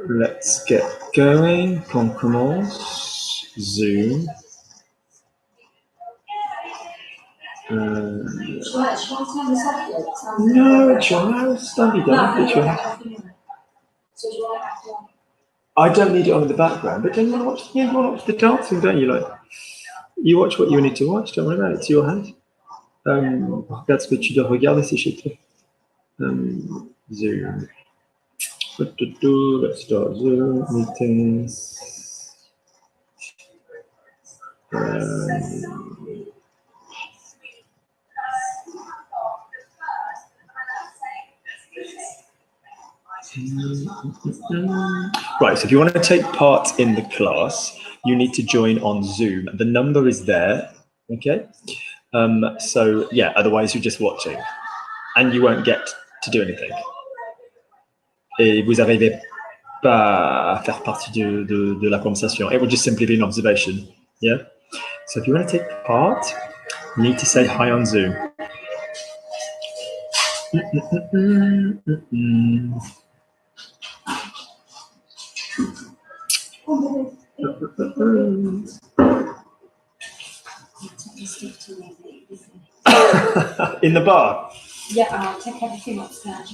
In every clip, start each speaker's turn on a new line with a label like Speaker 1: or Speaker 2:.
Speaker 1: Let's get going. On commence. Zoom. No, Charles, don't be done. I don't need it on in the background, but then you want to watch. Yeah, you want to watch the dancing, don't you? Like, you watch what you need to watch. Don't worry about it. It's your hand. Regarde ce que tu dois regarder, c'est chez toi. Zoom. Let's start Zoom meetings. Right, so if you want to take part in the class, you need to join on Zoom. The number is there, okay? So yeah, otherwise you're just watching and you won't get to do anything. Et vous n'arrivez pas à faire partie de la conversation. It will just simply be an observation, yeah? So if you want to take part, you need to say hi on Zoom. In the bar?
Speaker 2: Yeah, I'll take everything upstairs.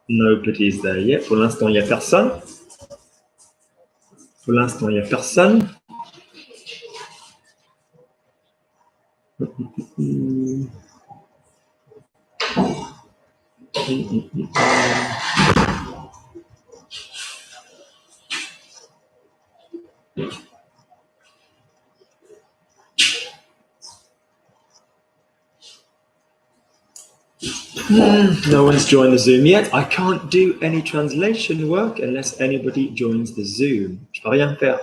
Speaker 1: Nobody's there yet. Pour l'instant, il n'y a personne. Pour l'instant, il n'y a personne. No one's joined the Zoom yet. I can't do any translation work unless anybody joins the Zoom. Je peux rien faire.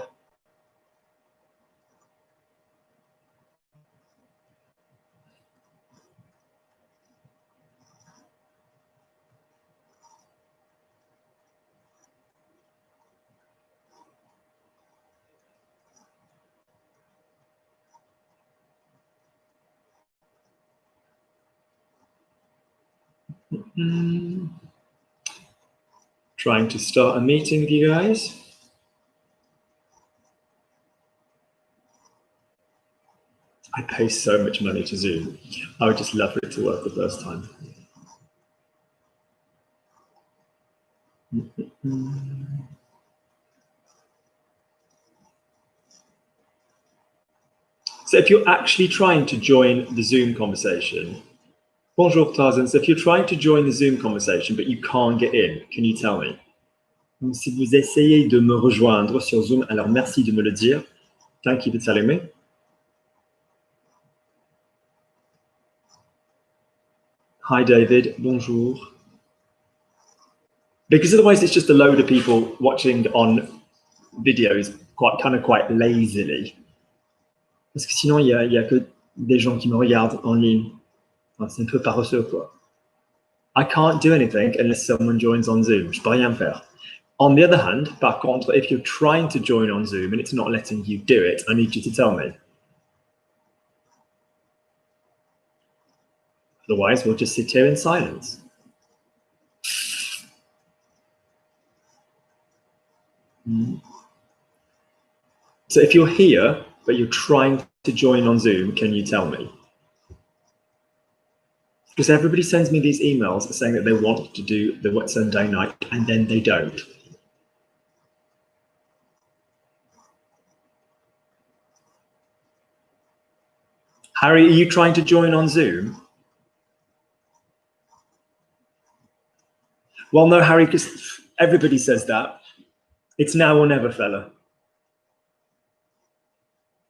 Speaker 1: Trying to start a meeting with you guys. I pay so much money to Zoom. I would just love for it to work the first time. So if you're actually trying to join the Zoom conversation, bonjour Tarzan, so if you're trying to join the Zoom conversation but you can't get in, can you tell me? Si vous essayez de me rejoindre sur Zoom, alors merci de me le dire. Thank you for telling me. Hi David, bonjour. Because otherwise it's just a load of people watching on videos quite lazily. Parce que sinon il y a que des gens qui me regardent en ligne. Enfin, c'est un peu paresseux quoi. I can't do anything unless someone joins on Zoom. Je peux rien faire. On the other hand, par contre, if you're trying to join on Zoom and it's not letting you do it, I need you to tell me. Otherwise, we'll just sit here in silence. So if you're here, but you're trying to join on Zoom, can you tell me? Because everybody sends me these emails saying that they want to do the What Sunday night, and then they don't. Harry, are you trying to join on Zoom? Well, no, Harry, because everybody says that. It's now or never, fella.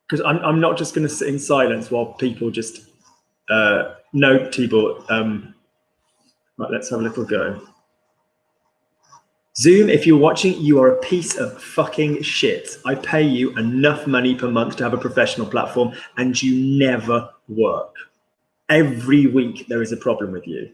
Speaker 1: Because I'm not just going to sit in silence while people just no people. Right, let's have a little go. Zoom, if you're watching, you are a piece of fucking shit. I pay you enough money per month to have a professional platform, and you never work. Every week there is a problem with you.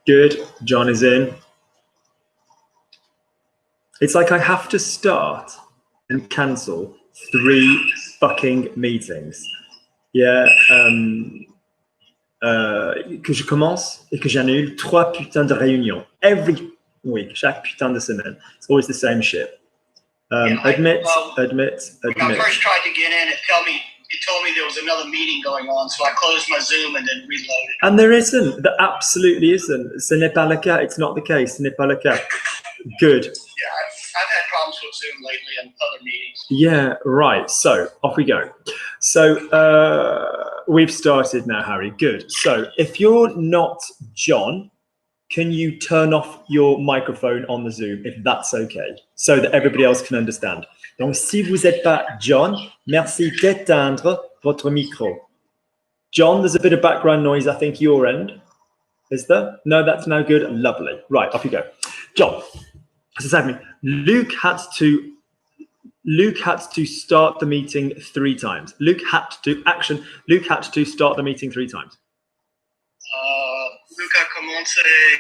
Speaker 1: Good. John is in. It's like I have to start and cancel 3 fucking meetings. Yeah. Que je commence et que j'annule 3 putains de réunions every week, chaque putain de semaine. It's always the same shit. Admit.
Speaker 3: When I first tried to get in, it told me there was another meeting going on, so I closed my Zoom and then reloaded.
Speaker 1: And there isn't. There absolutely isn't. Ce n'est pas le cas. It's not the case. Ce n'est pas le cas. Good.
Speaker 3: Yeah, I've had problems with Zoom lately and other meetings.
Speaker 1: Yeah, right. So off we go. So we've started now, Harry. Good. So if you're not John, can you turn off your microphone on the Zoom, if that's okay, so that everybody else can understand? Donc, si vous n'êtes pas John, merci d'éteindre votre micro. John, there's a bit of background noise, I think, your end. Is there? No, that's now good. Lovely. Right, off you go. John, so Luke had to start the meeting 3 times. Luke had to start the meeting 3 times.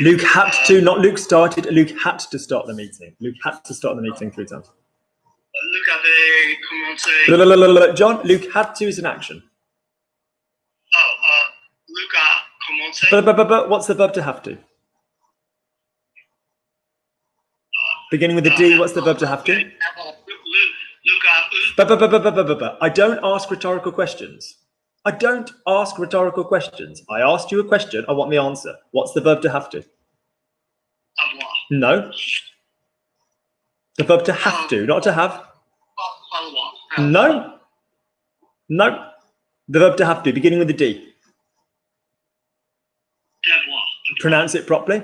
Speaker 1: Luke had to, not Luke started, Luke had to start the meeting. Luke had to start the meeting 3 times.
Speaker 3: Luke avait commencé.
Speaker 1: John, Luke had to is an action.
Speaker 3: Luke a commencé.
Speaker 1: But what's the verb to have to? Beginning with a D, what's the verb to have to? I don't ask rhetorical questions. I don't ask rhetorical questions. I asked you a question. I want the answer. What's the verb to have to?
Speaker 3: Avoir.
Speaker 1: No. The verb to have to, not to have. No. No. The verb to have to, beginning with a D.
Speaker 3: Devoir.
Speaker 1: Pronounce it properly.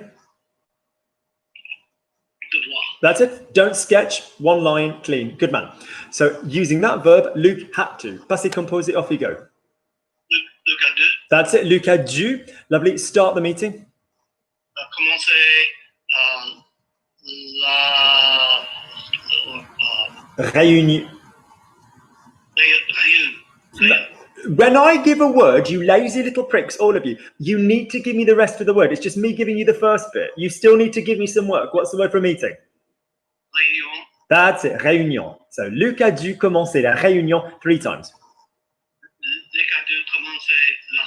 Speaker 3: Devoir.
Speaker 1: That's it. Don't sketch. 1 line, clean. Good man. So using that verb, Luke had to. Passé composé, off you go.
Speaker 3: Luke a dû.
Speaker 1: That's it. Luke a dû. Lovely. Start the meeting.
Speaker 3: Commencé la
Speaker 1: Réunion. When I give a word, you lazy little pricks, all of you, you need to give me the rest of the word. It's just me giving you the first bit. You still need to give me some work. What's the word for a meeting?
Speaker 3: réunion.
Speaker 1: That's it. Réunion. So Luke a dû commencer la réunion 3 times.
Speaker 3: Luke a dû commencer la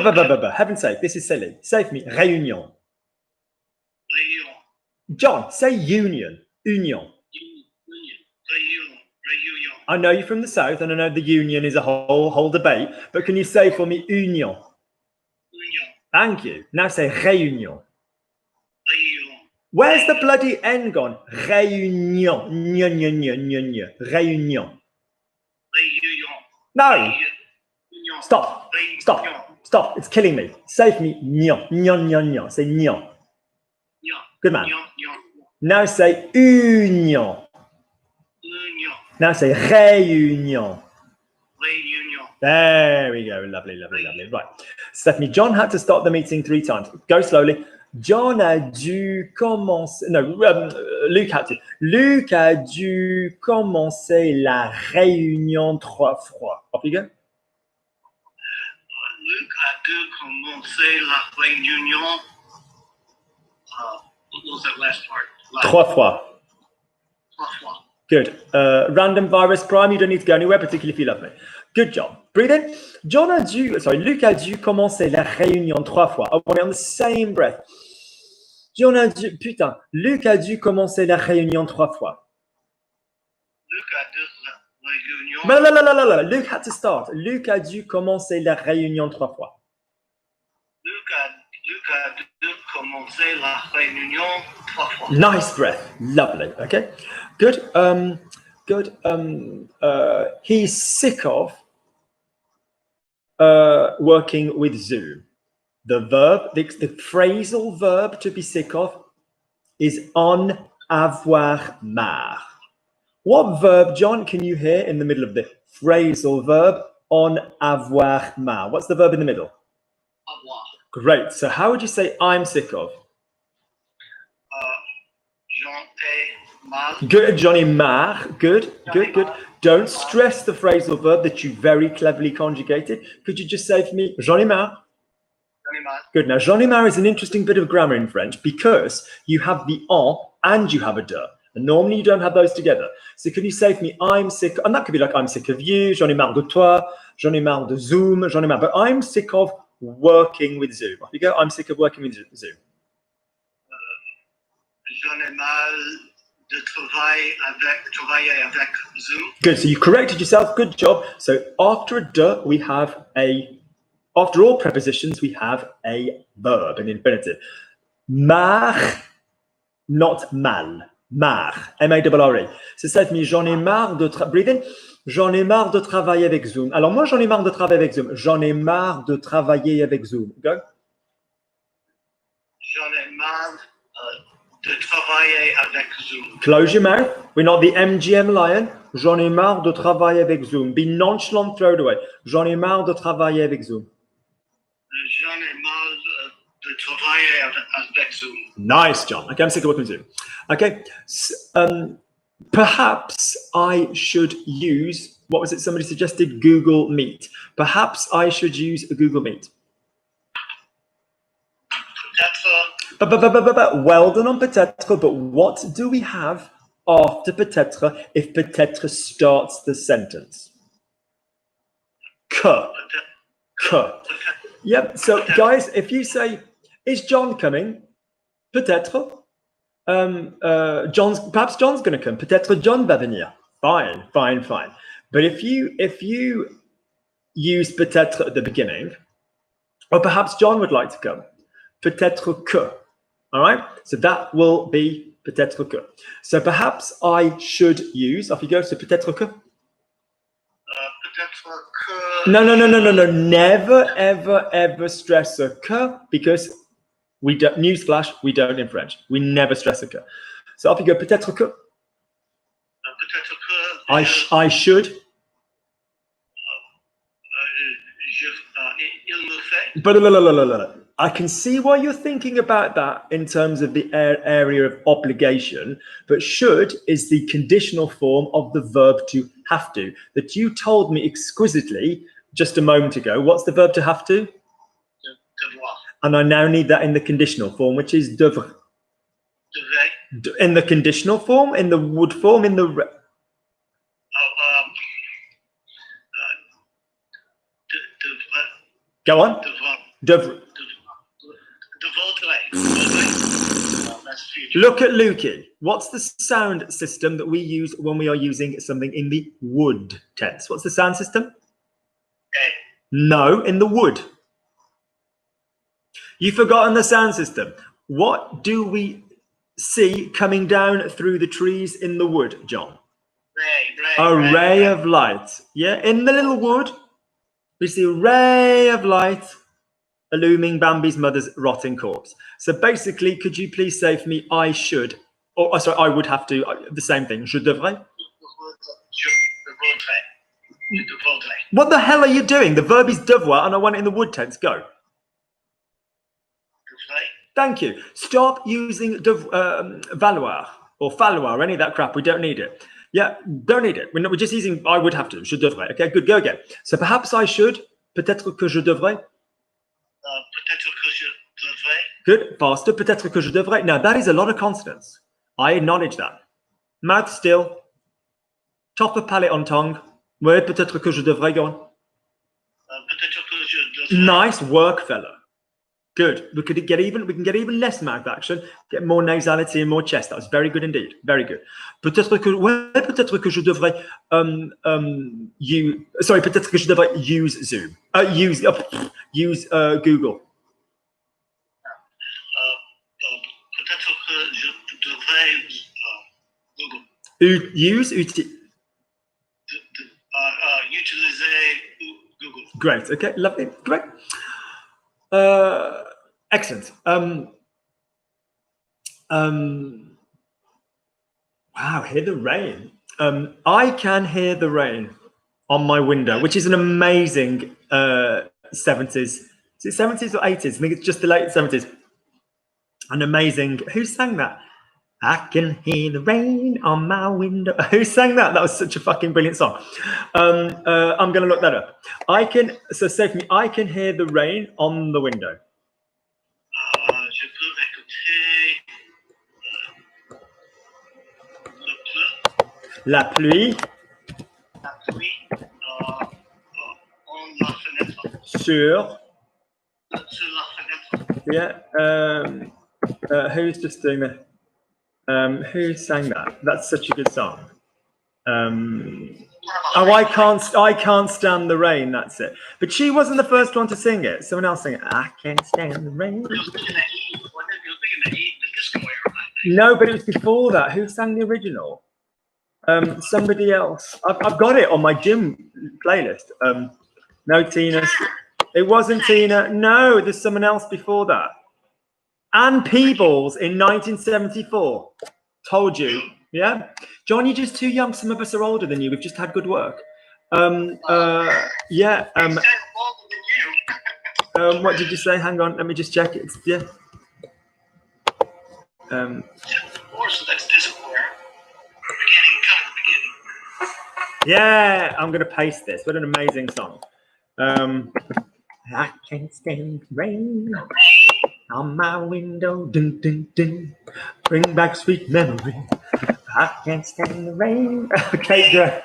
Speaker 3: réunion.
Speaker 1: Heaven's sake, this is silly. Save me. Réunion.
Speaker 3: Réunion.
Speaker 1: John, say union. Union.
Speaker 3: Réunion.
Speaker 1: I know you're from the south, and I know the union is a whole debate, but can you say for me union?
Speaker 3: Union.
Speaker 1: Thank you. Now say réunion.
Speaker 3: Réunion.
Speaker 1: Where's the bloody N gone? Réunion. Réunion.
Speaker 3: Réunion.
Speaker 1: No.
Speaker 3: Réunion.
Speaker 1: Stop. Stop. Stop. It's killing me. Save me. Nion. Say nion. Good man. Now say union.
Speaker 3: Union.
Speaker 1: Now say réunion.
Speaker 3: Réunion.
Speaker 1: There we go. Lovely. Right. Stephanie, John had to start the meeting 3 times. Go slowly. John a dû commencer. No, Luke had to. Luke a dû commencer la réunion 3 fois. Off you go.
Speaker 3: Luke a dû commencer la réunion. What was that last part?
Speaker 1: 3 fois.
Speaker 3: 3 fois.
Speaker 1: Good. Random virus prime. You don't need to go anywhere, particularly if you love me. Good job. Breathe in. Luke a dû commencer la réunion 3 fois. I want it on the same breath. Luke a dû commencer la réunion 3 fois.
Speaker 3: Luke a dû la réunion.
Speaker 1: Luke had to start. Luke a dû commencer la réunion 3 fois.
Speaker 3: Luke a dû commencer la réunion 3 fois.
Speaker 1: Nice breath. Lovely. Okay. Good. Good. He's sick of working with Zoom. The verb, the phrasal verb to be sick of is en avoir marre. What verb, John, can you hear in the middle of the phrasal verb en avoir marre? What's the verb in the middle?
Speaker 3: Avoir.
Speaker 1: Great. So how would you say I'm sick of?
Speaker 3: J'en ai marre.
Speaker 1: Good, j'en ai marre. Good, good, good. Don't stress the phrasal verb that you very cleverly conjugated. Could you just say for me, j'en ai marre?
Speaker 3: J'en ai marre.
Speaker 1: Good. Now, j'en ai marre is an interesting bit of grammar in French because you have the en and you have a de. And normally you don't have those together. So can you say for me, I'm sick, and that could be like, I'm sick of you, j'en ai marre de toi, j'en ai marre de Zoom, j'en ai marre, but I'm sick of working with Zoom. Off you go, I'm sick of working with Zoom.
Speaker 3: J'en ai marre de travailler avec Zoom.
Speaker 1: Good, so you corrected yourself, good job. So after a de, we have after all prepositions, we have a verb, an infinitive. Marre, not mal. Marre, M-A-R-R-E. So say for me, j'en ai marre de breathe in. J'en ai marre de travailler avec Zoom. Alors moi, j'en ai marre de travailler avec Zoom. J'en ai marre de travailler avec Zoom. Go.
Speaker 3: J'en ai marre de travailler avec Zoom.
Speaker 1: Close your mouth. We're not the MGM lion. J'en ai marre de travailler avec Zoom. Be nonchalant, throw it away. J'en ai marre de travailler avec Zoom.
Speaker 3: J'en ai marre de travailler avec Zoom.
Speaker 1: Nice, John. Okay, I'm sick of working with Zoom. Okay, perhaps I should use, what was it somebody suggested? Google Meet. Perhaps I should use a Google Meet.
Speaker 3: Peut-être.
Speaker 1: Well done on peut-être, but what do we have after peut-être if peut-être starts the sentence? Que. Yep, so guys, if you say, is John coming? Peut-être. Perhaps John's going to come. Peut-être John va venir. Fine. But if you use peut-être at the beginning, or perhaps John would like to come, peut-être que. All right. So that will be peut-être que. So perhaps I should use. Off you go. So peut-être que.
Speaker 3: Peut-être que.
Speaker 1: No. Never, ever stress a que because we don't. Newsflash, we don't in French. We never stress a que. So off you go. Peut-être que.
Speaker 3: Peut-être que.
Speaker 1: I should.
Speaker 3: Il le fait.
Speaker 1: But I can see why you're thinking about that in terms of the area of obligation, but should is the conditional form of the verb to have to that you told me exquisitely just a moment ago. What's the verb to have to?
Speaker 3: Devoir.
Speaker 1: And I now need that in the conditional form, which is devrait.
Speaker 3: Devait.
Speaker 1: In the conditional form, in the would form, in the... Go on.
Speaker 3: Devoir.
Speaker 1: Look at Lukey. What's the sound system that we use when we are using something in the would tense? What's the sound system?
Speaker 3: Okay.
Speaker 1: No, in the would. You've forgotten the sound system. What do we see coming down through the trees in the wood, John? A ray of light. Yeah, in the little wood, we see a ray of light illuming Bambi's mother's rotting corpse. So basically, could you please say for me, I should, or sorry, I would have to, the same thing, je devrais? What the hell are you doing? The verb is devoir and I want it in the would tense. Go. Thank you. Stop using valoir or falloir, any of that crap. We don't need it. Yeah, don't need it. We're just using I would have to. Je devrais. Okay, good. Go again. So perhaps I should. Peut-être que je devrais.
Speaker 3: Peut-être que je devrais.
Speaker 1: Good. Faster. Peut-être que je devrais. Now, that is a lot of consonants. I acknowledge that. Mouth still. Top of palate on tongue. Ouais, peut-être que je devrais. Go on.
Speaker 3: Peut-être que je devrais.
Speaker 1: Nice work, fella. Good. We can get even less mouth action, get more nasality and more chest. That was very good indeed. Very good. Peut-être que je devrais peut-être que je devrais use Zoom. Use Google.
Speaker 3: Peut-être que je devrais Google. Utiliser Google.
Speaker 1: Great. Okay. Lovely. Great. Excellent. Wow, hear the rain. I can hear the rain on my window, which is an amazing 70s. Is it 70s or 80s? I think it's just the late 70s. An amazing. Who sang that? I can hear the rain on my window. Who sang that? That was such a fucking brilliant song. I'm going to look that up. So say for me, I can hear the rain on the window.
Speaker 3: Je peux écouter
Speaker 1: La pluie.
Speaker 3: La pluie on la fenêtre.
Speaker 1: Sur
Speaker 3: La fenêtre.
Speaker 1: Yeah. Who's just doing that? Who sang that? That's such a good song. I can't stand the rain. That's it. But she wasn't the first one to sing it. Someone else sang it. I can't stand the rain. No, but it was before that. Who sang the original? Somebody else. I've got it on my gym playlist. No, Tina. It wasn't Tina. No, there's someone else before that. Anne Peebles in 1974. Told you. Yeah. John, you're just too young. Some of us are older than you. We've just had good work. Yeah. What did you say? Hang on. Let me just check it. Yeah. Yeah, I'm going to paste this. What an amazing song. I can't stand rain on my window. Dun, dun, dun. Bring back sweet memory. I can't stand the rain. Okay, good.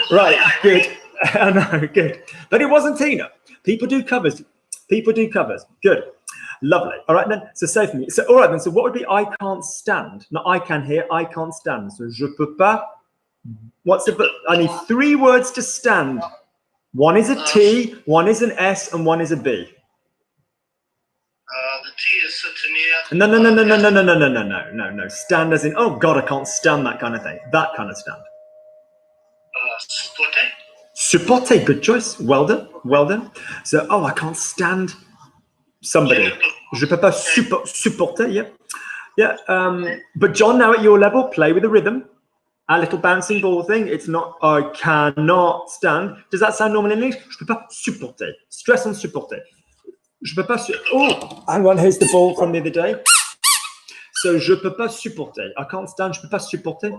Speaker 1: Right, good. I know, good. But it wasn't Tina. People do covers. People do covers. Good. Lovely. All right, then. So say for me. So, all right, then. So what would be I can't stand? Now, I can hear, I can't stand. So, je peux pas. What's the, I need 3 words to stand. One is a T, one is an S, and one is a B.
Speaker 3: The T is soutenir.
Speaker 1: No. Stand as in, oh God, I can't stand that kind of thing. That kind of stand.
Speaker 3: Supporter.
Speaker 1: Supporter, good choice. Well done, well done. So, oh, I can't stand somebody. Je peux pas supporter, yeah. Yeah, but John, now at your level, play with the rhythm. A little bouncing ball thing. It's not, I cannot stand. Does that sound normal in English? Je peux pas supporter. Stress on supporter. Je peux pas oh, hang on, here's the ball from the other day. So, je peux pas supporter. I can't stand, je peux pas supporter.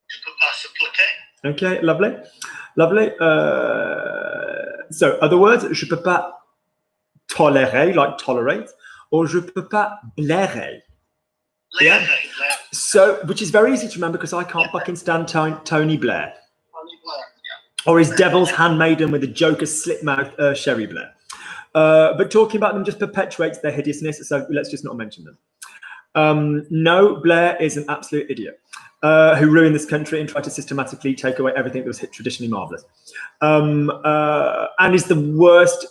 Speaker 3: Je peux pas supporter.
Speaker 1: Okay, lovely. Lovely. So, other words, je peux pas tolérer, like tolerate, or je peux pas blairer. Yeah. So, which is very easy to remember because I can't fucking stand Tony Blair. Or his Devil's Handmaiden with a Joker slit mouth Sherry Blair. But talking about them just perpetuates their hideousness, so let's just not mention them. No, Blair is an absolute idiot who ruined this country and tried to systematically take away everything that was traditionally marvellous. And is the worst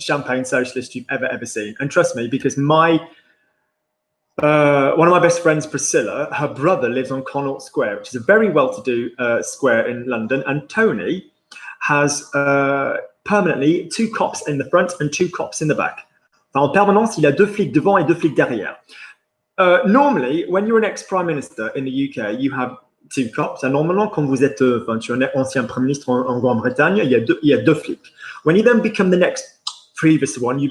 Speaker 1: champagne socialist you've ever seen. And trust me, because one of my best friends, Priscilla, her brother lives on Connaught Square, which is a very well-to-do square in London. And Tony has permanently 2 cops in the front and 2 cops in the back. Enfin, en permanence, il a 2 flics devant et 2 flics derrière. Normally, when you're an ex-prime minister in the UK, you have 2 cops. And normalement, quand vous êtes tu es ancien prime ministre en Grande-Bretagne, il y a 2 flics. When you then become the next previous one, you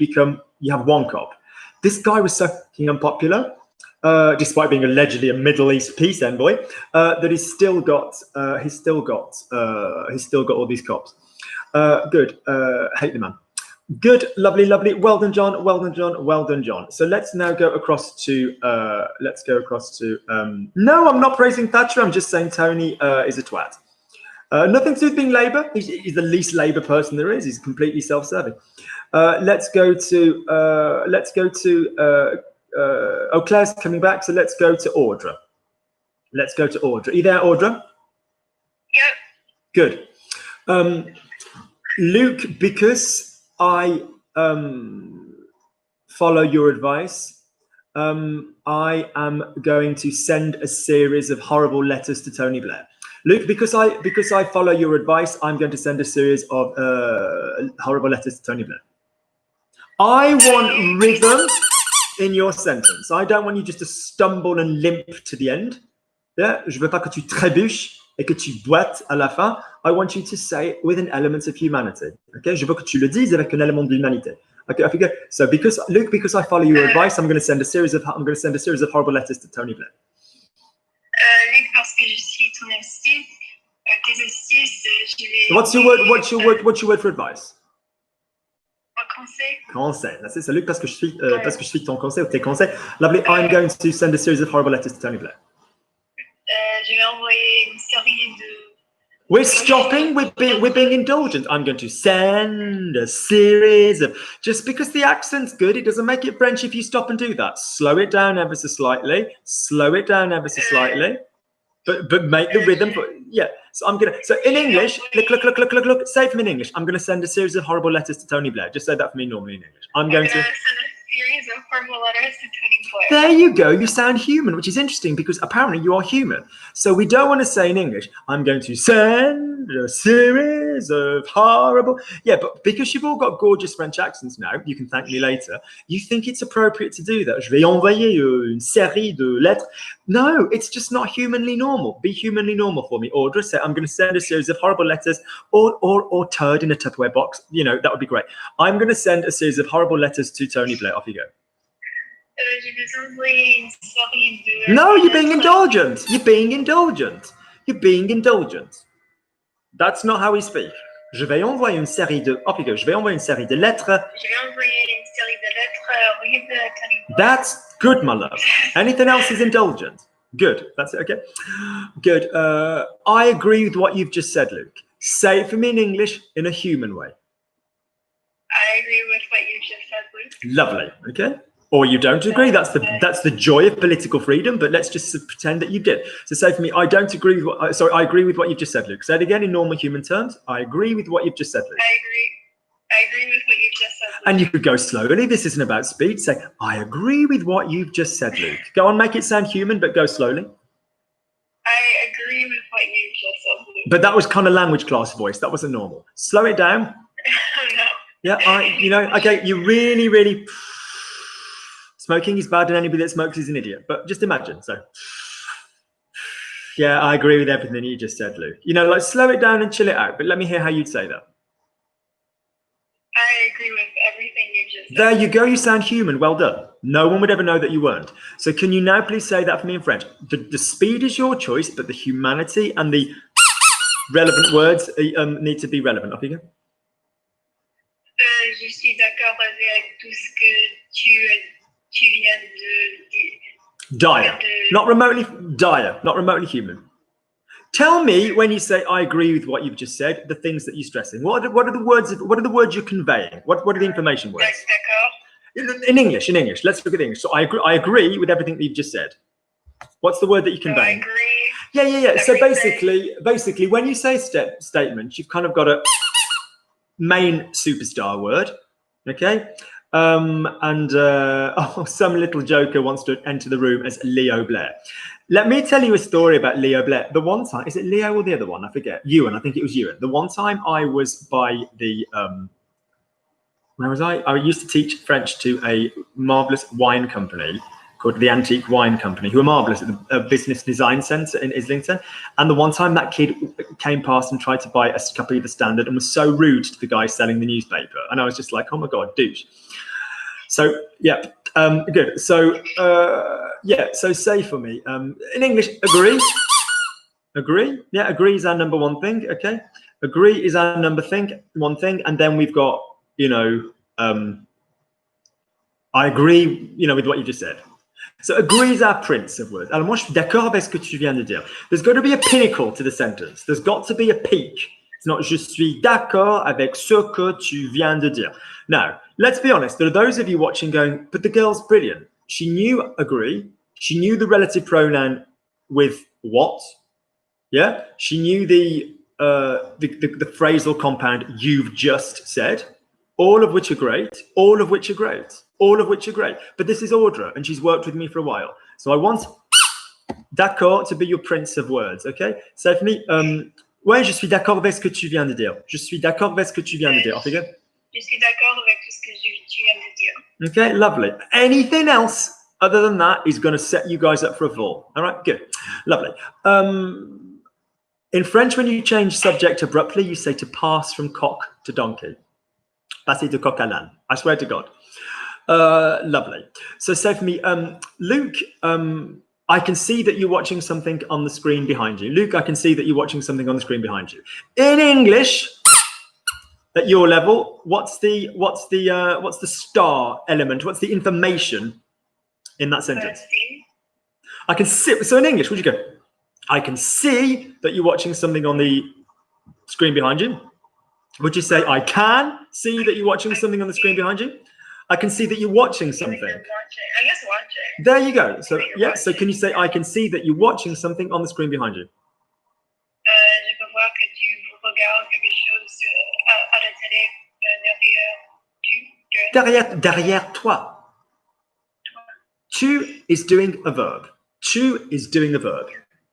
Speaker 1: have 1 cop. This guy was so fucking unpopular, despite being allegedly a Middle East peace envoy, that he's still got all these cops. Good. Hate the man. Good. Lovely. Well done, John. Well done, John. So let's now go across to. No, I'm not praising Thatcher. I'm just saying Tony is a twat. Nothing to do with being Labour. He's the least Labour person there is. He's completely self-serving. Let's go to. Oh, Claire's coming back, so let's go to Audra. Are you there, Audra?
Speaker 2: Yep.
Speaker 1: Good. Luke, because I follow your advice, I am going to send a series of horrible letters to Tony Blair. Luke, because I follow your advice, I'm going to send a series of horrible letters to Tony Blair. I want rhythm in your sentence. I don't want you just to stumble and limp to the end. Yeah? Je veux pas que tu trébuches et que tu boites à la fin. I want you to say it with an element of humanity. Okay? Je veux que tu le dises avec un élément d'humanité. Okay, off you go. So because Luke, because I follow your advice, I'm going to send a series of horrible letters to Tony Blair.
Speaker 2: Luc, parce que je suis ton astuce, tes astuces, je vais...
Speaker 1: What's your word? What's your word for advice?
Speaker 2: Conseil.
Speaker 1: Conseil. That's it. So Luke, parce que je suis ton conseil ou tes conseils. Lovely. I'm going to send a series of horrible letters to Tony Blair.
Speaker 2: Je vais envoyer une série de...
Speaker 1: We're stopping. We're being indulgent. I'm going to send a series of. Just because the accent's good, it doesn't make it French if you stop and do that. Slow it down ever so slightly. Slow it down ever so slightly. But make the rhythm. Yeah. So I'm gonna. So in English, look. Say it for me in English. I'm gonna send a series of horrible letters to Tony Blair. Just say that for me normally in English. I'm going to
Speaker 2: send a series of horrible letters to Tony Blair.
Speaker 1: There you go. You sound human, which is interesting because apparently you are human. So we don't want to say in English, I'm going to send a series of horrible. Yeah, but because you've all got gorgeous French accents now, you can thank me later. You think it's appropriate to do that. Je vais envoyer une série de lettres. No, it's just not humanly normal. Be humanly normal for me. Audra, say I'm going to send a series of horrible letters or turd in a Tupperware box. You know, that would be great. I'm going to send a series of horrible letters to Tony Blair. Off you go.
Speaker 2: Je vais envoyer une série de...
Speaker 1: No, you're being indulgent. You're being indulgent. You're being indulgent. That's not how we speak. Je vais envoyer une série de... Off you go. Je vais envoyer une série de lettres.
Speaker 2: Je vais envoyer une série de lettres horribles à Tony Blair.
Speaker 1: That's good, my love. Anything else is indulgent. Good. That's it. Okay. Good. I agree with what you've just said, Luke. Say it for me in English in a human way.
Speaker 2: I agree with what you just said, Luke.
Speaker 1: Lovely. Okay. Or you don't agree. That's the joy of political freedom. But let's just pretend that you did. So say for me, I don't agree with what. Sorry, I agree with what you've just said, Luke. Say it again in normal human terms. I agree with what you've just said, Luke.
Speaker 2: I agree with what you just said, Luke.
Speaker 1: And you could go slowly. This isn't about speed. Say, I agree with what you've just said, Luke. Go on, make it sound human, but go slowly.
Speaker 2: I agree with what you just said, Luke.
Speaker 1: But that was kind of language class voice. That wasn't normal. Slow it down.
Speaker 2: No.
Speaker 1: Yeah, okay, you really. Smoking is bad and anybody that smokes is an idiot. But just imagine. So, yeah, I agree with everything you just said, Luke. You know, like slow it down and chill it out. But let me hear how you'd say that.
Speaker 2: I agree with everything you just said.
Speaker 1: There you go. You sound human. Well done. No one would ever know that you weren't. So can you now please say that for me in French? The speed is your choice, but the humanity and the relevant words need to be relevant. Off you go.
Speaker 2: Je suis d'accord avec tout ce que tu viens de dire.
Speaker 1: Dire, not remotely human. Tell me when you say I agree with what you've just said, the things that you're stressing. What are the words you're conveying? What are the information words?
Speaker 2: D'accord.
Speaker 1: In English. Let's look at English. So I agree with everything that you've just said. What's the word that you're conveying?
Speaker 2: I agree.
Speaker 1: Yeah. So basically, when you say statements, you've kind of got a main superstar word, okay? Some little joker wants to enter the room as Leo Blair. Let me tell you a story about Leo Blair. The one time, is it Leo or the other one? I forget. Ewan, I think it was Ewan. The one time I was by the, where was I? I used to teach French to a marvelous wine company called the Antique Wine Company, who are marvelous at the Business Design Centre in Islington. And the one time that kid came past and tried to buy a copy of the Standard and was so rude to the guy selling the newspaper. And I was just like, oh my God, douche. So, yeah, good. So, so say for me, in English, agree. Agree. Yeah, agree is our number one thing, okay? Agree is our one thing. And then we've got, I agree, with what you just said. So agree is our prince of words. Alors moi, je suis d'accord avec ce que tu viens de dire. There's got to be a pinnacle to the sentence. There's got to be a peak. It's not je suis d'accord avec ce que tu viens de dire. Now, let's be honest. There are those of you watching going, but the girl's brilliant. She knew agree. She knew the relative pronoun with what. Yeah. She knew the phrasal compound you've just said. All of which are great, all of which are great, all of which are great. But this is Audra, and she's worked with me for a while. So I want d'accord to be your prince of words, okay? So for me, ouais, je suis d'accord avec ce que tu viens de dire. Je suis d'accord avec ce que tu viens de dire. Off you go.
Speaker 2: Je suis d'accord avec tout ce que tu viens de dire.
Speaker 1: Okay, lovely. Anything else other than that is going to set you guys up for a fall. All right, good. Lovely. In French, when you change subject abruptly, you say to pass from cock to donkey. Passer de coq à l'âne. I swear to God. Lovely. So say for me, Luke, I can see that you're watching something on the screen behind you. Luke, I can see that you're watching something on the screen behind you. In English, at your level, what's the star element? What's the information in that sentence? I can see. So in English, would you go? I can see that you're watching something on the screen behind you. Would you say I can see that you're watching something on the screen behind you? I can see that you're watching something.
Speaker 2: I guess watching.
Speaker 1: There you go. So yeah. So can you say I can see that you're watching something on the screen behind you?
Speaker 2: Je peux voir que tu regardes quelque chose à la télé
Speaker 1: Derrière toi. Tu is doing a verb. Tu is doing a verb.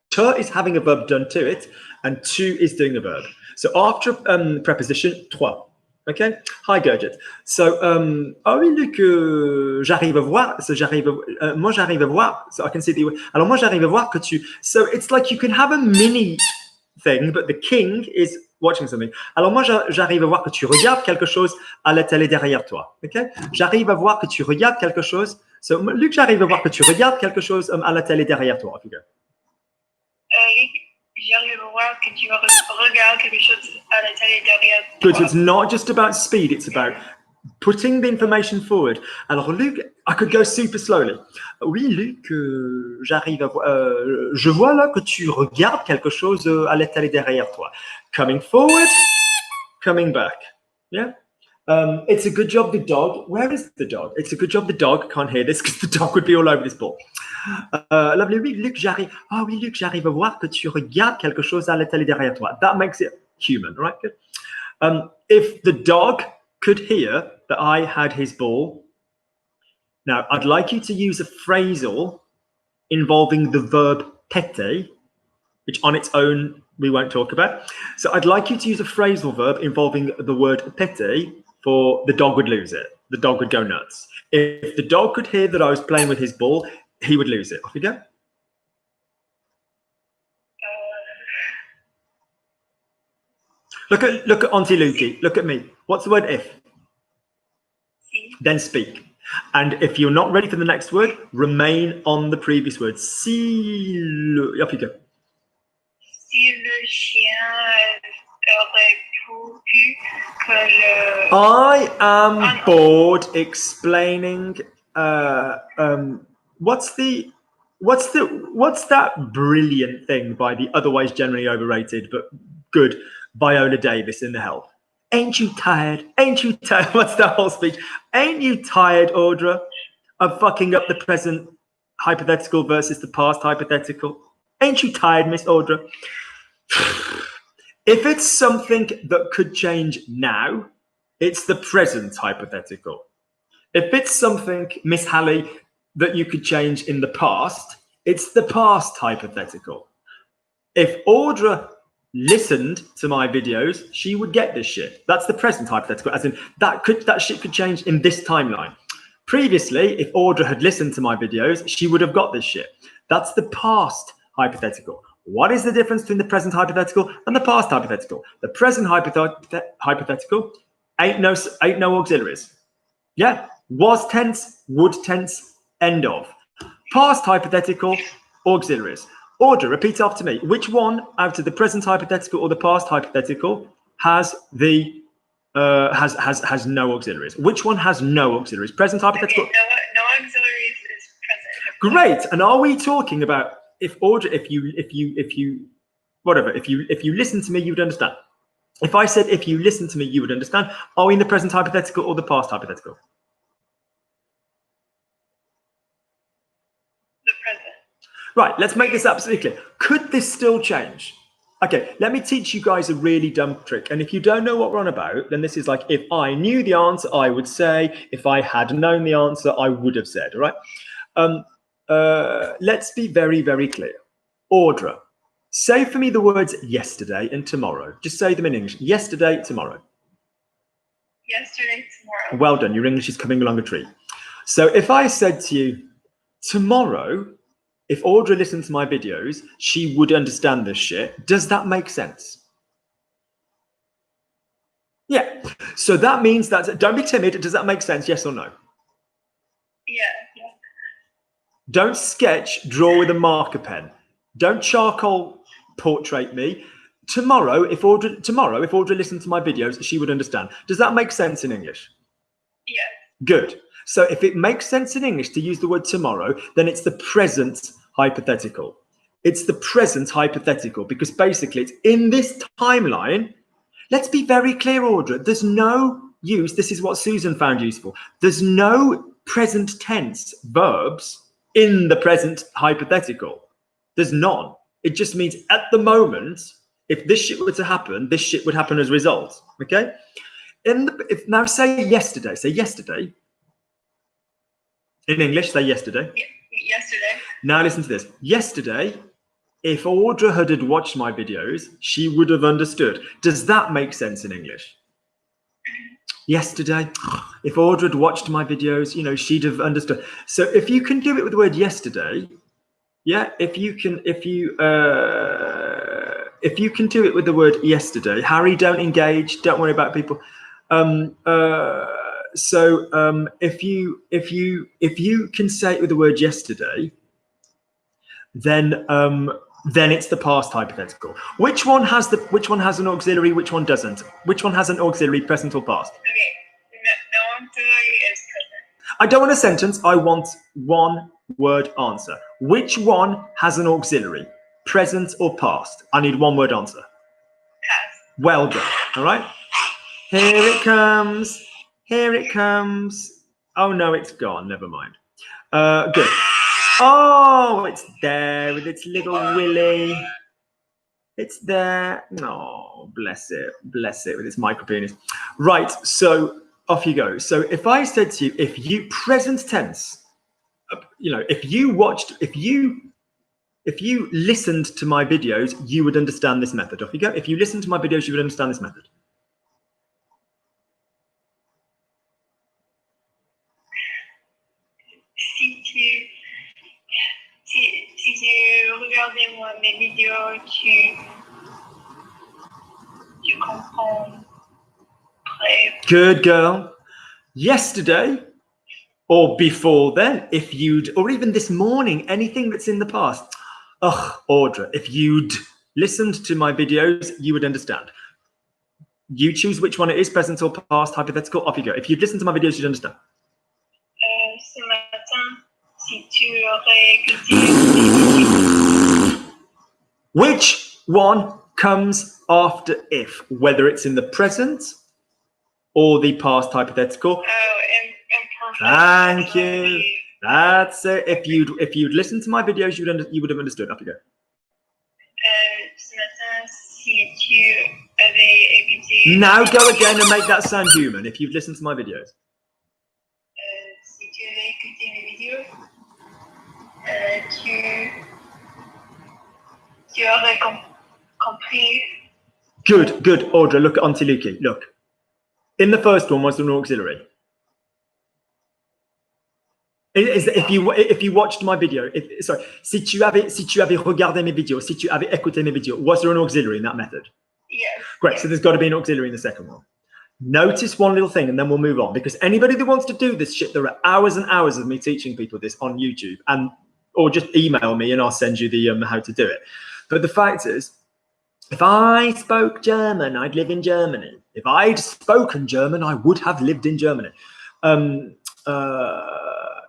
Speaker 1: Te is having a verb done to it, and tu is doing a verb. So after preposition, toi. Okay. Hi, Gurjit. So, oh oui, Luc, j'arrive à voir. So moi j'arrive à voir. So I can see the. Alors moi j'arrive à voir que tu. So it's like you can have a mini thing, but the king is watching something. Alors moi j'arrive à voir que tu regardes quelque chose à la télé derrière toi. Okay. J'arrive à voir que tu regardes quelque chose. So Luc, j'arrive à voir que tu regardes quelque chose à la télé derrière toi. Okay.
Speaker 2: J'arrive à voir que tu regardes quelque chose à la télé derrière toi.
Speaker 1: Good. So it's not just about speed, it's about putting the information forward. Alors, Luc, I could go super slowly. Oui, Luc, j'arrive à voir. Je vois là que tu regardes quelque chose à la télé derrière toi. Coming forward, coming back. Yeah. It's a good job the dog. Where is the dog? It's a good job the dog can't hear this because the dog would be all over this ball. Lovely. Oui, Luc, j'arrive. Ah oui, Luc, j'arrive à voir que tu regardes quelque chose à la télé derrière toi. That makes it human, right? Good. If the dog could hear that I had his ball, now I'd like you to use a phrasal involving the verb pete, which on its own we won't talk about. So I'd like you to use a phrasal verb involving the word pete for the dog would lose it. The dog would go nuts. If the dog could hear that I was playing with his ball, he would lose it. Off you go. Look at Auntie Lukey. Look at me. What's the word if?
Speaker 2: Si.
Speaker 1: Then speak. And if you're not ready for the next word, remain on the previous word. Si le. Up you go.
Speaker 2: Si le chien aurait pu que le.
Speaker 1: I am bored explaining. What's that brilliant thing by the otherwise generally overrated but good Viola Davis in The Help? Ain't you tired? Ain't you tired? What's that whole speech? Ain't you tired, Audra, of fucking up the present hypothetical versus the past hypothetical? Ain't you tired, Miss Audra? If it's something that could change now, it's the present hypothetical. If it's something, Miss Halley, that you could change in the past, it's the past hypothetical. If Audra listened to my videos, she would get this shit. That's the present hypothetical, as in that shit could change in this timeline. Previously, if Audra had listened to my videos, she would have got this shit. That's the past hypothetical. What is the difference between the present hypothetical and the past hypothetical? The present hypothetical ain't no auxiliaries. Yeah, was tense, would tense, end of. Past hypothetical, auxiliaries. Audra, repeat after me. Which one out of the present hypothetical or the past hypothetical has the has no auxiliaries? Which one has no auxiliaries? Present hypothetical.
Speaker 2: Okay, no auxiliaries is present.
Speaker 1: Great. And are we talking about if Audra, if you listen to me, you would understand. If I said if you listen to me, you would understand. Are we in the present hypothetical or the past hypothetical?
Speaker 2: The present.
Speaker 1: Right, let's make this absolutely clear. Could this still change? Okay, let me teach you guys a really dumb trick. And if you don't know what we're on about, then this is like, if I knew the answer, I would say. If I had known the answer, I would have said, all right? Let's be very, very clear. Audra, say for me the words yesterday and tomorrow. Just say them in English. Yesterday, tomorrow.
Speaker 2: Yesterday, tomorrow.
Speaker 1: Well done. Your English is coming along a treat. So if I said to you, tomorrow, if Audra listened to my videos, she would understand this shit. Does that make sense? Yeah. So that means that, don't be timid. Does that make sense? Yes or no?
Speaker 2: Yeah. Yeah.
Speaker 1: Don't sketch, draw with a marker pen. Don't charcoal portrait me. Tomorrow, if Audrey listened to my videos, she would understand. Does that make sense in English?
Speaker 2: Yeah.
Speaker 1: Good. So if it makes sense in English to use the word tomorrow, then it's the present hypothetical. It's the present hypothetical because basically it's in this timeline. Let's be very clear, Audrey. There's no use. This is what Susan found useful. There's no present tense verbs in the present hypothetical. There's none. It just means at the moment, if this shit were to happen, this shit would happen as a result. Okay? Now say yesterday. Say yesterday. In English, say yesterday.
Speaker 2: Yesterday.
Speaker 1: Now listen to this. Yesterday, if Audra had watched my videos, she would have understood. Does that make sense in English? Yesterday, if Audra had watched my videos, you know, she'd have understood. So if you can do it with the word yesterday, yeah, if you can do it with the word yesterday, Harry, don't engage, don't worry about people. If you can say it with the word yesterday, then it's the past hypothetical. Which one has an auxiliary? Which one doesn't? Which one has an auxiliary, present or past?
Speaker 2: Okay. The auxiliary is present.
Speaker 1: I don't want a sentence. I want one word answer. Which one has an auxiliary, present or past? I need one word answer.
Speaker 2: Past.
Speaker 1: Well done. All right. Here it comes. Here it comes. Oh no, it's gone. Never mind. Good. Oh, it's there with its little willy. It's there. Oh, bless it with its micro penis. Right, so off you go. So if I said to you, if you present tense, you know, if you listened to my videos, you would understand this method. Off you go. If you listened to my videos, you would understand this method.
Speaker 2: Si tu regardais mes vidéos, tu comprendrais.
Speaker 1: Good girl. Yesterday or before then, if you'd, or even this morning, anything that's in the past. Ugh, Audra, if you'd listened to my videos, you would understand. You choose which one it is, present or past, hypothetical, off you go. If you've listened to my videos, you'd understand.
Speaker 2: Ce matin, si tu aurais écouté.
Speaker 1: Which one comes after if, whether it's in the present or the past hypothetical? Thank you. That's it. If you'd listened to my videos, you would have understood. Off you go.
Speaker 2: Ce matin, si tu avais écouté.
Speaker 1: Now go again and make that sound human. If you've listened to my videos.
Speaker 2: Si tu avais écouté mes vidéos, tu aurais compris.
Speaker 1: Good. Audra, look at Antiluki. Look. In the first one, was there an auxiliary? If you watched my video, si tu avais regardé mes vidéos, si tu avais écouté mes vidéos, was there an auxiliary in that method?
Speaker 2: Yes.
Speaker 1: Great.
Speaker 2: Yes.
Speaker 1: So there's got to be an auxiliary in the second one. Notice one little thing, and then we'll move on. Because anybody that wants to do this shit, there are hours and hours of me teaching people this on YouTube, or just email me and I'll send you the how to do it. But the fact is, if I spoke German, I'd live in Germany. If I'd spoken German, I would have lived in Germany.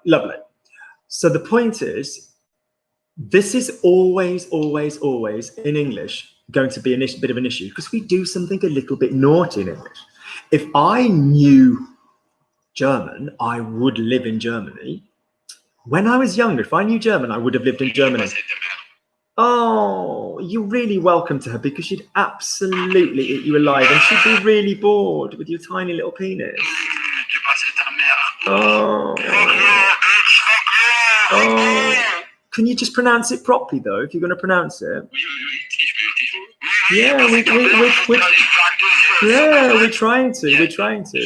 Speaker 1: Lovely. So the point is, this is always in English going to be a bit of an issue because we do something a little bit naughty in English. If I knew German, I would live in Germany. When I was younger, if I knew German, I would have lived in Germany. Oh, you're really welcome to her because she'd absolutely eat you alive and she'd be really bored with your tiny little penis. Oh. Can you just pronounce it properly though, if you're going to pronounce it? Yeah, we're trying to. Yeah, we're trying to.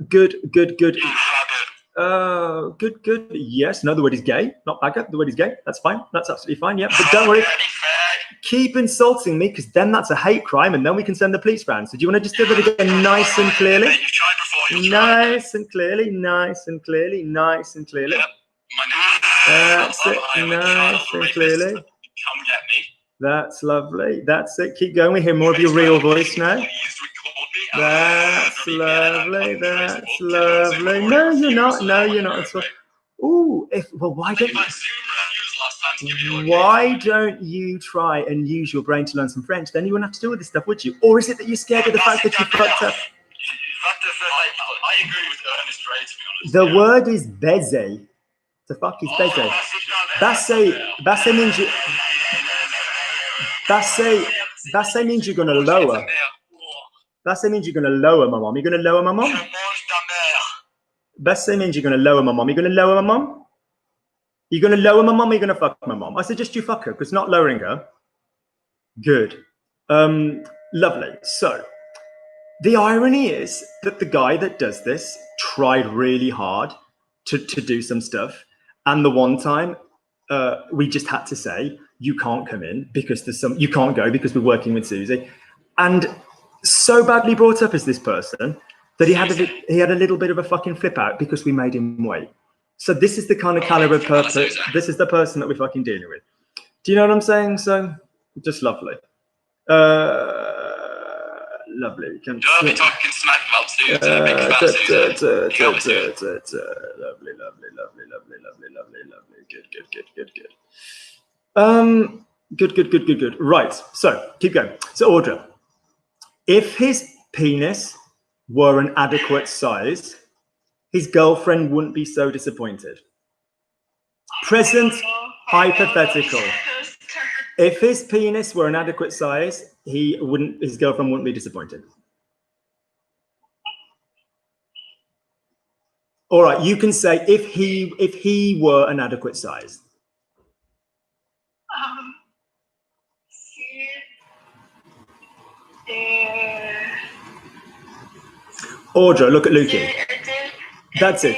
Speaker 1: Good. Good, good. Yes. No, the word is gay. Not bagger. The word is gay. That's fine. That's absolutely fine. Yeah. But don't worry. Keep insulting me, because then that's a hate crime, and then we can send the police round. So do you want to just do that again, nice and clearly? Nice and clearly, nice and clearly, nice and clearly. That's it. Nice and clearly.
Speaker 3: Come get me.
Speaker 1: That's lovely. That's it. Keep going. We hear more of your real voice now. That's lovely. That's lovely. No, you're not. No, you're not at all. Ooh, why don't you try and use your brain to learn some French? Then you wouldn't have to do all this stuff, would you? Or is it that you're scared of the fact that you fucked up?
Speaker 3: I agree with Ernest Ray, to be honest.
Speaker 1: The word is baiser. The fuck is baiser? Baiser means you. Baiser means you're gonna lower. Baiser means you're gonna lower my mom. You're gonna lower my mom. Baiser means you're gonna lower my mom. You're gonna lower my mom. You're going to lower my mom, or you're going to fuck my mom? I suggest you fuck her, because not lowering her. Good. Lovely. So, the irony is that the guy that does this tried really hard to do some stuff. And the one time, we just had to say, you can't come in because you can't go because we're working with Susie. And so badly brought up as this person that he had a little bit of a fucking flip out because we made him wait. So this is the kind of caliber of person. This is the person that we're fucking dealing with. Do you know what I'm saying? So just lovely. Lovely. We can
Speaker 3: Don't be talking smack about Susan.
Speaker 1: Lovely. Good. Right. So keep going. So Audra, if his penis were an adequate size, his girlfriend wouldn't be so disappointed. Present hypothetical. If his penis were an adequate size, his girlfriend wouldn't be disappointed. All right, you can say if he were an adequate size. Audra, look at Lukey. That's it.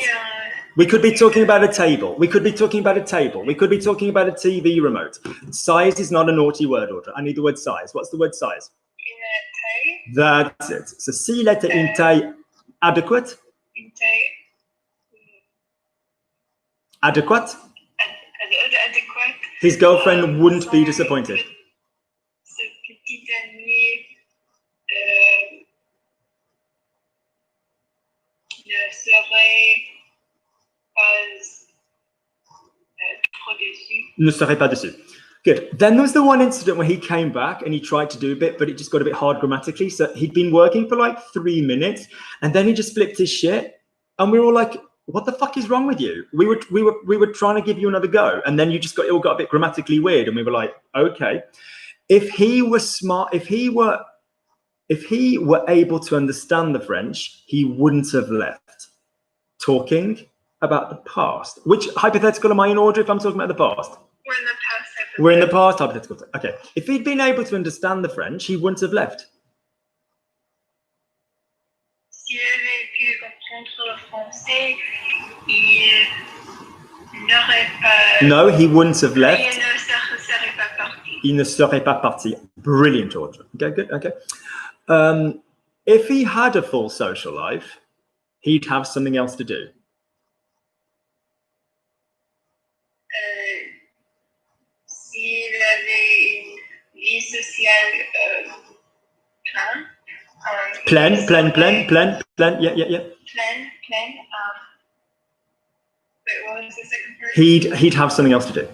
Speaker 1: We could be talking about a table. We could be talking about a table. We could be talking about a TV remote. Size is not a naughty word, Audra. I need the word size. What's the word size? That's it. So s'il était une taille adequate. Adequate. His girlfriend wouldn't be disappointed. Ne serait pas déçu. Good. Then there was the one incident where he came back and he tried to do a bit, but it just got a bit hard grammatically. So he'd been working for like 3 minutes, and then he just flipped his shit, and we were all like, "What the fuck is wrong with you?" We were trying to give you another go, and then it all got a bit grammatically weird, and we were like, "Okay." If he were smart, if he were able to understand the French, he wouldn't have left. Talking about the past. Which hypothetical am I in, Audrey, if I'm talking about the past?
Speaker 2: We're in the past.
Speaker 1: We're in the past hypothetical. Okay. If he'd been able to understand the French, he wouldn't have left.
Speaker 2: S'il avait pu comprendre le français, il n'aurait pas...
Speaker 1: No, he wouldn't have left.
Speaker 2: Il ne serait pas parti.
Speaker 1: Il ne serait pas parti. Brilliant, Audrey. Okay, good. Okay. If he had a full social life, he'd have something else to do.
Speaker 2: S'il avait une vie sociale pleine.
Speaker 1: Yeah.
Speaker 2: Pleine. Wait, what was the second part?
Speaker 1: He'd have something else to do.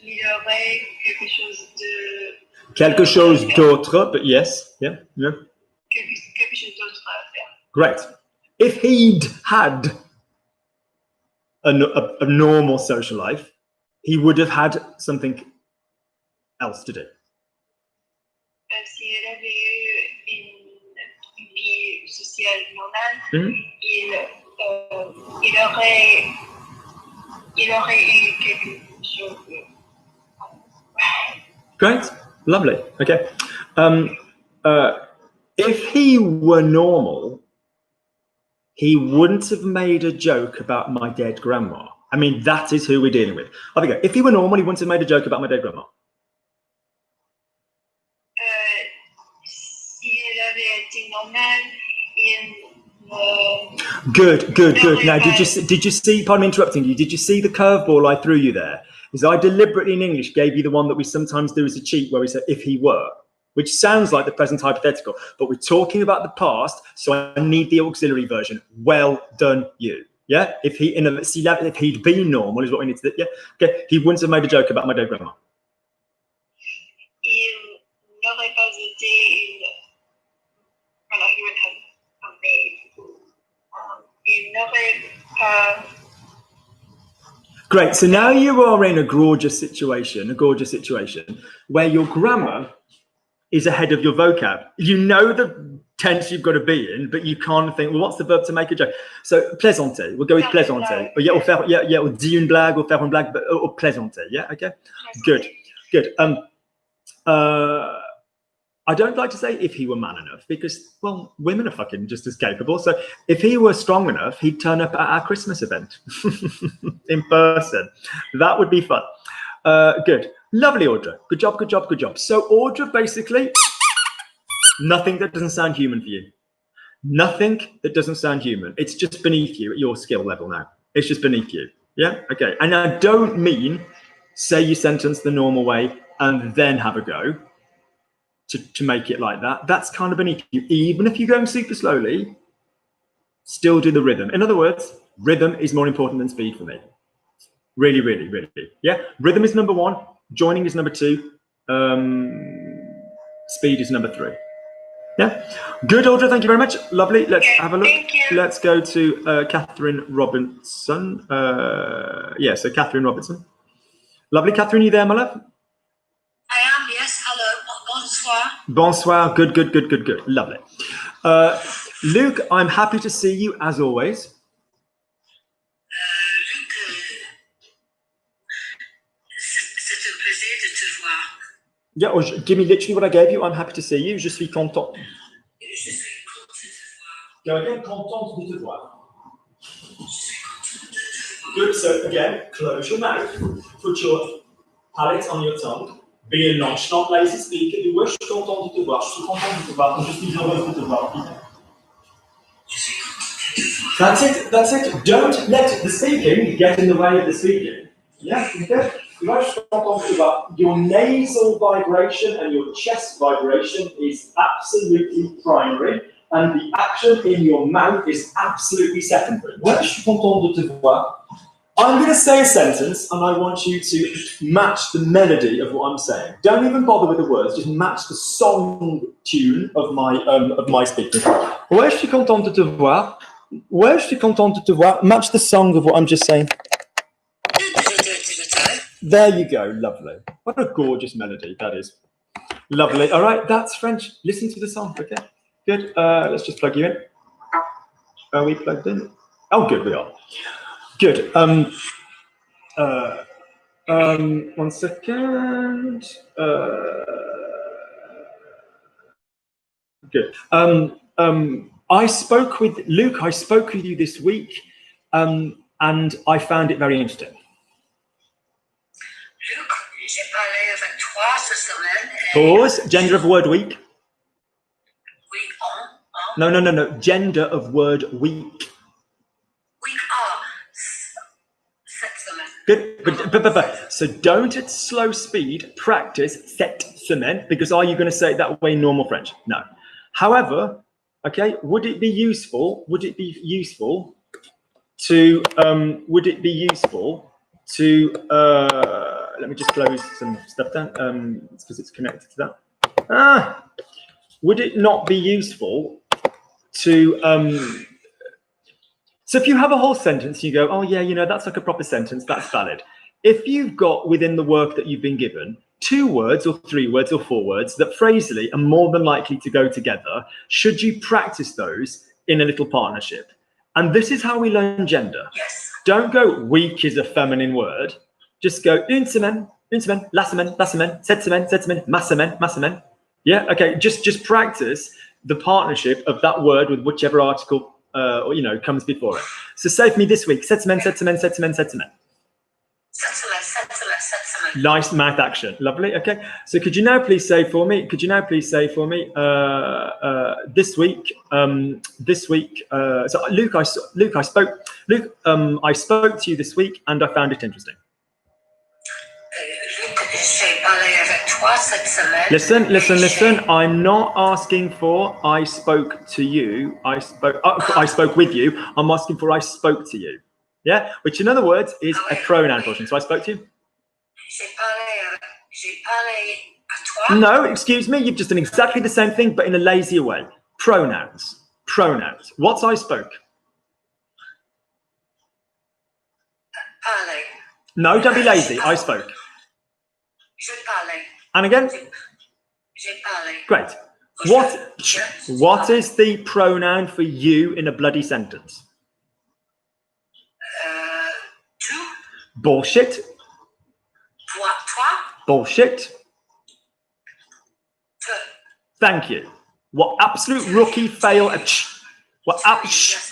Speaker 2: Il aurait quelque chose de...
Speaker 1: Quelque chose d'autre, but yes. Yeah.
Speaker 2: Quelque chose d'autre à faire.
Speaker 1: Great. If he'd had a normal social life, he would have had something else to do.
Speaker 2: S'il avait eu une vie sociale normale, il aurait eu quelque chose.
Speaker 1: Great, lovely. Okay. If he were normal, he wouldn't have made a joke about my dead grandma. I mean, that is who we're dealing with. I think if he were normal, he wouldn't have made a joke about my dead grandma.
Speaker 2: S'il avait été normal, il
Speaker 1: Good. Now, did you see? Pardon me interrupting you. Did you see the curveball I threw you there? Is I deliberately in English gave you the one that we sometimes do as a cheat, where we say if he were, which sounds like the present hypothetical, but we're talking about the past, so I need the auxiliary version. Well done, you. Yeah, if he'd been normal is what we need to do. Yeah, okay. He wouldn't have made a joke about my dead grandma.
Speaker 2: Il n'aurait pas été une... Alors, he would have made... Il n'aurait pas...
Speaker 1: Great. So now you are in a gorgeous situation where your grammar is ahead of your vocab. You know the tense you've got to be in, but you can't think, well, what's the verb to make a joke? So plaisanter, we'll go with plaisanter. Or or dire une blague, or faire une blague, or plaisanter. Yeah, okay. Good. I don't like to say if he were man enough, because, well, women are fucking just as capable. So if he were strong enough, he'd turn up at our Christmas event in person. That would be fun. Good. Lovely, Audra. Good job. So Audra, basically, nothing that doesn't sound human for you. Nothing that doesn't sound human. It's just beneath you at your skill level now. It's just beneath you. Yeah? Okay. And I don't mean say your sentence the normal way and then have a go. To make it like that, that's kind of beneath you. Even if you're going super slowly, still do the rhythm. In other words, rhythm is more important than speed for me. Really. Yeah, rhythm is number one, joining is number two, speed is number three. Yeah, good, Audra, thank you very much. Lovely, let's have a look. Let's go to Catherine Robinson. So Catherine Robinson. Lovely, Catherine, you there, my love?
Speaker 4: I am, yes. Hello.
Speaker 1: Bonsoir. Good. Lovely. Luke, I'm happy to see you as always.
Speaker 4: Luc, c'est un plaisir de te voir.
Speaker 1: Yeah, or give me literally what I gave you. I'm happy to see you. Je suis content.
Speaker 4: Je suis content de te voir.
Speaker 1: Go again, content de te voir.
Speaker 4: Je suis content de te voir.
Speaker 1: Good. So again, close your mouth. Put your palate on your tongue. Be a nonchalant, lazy speaker. Du je suis content de te voir. Je suis content de te voir. Je suis heureux de te voir. That's it. Don't let the speaking get in the way of the speaking. Yeah, okay. Je suis content de te voir. Your nasal vibration and your chest vibration is absolutely primary, and the action in your mouth is absolutely secondary. Je suis content de te voir. I'm going to say a sentence, and I want you to match the melody of what I'm saying. Don't even bother with the words; just match the song tune of my speaking. Ouais, je suis content de te voir. Ouais, je suis content de te voir. Match the song of what I'm just saying. There you go. Lovely. What a gorgeous melody that is. Lovely. All right, that's French. Listen to the song. Okay. Good. Let's just plug you in. Are we plugged in? Oh, good. We are. Good. 1 second. Good. I spoke with Luke. I spoke with you this week, and I found it very interesting.
Speaker 4: Luc, j'ai parlé avec toi cette semaine.
Speaker 1: Pause. Gender of word week.
Speaker 4: Week
Speaker 1: No. Gender of word week. Good, but so don't at slow speed practice cette semaine, because are you going to say it that way in normal French? No. However, okay, would it be useful to let me just close some stuff down it's because it's connected to that. Would it not be useful to so if you have a whole sentence, you go, oh yeah, that's like a proper sentence, that's valid. If you've got within the work that you've been given 2 words or 3 words or 4 words that phrasally are more than likely to go together, should you practice those in a little partnership? And this is how we learn gender.
Speaker 4: Yes.
Speaker 1: Don't go week is a feminine word. Just go une semaine, la semaine, cette semaine, ma semaine. Yeah, okay, just practice the partnership of that word with whichever article or you know, comes before it. So say for me this week, cette semaine, cette semaine, cette semaine, cette semaine.
Speaker 4: Cette semaine, cette semaine, cette semaine.
Speaker 1: Nice mouth action, lovely. Okay, so could you now please say for me? Could you now please say for me this week? So Luke, I spoke to you this week, and I found it interesting.
Speaker 4: Luc, j'ai parlé avec toi cette semaine.
Speaker 1: Listen. I'm not asking for I spoke to you. I spoke with you. I'm asking for I spoke to you. Yeah, which in other words is a pronoun portion. So I spoke to you.
Speaker 4: J'ai parlé à toi.
Speaker 1: No, excuse me. You've just done exactly the same thing, but in a lazier way. Pronouns. What's I spoke?
Speaker 4: Parler.
Speaker 1: No, don't be lazy. I spoke.
Speaker 4: Je parlais.
Speaker 1: And again.
Speaker 4: J'ai parlé.
Speaker 1: Great. What is the pronoun for you in a bloody sentence?
Speaker 4: Tu.
Speaker 1: Bullshit.
Speaker 4: Toi.
Speaker 1: Bullshit.
Speaker 4: Te.
Speaker 1: Thank you. What absolute rookie fail. What shush.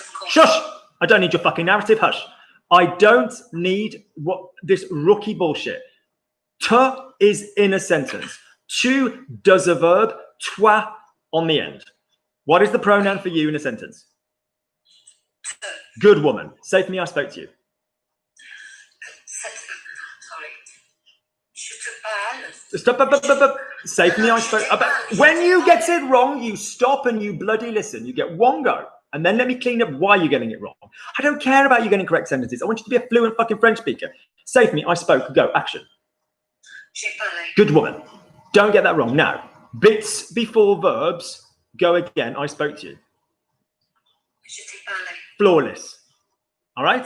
Speaker 1: I don't need your fucking narrative. Hush. I don't need this rookie bullshit. Te is in a sentence. Tu does a verb. Toi on the end. What is the pronoun for you in a sentence?
Speaker 4: Te.
Speaker 1: Good woman. Say for me, I spoke to you.
Speaker 4: Sorry. Je te parle.
Speaker 1: Stop. Say for me, I spoke. When you get it wrong, you stop and you bloody listen. You get one go. And then let me clean up why you're getting it wrong. I don't care about you getting correct sentences. I want you to be a fluent fucking French speaker. Say for me, I spoke. Go. Action.
Speaker 4: J'ai parlé.
Speaker 1: Good woman. Don't get that wrong. Now, bits before verbs. Go again. I spoke to you.
Speaker 4: Je t'ai parlé.
Speaker 1: Flawless. All right?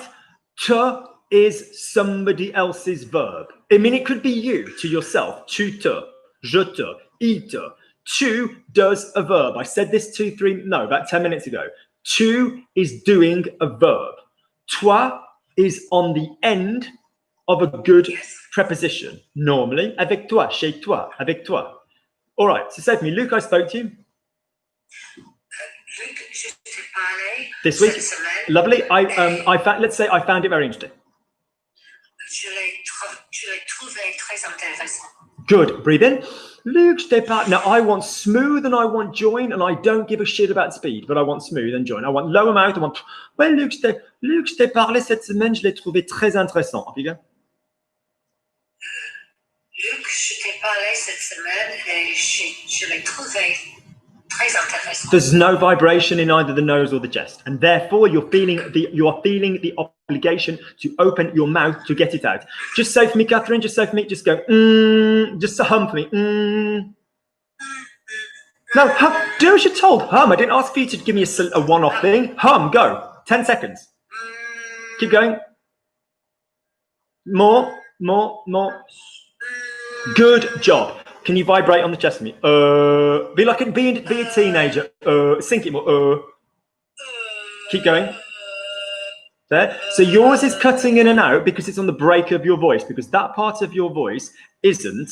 Speaker 1: Te is somebody else's verb. I mean, it could be you to yourself. Tu te, je te, il te. Tu does a verb. I said this about 10 minutes ago. Tu is doing a verb. Toi is on the end of a good preposition. Normally, avec toi, chez toi, avec toi. All right, so say for me, Luke, I spoke to you.
Speaker 4: Luc, je t'ai parlé.
Speaker 1: This week.
Speaker 4: Cette semaine.
Speaker 1: Lovely. Let's say I found it very interesting.
Speaker 4: Je l'ai trouvé très intéressant.
Speaker 1: Good. Breathe in. Luke, je t'ai parlé. Now, I want smooth and I want join, and I don't give a shit about speed, but I want smooth and join. I want lower mouth. I want. Well, Luke, je t'ai parlé cette semaine, je l'ai trouvé très intéressant. Off you go.
Speaker 4: Luc, je t'ai parlé cette semaine et je l'ai trouvé très intéressant.
Speaker 1: There's no vibration in either the nose or the chest, and therefore you are feeling the obligation to open your mouth to get it out. Just say for me, Catherine. Just say for me. Just go. Just hum for me. No, hum. Do as you're told. Hum. I didn't ask for you to give me a one-off thing. Hum. Go. 10 seconds. Keep going. More. Good job. Can you vibrate on the chest for me? Be a teenager. Sink it more. Keep going. There. So yours is cutting in and out because it's on the break of your voice, because that part of your voice isn't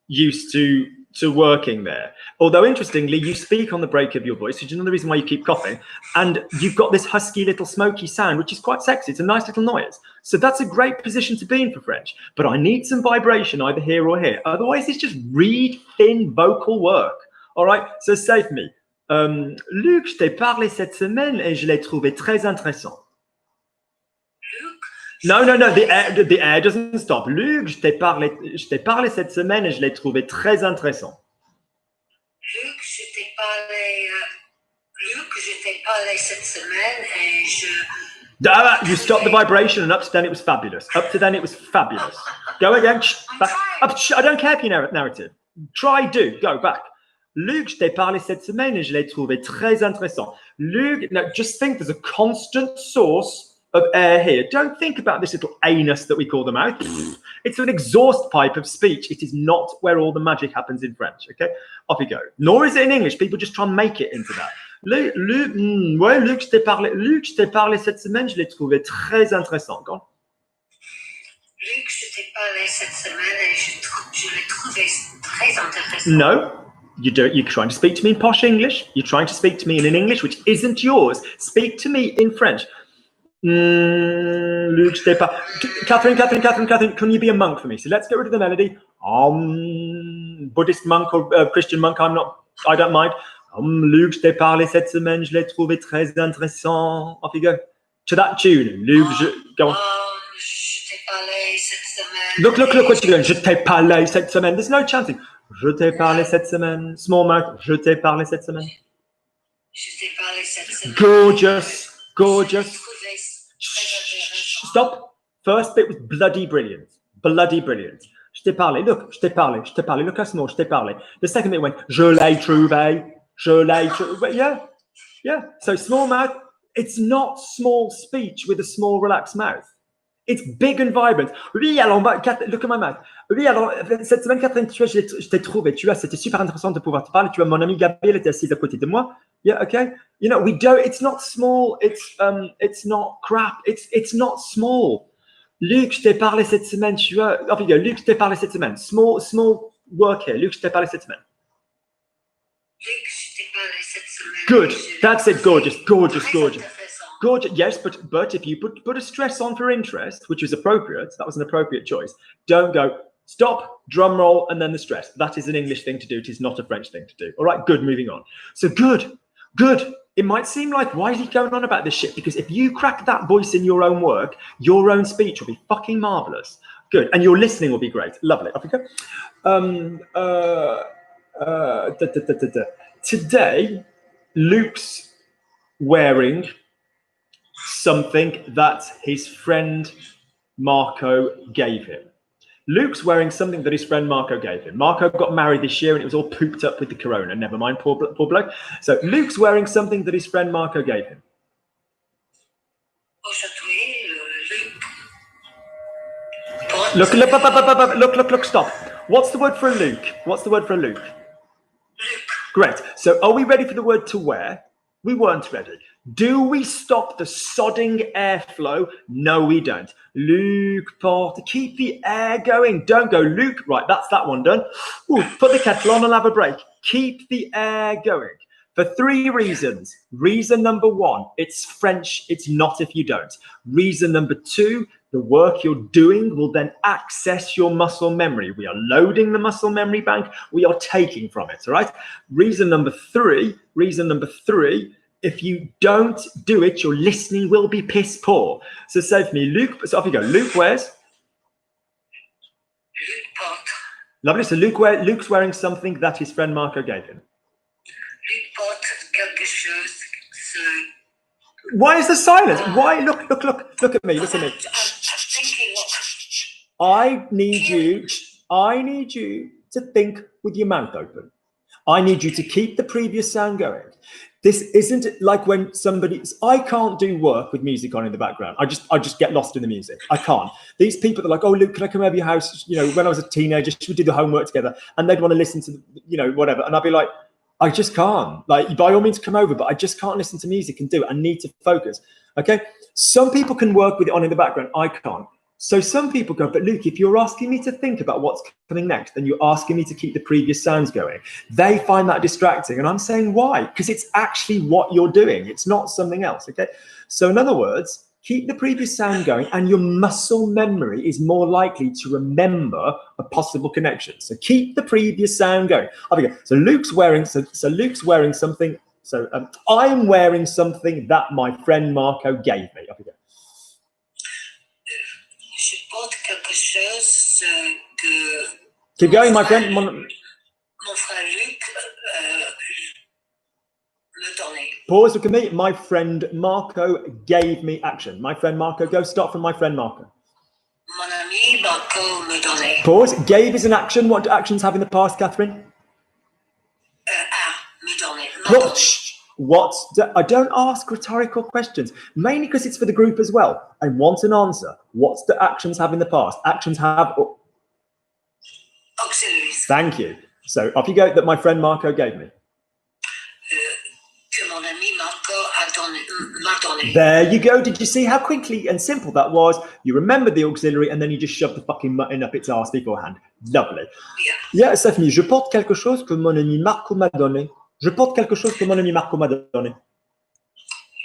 Speaker 1: used to working there. Although interestingly, you speak on the break of your voice, which is another reason why you keep coughing, and you've got this husky little smoky sound, which is quite sexy. It's a nice little noise. So that's a great position to be in for French. But I need some vibration either here or here. Otherwise, it's just reed thin vocal work. All right. So say for me, Luc, je t'ai parlé cette semaine et je l'ai trouvé très intéressant. No. The air doesn't stop. Luc, je t'ai parlé cette semaine et je l'ai trouvé très intéressant.
Speaker 4: Luc, je t'ai parlé cette semaine et je...
Speaker 1: You stopped the vibration, and up to then it was fabulous. Go again. Back. I don't care for your narrative. Try, do. Go back. Luc, je t'ai parlé cette semaine et je l'ai trouvé très intéressant. Luc, now just think there's a constant source of air here. Don't think about this little anus that we call the mouth. It's an exhaust pipe of speech. It is not where all the magic happens in French. Okay, off you go. Nor is it in English. People just try and make it into that. Luc, je t'ai parlé cette semaine, je l'ai trouvé très intéressant. Go on.
Speaker 4: Luc, je t'ai parlé cette semaine et je l'ai trouvé très intéressant.
Speaker 1: No. You're trying to speak to me in posh English. You're trying to speak to me in an English which isn't yours. Speak to me in French. Luke, Catherine, can you be a monk for me? So let's get rid of the melody. Buddhist monk or Christian monk, I don't mind. Luke, je t'ai parlé cette semaine, je l'ai trouvé très intéressant. Off you go. To that tune, Luke, go on.
Speaker 4: Je t'ai parlé cette semaine.
Speaker 1: Look what you're doing. Je t'ai parlé cette semaine. There's no chanting. Je t'ai parlé cette semaine. Small mouth. Je t'ai parlé cette semaine.
Speaker 4: Je t'ai parlé cette semaine.
Speaker 1: Gorgeous.
Speaker 4: Shh,
Speaker 1: stop. First bit was bloody brilliant. Je t'ai parlé. Look, je t'ai parlé. Look how small. Je t'ai parlé. The second bit went, je l'ai trouvé. Yeah. So small mouth. It's not small speech with a small relaxed mouth. It's big and vibrant. Oui, alors, look at my mouth. Oui, alors, cette semaine, Catherine, je t'ai trouvé. C'était super intéressant de pouvoir te parler. Tu vois, mon ami Gabriel était assise à côté de moi. Yeah, okay. You know, it's not small. It's not crap. It's not small. Luc, je t'ai parlé cette semaine. Tu vois, off you go. Luc, je t'ai parlé cette semaine. Small work here. Luc, je t'ai parlé cette semaine.
Speaker 4: Luc, je t'ai parlé cette semaine.
Speaker 1: Good. That's it. Gorgeous. Gorgeous, yes, but if you put a stress on for interest, which was appropriate, that was an appropriate choice. Don't go, stop, drum roll, and then the stress. That is an English thing to do. It is not a French thing to do. All right, good, moving on. So good. It might seem like, why is he going on about this shit? Because if you crack that voice in your own work, your own speech will be fucking marvelous. Good, and your listening will be great. Lovely. Off you go. Today, Luke's wearing something that his friend Marco gave him. Luke's wearing something that his friend Marco gave him. Marco got married this year and it was all pooped up with the corona. Never mind, poor bloke. So Luke's wearing something that his friend Marco gave him. Look, stop. What's the word for a Luke? Great. So are we ready for the word to wear? We weren't ready. Do we stop the sodding airflow? No, we don't. Luke porte, keep the air going. Don't go, Luke. Right, that's that one done. Ooh, put the kettle on and have a break. Keep the air going. For 3 reasons. Reason number 1, it's French. It's not if you don't. Reason number 2, the work you're doing will then access your muscle memory. We are loading the muscle memory bank. We are taking from it, all right? Reason number 3, if you don't do it, your listening will be piss poor. So say for me, Luke, so off you go. Luke wears?
Speaker 4: Luke porte.
Speaker 1: Lovely. So Luke's wearing something that his friend Marco gave him.
Speaker 4: Luke porte quelque chose.
Speaker 1: Why is there silence? Why? Look at me.
Speaker 4: I'm thinking what?
Speaker 1: I need you to think with your mouth open. I need you to keep the previous sound going. This isn't like when I can't do work with music on in the background. I just get lost in the music. I can't. These people are like, oh, Luke, can I come over your house? You know, when I was a teenager, should we do the homework together? And they'd want to listen to, you know, whatever. And I'd be like, I just can't. Like, by all means, come over, but I just can't listen to music and do it. I need to focus. Okay. Some people can work with it on in the background. I can't. So some people go, but Luke, if you're asking me to think about what's coming next, then you're asking me to keep the previous sounds going. They find that distracting. And I'm saying, why? Because it's actually what you're doing. It's not something else. Okay. So in other words, keep the previous sound going and your muscle memory is more likely to remember a possible connection. So keep the previous sound going. So Luke's wearing something. So I'm wearing something that my friend Marco gave me.
Speaker 4: Je porte quelque chose que...
Speaker 1: Keep going, my friend.
Speaker 4: Mon frère Luc me donnait.
Speaker 1: Pause, look at me. My friend Marco gave me action. My friend Marco, go start from my friend Marco.
Speaker 4: Mon ami Marco me donnait.
Speaker 1: Pause. Gave is an action. What do actions have in the past, Catherine?
Speaker 4: Me donnait.
Speaker 1: I don't ask rhetorical questions, mainly because it's for the group as well. I want an answer. What's the actions have in the past? Actions have...
Speaker 4: Auxiliaries.
Speaker 1: Thank you. So off you go, that my friend Marco gave me.
Speaker 4: Que mon ami Marco m'a donné. donné.
Speaker 1: There you go. Did you see how quickly and simple that was? You remembered the auxiliary and then you just shoved the fucking mutton up its arse beforehand. Lovely. Yeah, Stephanie, je porte quelque chose que mon ami Marco m'a donné. Je porte quelque chose que mon ami Marco m'a donné.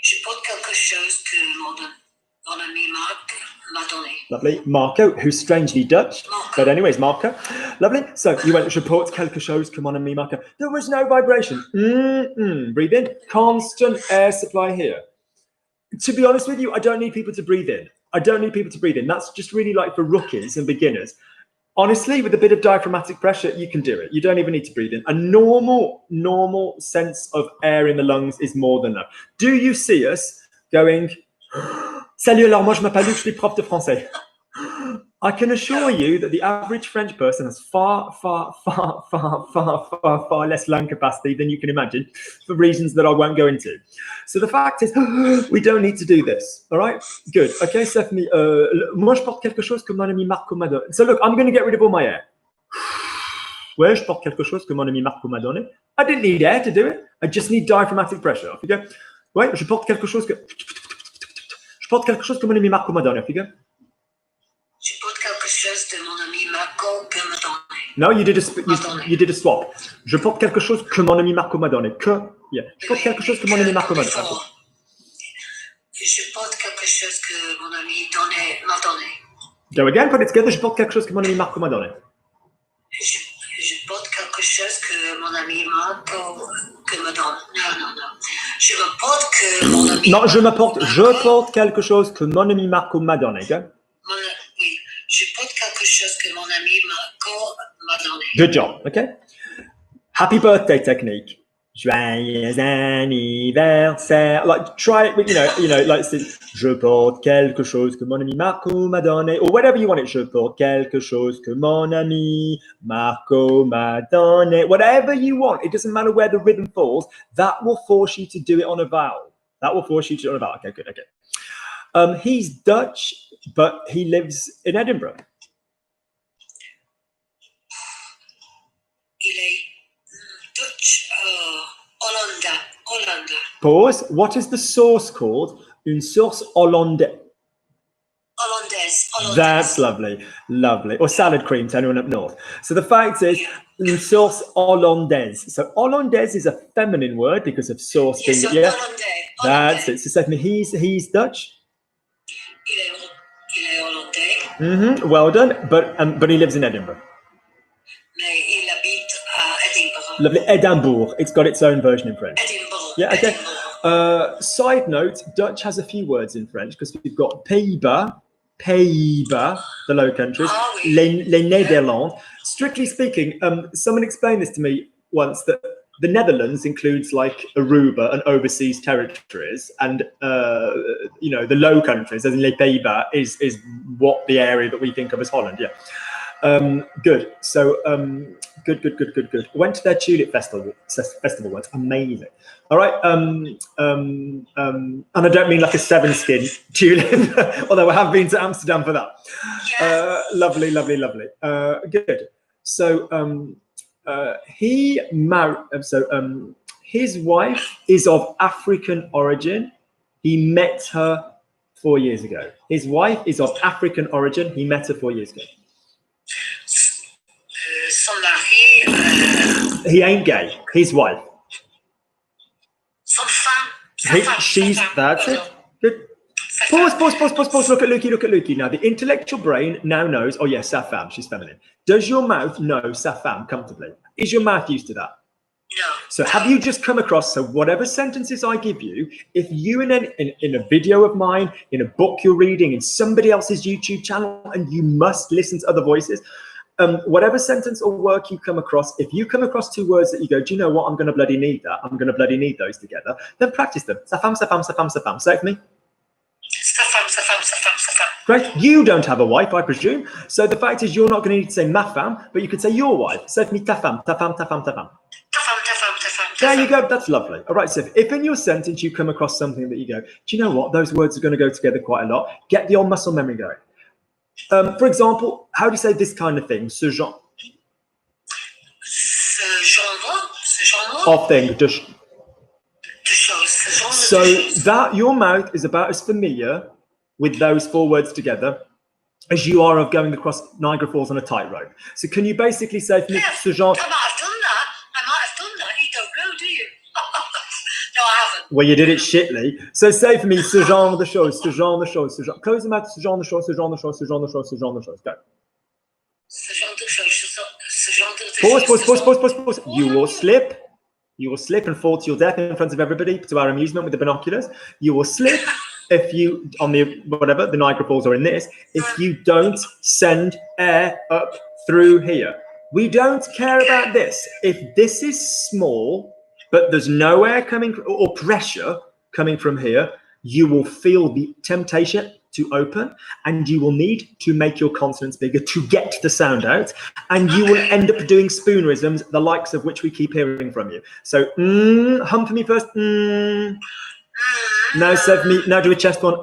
Speaker 4: Je porte quelque chose que mon ami Marc m'a donné.
Speaker 1: Lovely. Marco, who's strangely Dutch.
Speaker 4: Marco.
Speaker 1: But anyways, Marco. Lovely. So you went, je porte quelque chose que mon ami Marco. There was no vibration. Breathe in. Constant air supply here. To be honest with you, I don't need people to breathe in. I don't need people to breathe in. That's just really like for rookies and beginners. Honestly, with a bit of diaphragmatic pressure, you can do it. You don't even need to breathe in. A normal sense of air in the lungs is more than enough. Do you see us going, salut, alors moi je m'appelle Luc, je suis prof de français. I can assure you that the average French person has far less lung capacity than you can imagine for reasons that I won't go into. So the fact is, we don't need to do this. All right? Good. Okay, Stephanie. Moi, je porte quelque chose que mon ami Marco m'a donné. So look, I'm going to get rid of all my air. Ouais, je porte quelque chose que mon ami Marco m'a donné. I didn't need air to do it. I just need diaphragmatic pressure. Off you go. Ouais, je porte quelque chose que... Je porte quelque chose que mon ami Marco m'a donné. Off you go.
Speaker 4: Je porte quelque chose de mon ami Marco que m'a donné.
Speaker 1: No, you did a swap. Je porte quelque chose que mon ami Marco m'a donné. Que, yeah. Je porte quelque chose que mon ami Marco m'a donné.
Speaker 4: Je porte quelque chose que mon ami m'a donné.
Speaker 1: Go again, put it together. Je porte quelque chose que mon ami Marco m'a donné.
Speaker 4: Je porte quelque chose que mon ami Marco me donne. Non. Je me porte que mon ami.
Speaker 1: Non, je porte quelque chose que mon ami Marco m'a donné. Okay?
Speaker 4: Oui, je porte quelque chose que mon ami Marco m'a donné.
Speaker 1: Good job. Okay. Happy birthday technique. Joyeux anniversaire. Like try it with, you know, like je porte quelque chose que mon ami Marco m'a donné, or whatever you want it. Je porte quelque chose que mon ami Marco m'a donné. Whatever you want. It doesn't matter where the rhythm falls. That will force you to do it on a vowel. Okay, good. Okay. He's Dutch, but he lives in Edinburgh.
Speaker 4: Il est Dutch, Hollande.
Speaker 1: Pause. What is the sauce called? Une sauce hollandaise.
Speaker 4: Hollandaise.
Speaker 1: That's lovely. Or salad cream to anyone up north. So the fact is, une sauce hollandaise. So hollandaise is a feminine word because of sauce being, yeah.
Speaker 4: Hollandais.
Speaker 1: That's it. So Stephanie, he's Dutch.
Speaker 4: Il est hollandais.
Speaker 1: Well done. But he lives in Edinburgh.
Speaker 4: Mais il habite à Edinburgh.
Speaker 1: Lovely. Edinburgh. It's got its own version in French.
Speaker 4: Edinburgh.
Speaker 1: Yeah, okay. Side note, Dutch has a few words in French because we've got Pays-Bas, the Low Countries, les Nederlands. Strictly speaking, someone explained this to me once, that the Netherlands includes like Aruba and overseas territories, and the Low Countries, as in les Pays-Bas, is what the area that we think of as Holland. Yeah. Good. So good. Went to their tulip festival once. Amazing. All right. And I don't mean like a 7-skin tulip, although I have been to Amsterdam for that.
Speaker 4: Yes.
Speaker 1: Lovely. Good. So he married. His wife is of African origin. He met her 4 years ago. His wife is of African origin. He met her 4 years ago.
Speaker 4: Son mari.
Speaker 1: He ain't gay. His wife.
Speaker 4: Son femme.
Speaker 1: That's it. Good. Pause. Look at Lukey. Now, the intellectual brain now knows, oh, yes, sa femme. She's feminine. Does your mouth know sa femme comfortably? Is your mouth used to that?
Speaker 4: No.
Speaker 1: So have you just come across, so whatever sentences I give you, if you in a video of mine, in a book you're reading, in somebody else's YouTube channel, and you must listen to other voices, whatever sentence or work you come across, if you come across 2 words that you go, do you know what, I'm going to bloody need that, I'm going to bloody need those together, then practice them. Sa femme. Say it for me.
Speaker 4: Sa femme.
Speaker 1: Great. You don't have a wife, I presume. So the fact is, you're not going to need to say ma femme, but you could say your wife. Say it for me, ta femme.
Speaker 4: Ta femme.
Speaker 1: There you go. That's lovely. All right. So if in your sentence you come across something that you go, do you know what, those words are going to go together quite a lot, get the old muscle memory going. For example, how do you say this kind of thing? Ce genre.
Speaker 4: Ce genre.
Speaker 1: Of thing.
Speaker 4: De choses.
Speaker 1: So that your mouth is about as familiar with those 4 words together as you are of going across Niagara Falls on a tightrope. So can you basically say for me,
Speaker 4: Yes,
Speaker 1: ce genre?
Speaker 4: I might have done that. You don't know, do you? No, I haven't.
Speaker 1: Well, you did it shitly. So say for me, ce genre de choses, ce genre de choses, ce genre. Close the mouth, ce genre de choses, ce genre de choses, ce genre de choses, ce genre de choses. Go.
Speaker 4: Ce genre de choses, ce genre de
Speaker 1: Pause. You will slip. You will slip and fall to your death in front of everybody, to our amusement with the binoculars. You will slip if you, on the, whatever, the Niagara Falls or in this, if you don't send air up through here. We don't care about this. If this is small, but there's no air coming or pressure coming from here, you will feel the temptation to open, and you will need to make your consonants bigger to get the sound out, and you will end up doing spoonerisms, the likes of which we keep hearing from you. So hum for me first. Now say for me, now do a chest one.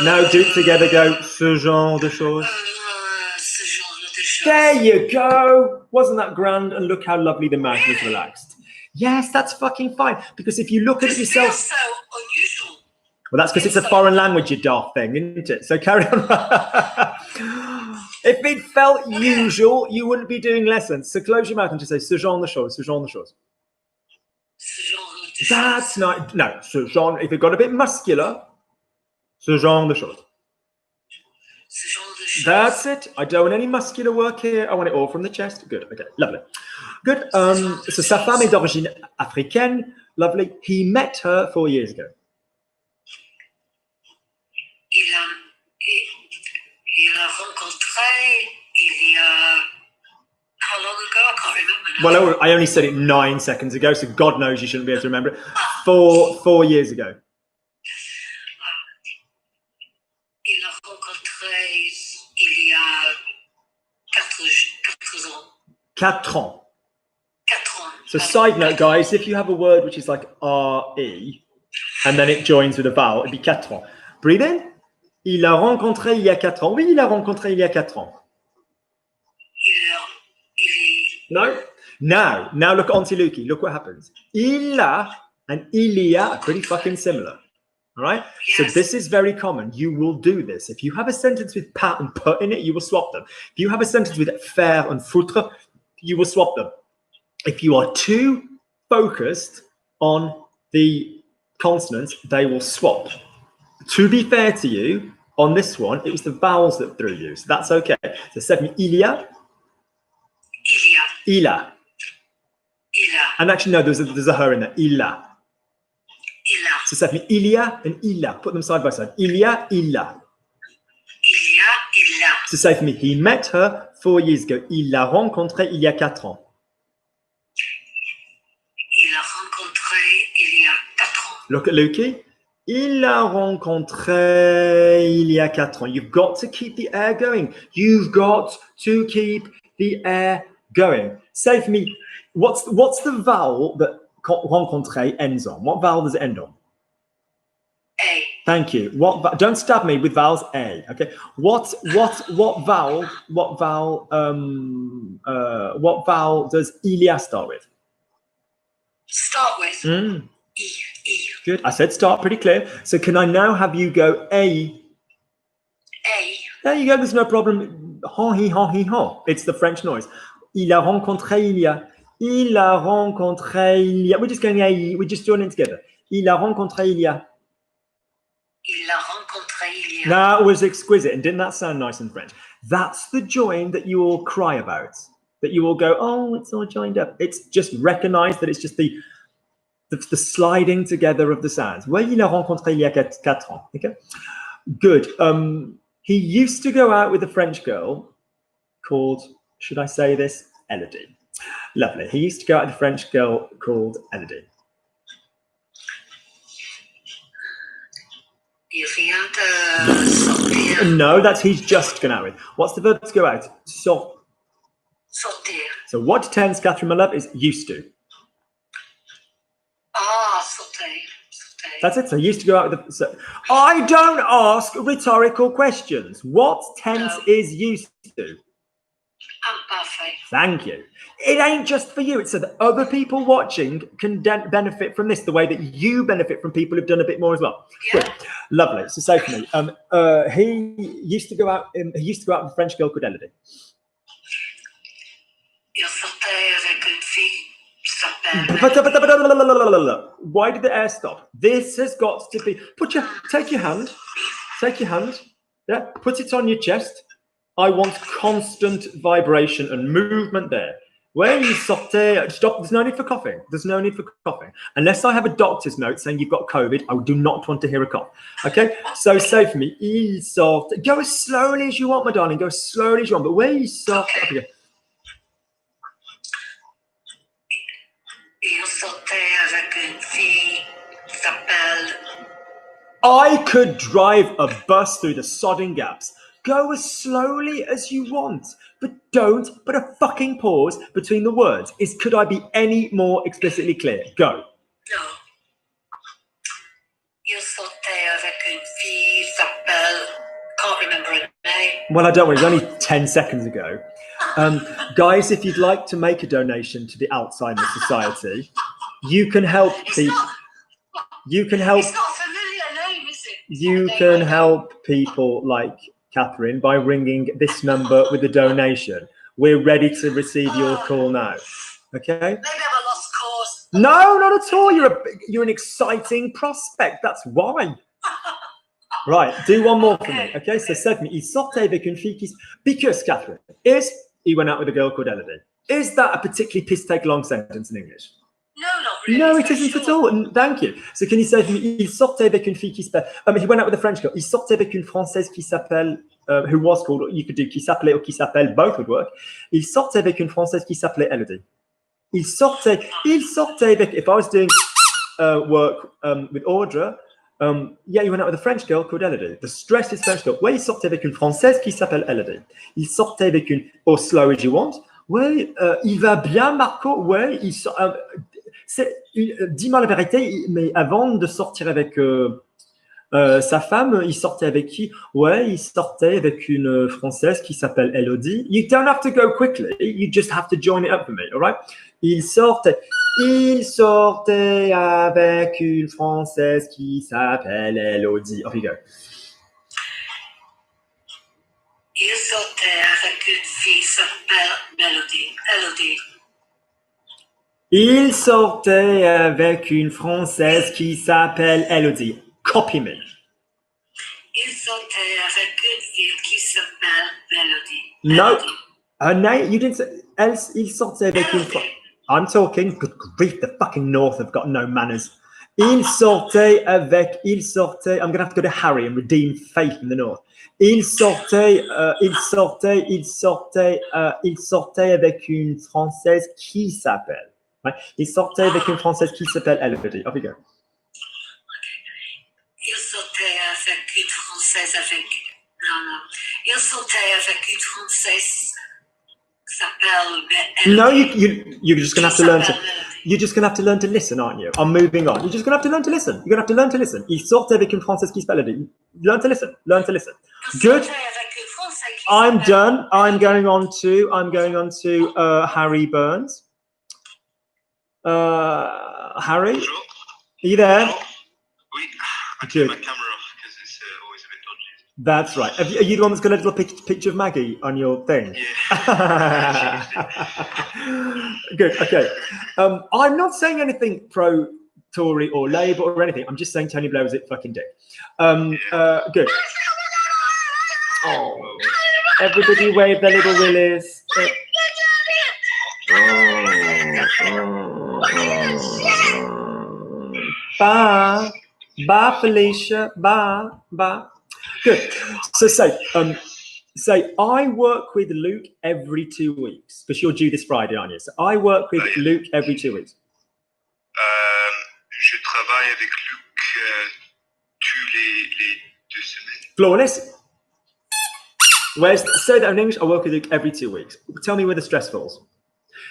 Speaker 1: Now do it together, go ce genre de choses.
Speaker 4: Ce genre de choses.
Speaker 1: There you go. Wasn't that grand? And look how lovely the mouth was relaxed. Yes, that's fucking fine, because if you look at it yourself,
Speaker 4: It's so unusual.
Speaker 1: well, that's because it's a foreign language, you daft thing, isn't it? So carry on. If it felt usual, you wouldn't be doing lessons. So close your mouth and just say ce genre de choses, ce genre de choses.
Speaker 4: Ce genre de choses.
Speaker 1: That's not, no, ce genre, if it got a bit muscular, ce genre de choses.
Speaker 4: Ce genre de choses.
Speaker 1: That's it. I don't want any muscular work here. I want it all from the chest. Good. Okay. Lovely. Good. So sa femme est d'origine africaine. Lovely. He met her 4 years ago.
Speaker 4: Il a rencontré il y a, how long ago? I can't remember now.
Speaker 1: Well, I only said it 9 seconds ago, so God knows you shouldn't be able to remember it. 4 years ago.
Speaker 4: Il a rencontré il y a 4 ans.
Speaker 1: 4 ans.
Speaker 4: 4 ans.
Speaker 1: So side note, guys, if you have a word which is like R-E, and then it joins with a vowel, it'd be 4 ans. Breathe in. Il a rencontré il y a 4 ans. Oui, il a rencontré il y a 4 ans. No? Now look at Auntie Lukey. Look what happens. Il a and il y a are pretty fucking similar. All right?
Speaker 4: Yes.
Speaker 1: So this is very common. You will do this. If you have a sentence with pat and put in it, you will swap them. If you have a sentence with faire and foutre, you will swap them. If you are too focused on the consonants, they will swap. To be fair to you, on this one, it was the vowels that threw you. So that's okay. So say il y a. Il a. And actually, no, there's a her in there. Il a. So say il y a and il a. Put them side by side. Il y a, il a. So say for me, he met her 4 years ago. Il l'a rencontrée il y a 4 ans.
Speaker 4: Il a rencontré il y a 4 ans.
Speaker 1: Look at Lukey. Il l'a rencontré il y a 4 ans. You've got to keep the air going. You've got to keep the air going. Say for me, what's the vowel that rencontré ends on? What vowel does it end on?
Speaker 4: A.
Speaker 1: Thank you. Don't stab me with vowels A. Okay. What vowel does il y a start with?
Speaker 4: Start with. E.
Speaker 1: Good. I said start, pretty clear. So can I now have you go A?
Speaker 4: A.
Speaker 1: There you go. There's no problem. Ha. It's the French noise. Il a rencontré il y a. Il a rencontré il y a. We're just going A. We're just joining together. Il a rencontré il y a.
Speaker 4: Il a rencontré il y a.
Speaker 1: That was exquisite. And didn't that sound nice in French? That's the join that you all cry about. That you all go, oh, it's all joined up. It's just recognize that it's just the sliding together of the sounds. Well, il a rencontré il y a 4 ans. Okay, good. He used to go out with a French girl called, should I say this? Elodie. Lovely. He used to go out with a French girl called Elodie.
Speaker 4: Il vient de sortir.
Speaker 1: No, that's he's just gone out with. What's the verb to go out? Sortir. So what tense, Catherine, my love, is used to?
Speaker 4: Sortir.
Speaker 1: That's it. So used to go out with the. I don't ask rhetorical questions. What tense is used to?
Speaker 4: I'm perfect.
Speaker 1: Thank you. It ain't just for you. It's so that other people watching can benefit from this the way that you benefit from people who've done a bit more as well.
Speaker 4: Yeah.
Speaker 1: Good. Lovely. So say for me, he used to go out with a French girl called Elodie.
Speaker 4: Il sortait avec une fille qui s'appelle...
Speaker 1: Why did the air stop? This has got to be... Take your hand. Yeah, put it on your chest. I want constant vibration and movement there. Where you sortait, stop. There's no need for coughing. There's no need for coughing. Unless I have a doctor's note saying you've got COVID, I do not want to hear a cough. Okay? So say for me, il sortait. Go as slowly as you want, my darling. Go as slowly as you want. But where you sortait... Okay.
Speaker 4: Il sortait avec une fille qui s'appelle...
Speaker 1: I could drive a bus through the sodding gaps. Go as slowly as you want, but don't put a fucking pause between the words. Could I be any more explicitly clear? Go.
Speaker 4: No. Il sortait avec une fille qui s'appelle... Can't remember her name.
Speaker 1: Well, I don't worry. It was only 10 seconds ago. Guys, if you'd like to make a donation to the Alzheimer's Society, you can help people. You can help.
Speaker 4: It's not a familiar name, is it?
Speaker 1: You can help people like Catherine by ringing this number with a donation. We're ready to receive your call now. Okay?
Speaker 4: Maybe I'm a lost cause.
Speaker 1: No, not at all. You're an exciting prospect. That's why. Right, do one more for me. Okay, so said me, il sortait avec une fille qui... Because, Catherine, he went out with a girl called Elodie. Is that a particularly piss-take-long sentence in English?
Speaker 4: No, not really.
Speaker 1: No, it isn't at all. Thank you. So can you say for me, il sortait avec une fille qui s'appelle... he went out with a French girl. Il sortait avec une Française qui s'appelle... who was called... You could do qui s'appelait or qui s'appelle. Both would work. Il sortait avec une Française qui s'appelait Elodie. Il sortait avec... If I was doing work with Audra... yeah, you went out with a French girl called Elodie. The stress is French girl. Ouais, il sortait avec une Française qui s'appelle Elodie. Il sortait avec une... Or slow as you want. Ouais, il va bien, Marco. Ouais, il sort... dis-moi la vérité, mais avant de sortir avec sa femme, il sortait avec qui? Ouais, il sortait avec une Française qui s'appelle Elodie. You don't have to go quickly. You just have to join it up for me, all right? Il sortait avec une Française qui s'appelle Elodie. Off you go.
Speaker 4: Il sortait avec une fille qui s'appelle Elodie.
Speaker 1: Il sortait avec une Française qui s'appelle Elodie. Copy me.
Speaker 4: Il sortait avec une fille qui s'appelle Elodie.
Speaker 1: No. Her name, you didn't say... Else, il sortait avec une... I'm talking, good grief, the fucking North have got no manners. Il sortait, I'm going to have to go to Harry and redeem faith in the North. Il sortait avec une Française qui s'appelle. Right? Il sortait avec une Française qui s'appelle Elodie. Off you go.
Speaker 4: Il sortait avec une Française avec... Non. Il sortait avec une Française qui s'appelle...
Speaker 1: No, you're just going to have to learn to... You're just going to have to learn to listen, aren't you? I'm moving on. You're just going to have to learn to listen. You're going to have to learn to listen. Il sortait avec une Française qui s'appelle Elodie. Learn to listen. Good. I'm done. I'm going on to Harry Burns. Harry,
Speaker 5: Bonjour.
Speaker 1: are you there?
Speaker 5: Oui, I
Speaker 1: Good.
Speaker 5: turned my camera off because it's always a bit dodgy.
Speaker 1: That's right. Are you the one that's got a little picture of Maggie on your thing?
Speaker 5: Yeah.
Speaker 1: Good. Okay. I'm not saying anything pro Tory or Labour or anything. I'm just saying Tony Blair was a fucking dick. Good. Oh, everybody wave their little willies. Bye. Bye, Felicia. Bye. Good. So say, I work with Luke every 2 weeks, because you're due this Friday, aren't you? So I work with Luke every 2 weeks.
Speaker 5: Je travaille avec Luc tous les 2 semaines.
Speaker 1: Flawless. Say that in English. I work with Luke every 2 weeks. Tell me where the stress falls.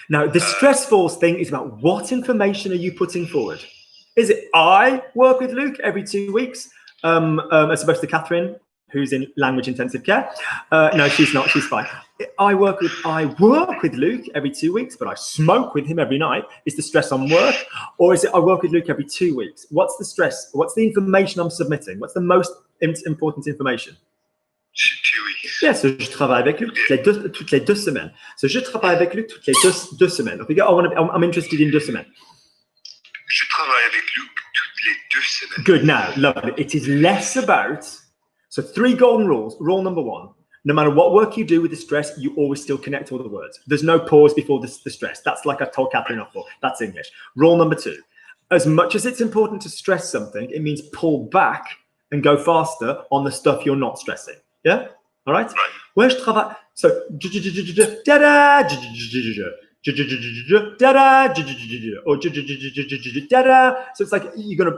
Speaker 1: Now, the stress falls thing is about what information are you putting forward? Is it I work with Luke every 2 weeks, as opposed to Catherine, who's in language intensive care? No, she's not. She's fine. I work with Luke every 2 weeks, but I smoke with him every night. Is the stress on work, or is it I work with Luke every 2 weeks? What's the stress? What's the information I'm submitting? What's the most important information?
Speaker 5: 2 weeks.
Speaker 1: Yes, je travaille avec Luc toutes les deux semaines. So je travaille avec Luc toutes les deux semaines. Okay, I'm interested in 2 semaines.
Speaker 5: Je travaille avec Luc toutes les 2 semaines.
Speaker 1: Good, now, lovely. It is less about, so 3 golden rules. Rule number 1, no matter what work you do with the stress, you always still connect all the words. There's no pause before the stress. That's like I told Catherine off for. That's English. Rule number 2, as much as it's important to stress something, it means pull back and go faster on the stuff you're not stressing. Yeah? All right? Where je travaille, so, da-da, or da-da. So it's like you're gonna.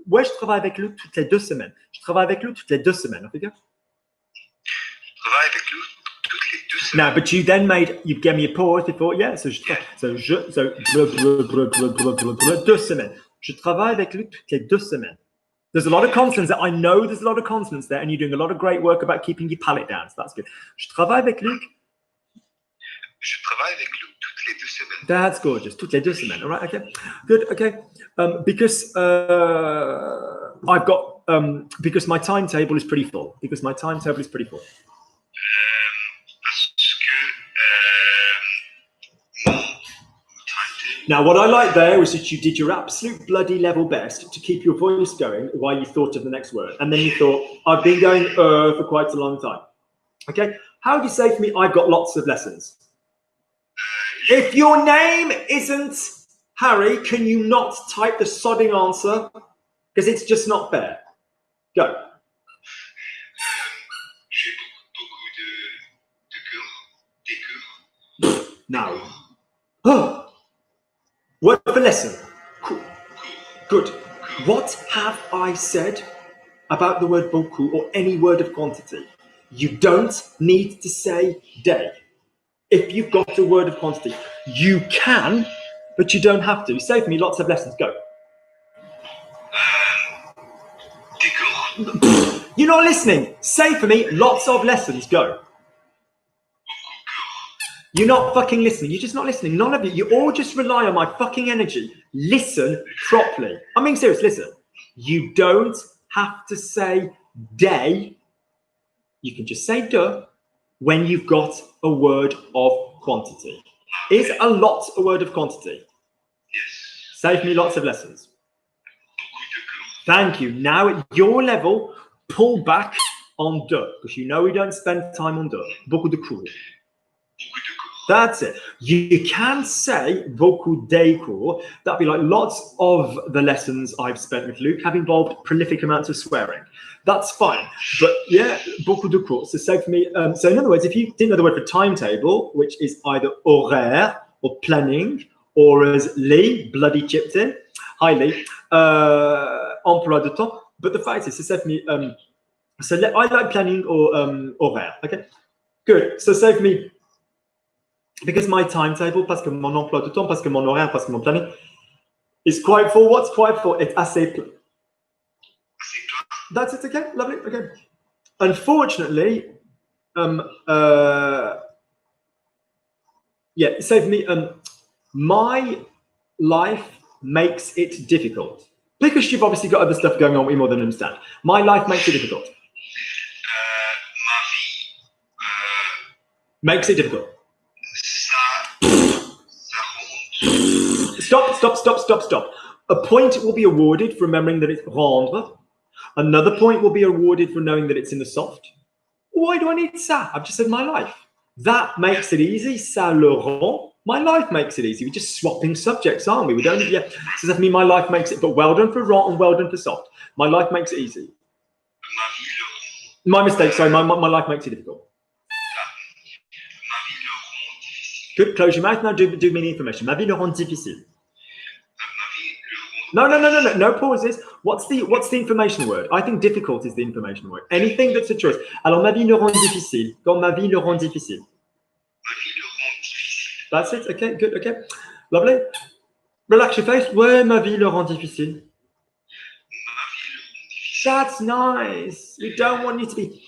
Speaker 1: Ouais, je travaille avec Luc toutes les 2 semaines. Je travaille avec Luc toutes les 2 semaines. Okay?
Speaker 5: Je travaille avec Luc toutes les 2 semaines.
Speaker 1: Now, but you then you gave me a pause before, yeah. So 2 semaines. Je travaille avec Luc toutes les 2 semaines. There's a lot of consonants that I know. There's a lot of consonants there, and you're doing a lot of great work about keeping your palate down. So that's good. Je travaille avec Luc.
Speaker 5: Je travaille avec Luc toutes les 2 semaines.
Speaker 1: That's gorgeous. Toutes les 2 semaines. All right. Okay. Good. Okay. Because I've got because my timetable is pretty full. Parce que now, what I like there is that you did your absolute bloody level best to keep your voice going while you thought of the next word, and then you thought, I've been going for quite a long time. Okay. How do you say to me, I've got lots of lessons? If your name isn't Harry, can you not type the sodding answer? Because it's just not fair. Go.
Speaker 5: J'ai beaucoup de cours.
Speaker 1: Now. Oh. Word for lesson. Cool. Good. What have I said about the word beaucoup or any word of quantity? You don't need to say day. If you've got a word of quantity, you can, but you don't have to. Say for me, lots of lessons. Go.
Speaker 5: Des cours.
Speaker 1: You're not listening. Say for me, lots of lessons. Go. You're not fucking listening. You're just not listening. None of you. You all just rely on my fucking energy. Listen properly. I'm being serious. Listen. You don't have to say day. You can just say de when you've got a word of quantity. Is a lot a word of quantity?
Speaker 5: Yes.
Speaker 1: Save me lots of lessons.
Speaker 5: Beaucoup de cours.
Speaker 1: Thank you. Now at your level, pull back on de, because you know we don't spend time on de. Beaucoup de cours.
Speaker 5: Beaucoup de cours.
Speaker 1: That's it. You can say beaucoup de cours. That'd be like lots of the lessons I've spent with Luke have involved prolific amounts of swearing. That's fine. But yeah, beaucoup de cours. So say for me, so in other words, if you didn't know the word for timetable, which is either horaire or planning, or as Lee bloody chipped in, hi Lee, emploi de temps. But the fact is, so say for me, I like planning or horaire. Okay, good. So say for me, because my timetable, parce que mon emploi de temps, parce que mon horaire, parce que mon planning is quite full. What's quite full? It's assez plein. That's it. Okay, lovely. Okay. Unfortunately, yeah. Say for me, my life makes it difficult because you've obviously got other stuff going on we more than understand. My life makes it difficult.
Speaker 5: Ma vie
Speaker 1: Makes it difficult.
Speaker 5: ça rend.
Speaker 1: Stop. A point will be awarded for remembering that it's rendre. Another point will be awarded for knowing that it's in the soft. Why do I need ça? I've just said my life. That makes it easy. Ça le rend. My life makes it easy. We're just swapping subjects, aren't we? We don't. Yeah. So that means my life makes it. But well done for rend and well done for soft. My life makes it easy.
Speaker 5: Ma vie le rend.
Speaker 1: My mistake. Sorry. My life makes it difficult.
Speaker 5: Ma vie le rend difficile.
Speaker 1: Good. Close your mouth now. Do me the information. Ma vie le rend difficile.
Speaker 5: Ma vie le rend.
Speaker 1: No pauses. What's the information word? I think difficult is the information word. Anything that's a choice. Alors ma vie le rend difficile. Quand ma vie le rend difficile.
Speaker 5: Ma vie le rend difficile.
Speaker 1: That's it. Okay. Good. Okay. Lovely. Relax your face. Ouais, ma vie le rend difficile.
Speaker 5: Ma vie le rend difficile.
Speaker 1: That's nice. We don't want you to be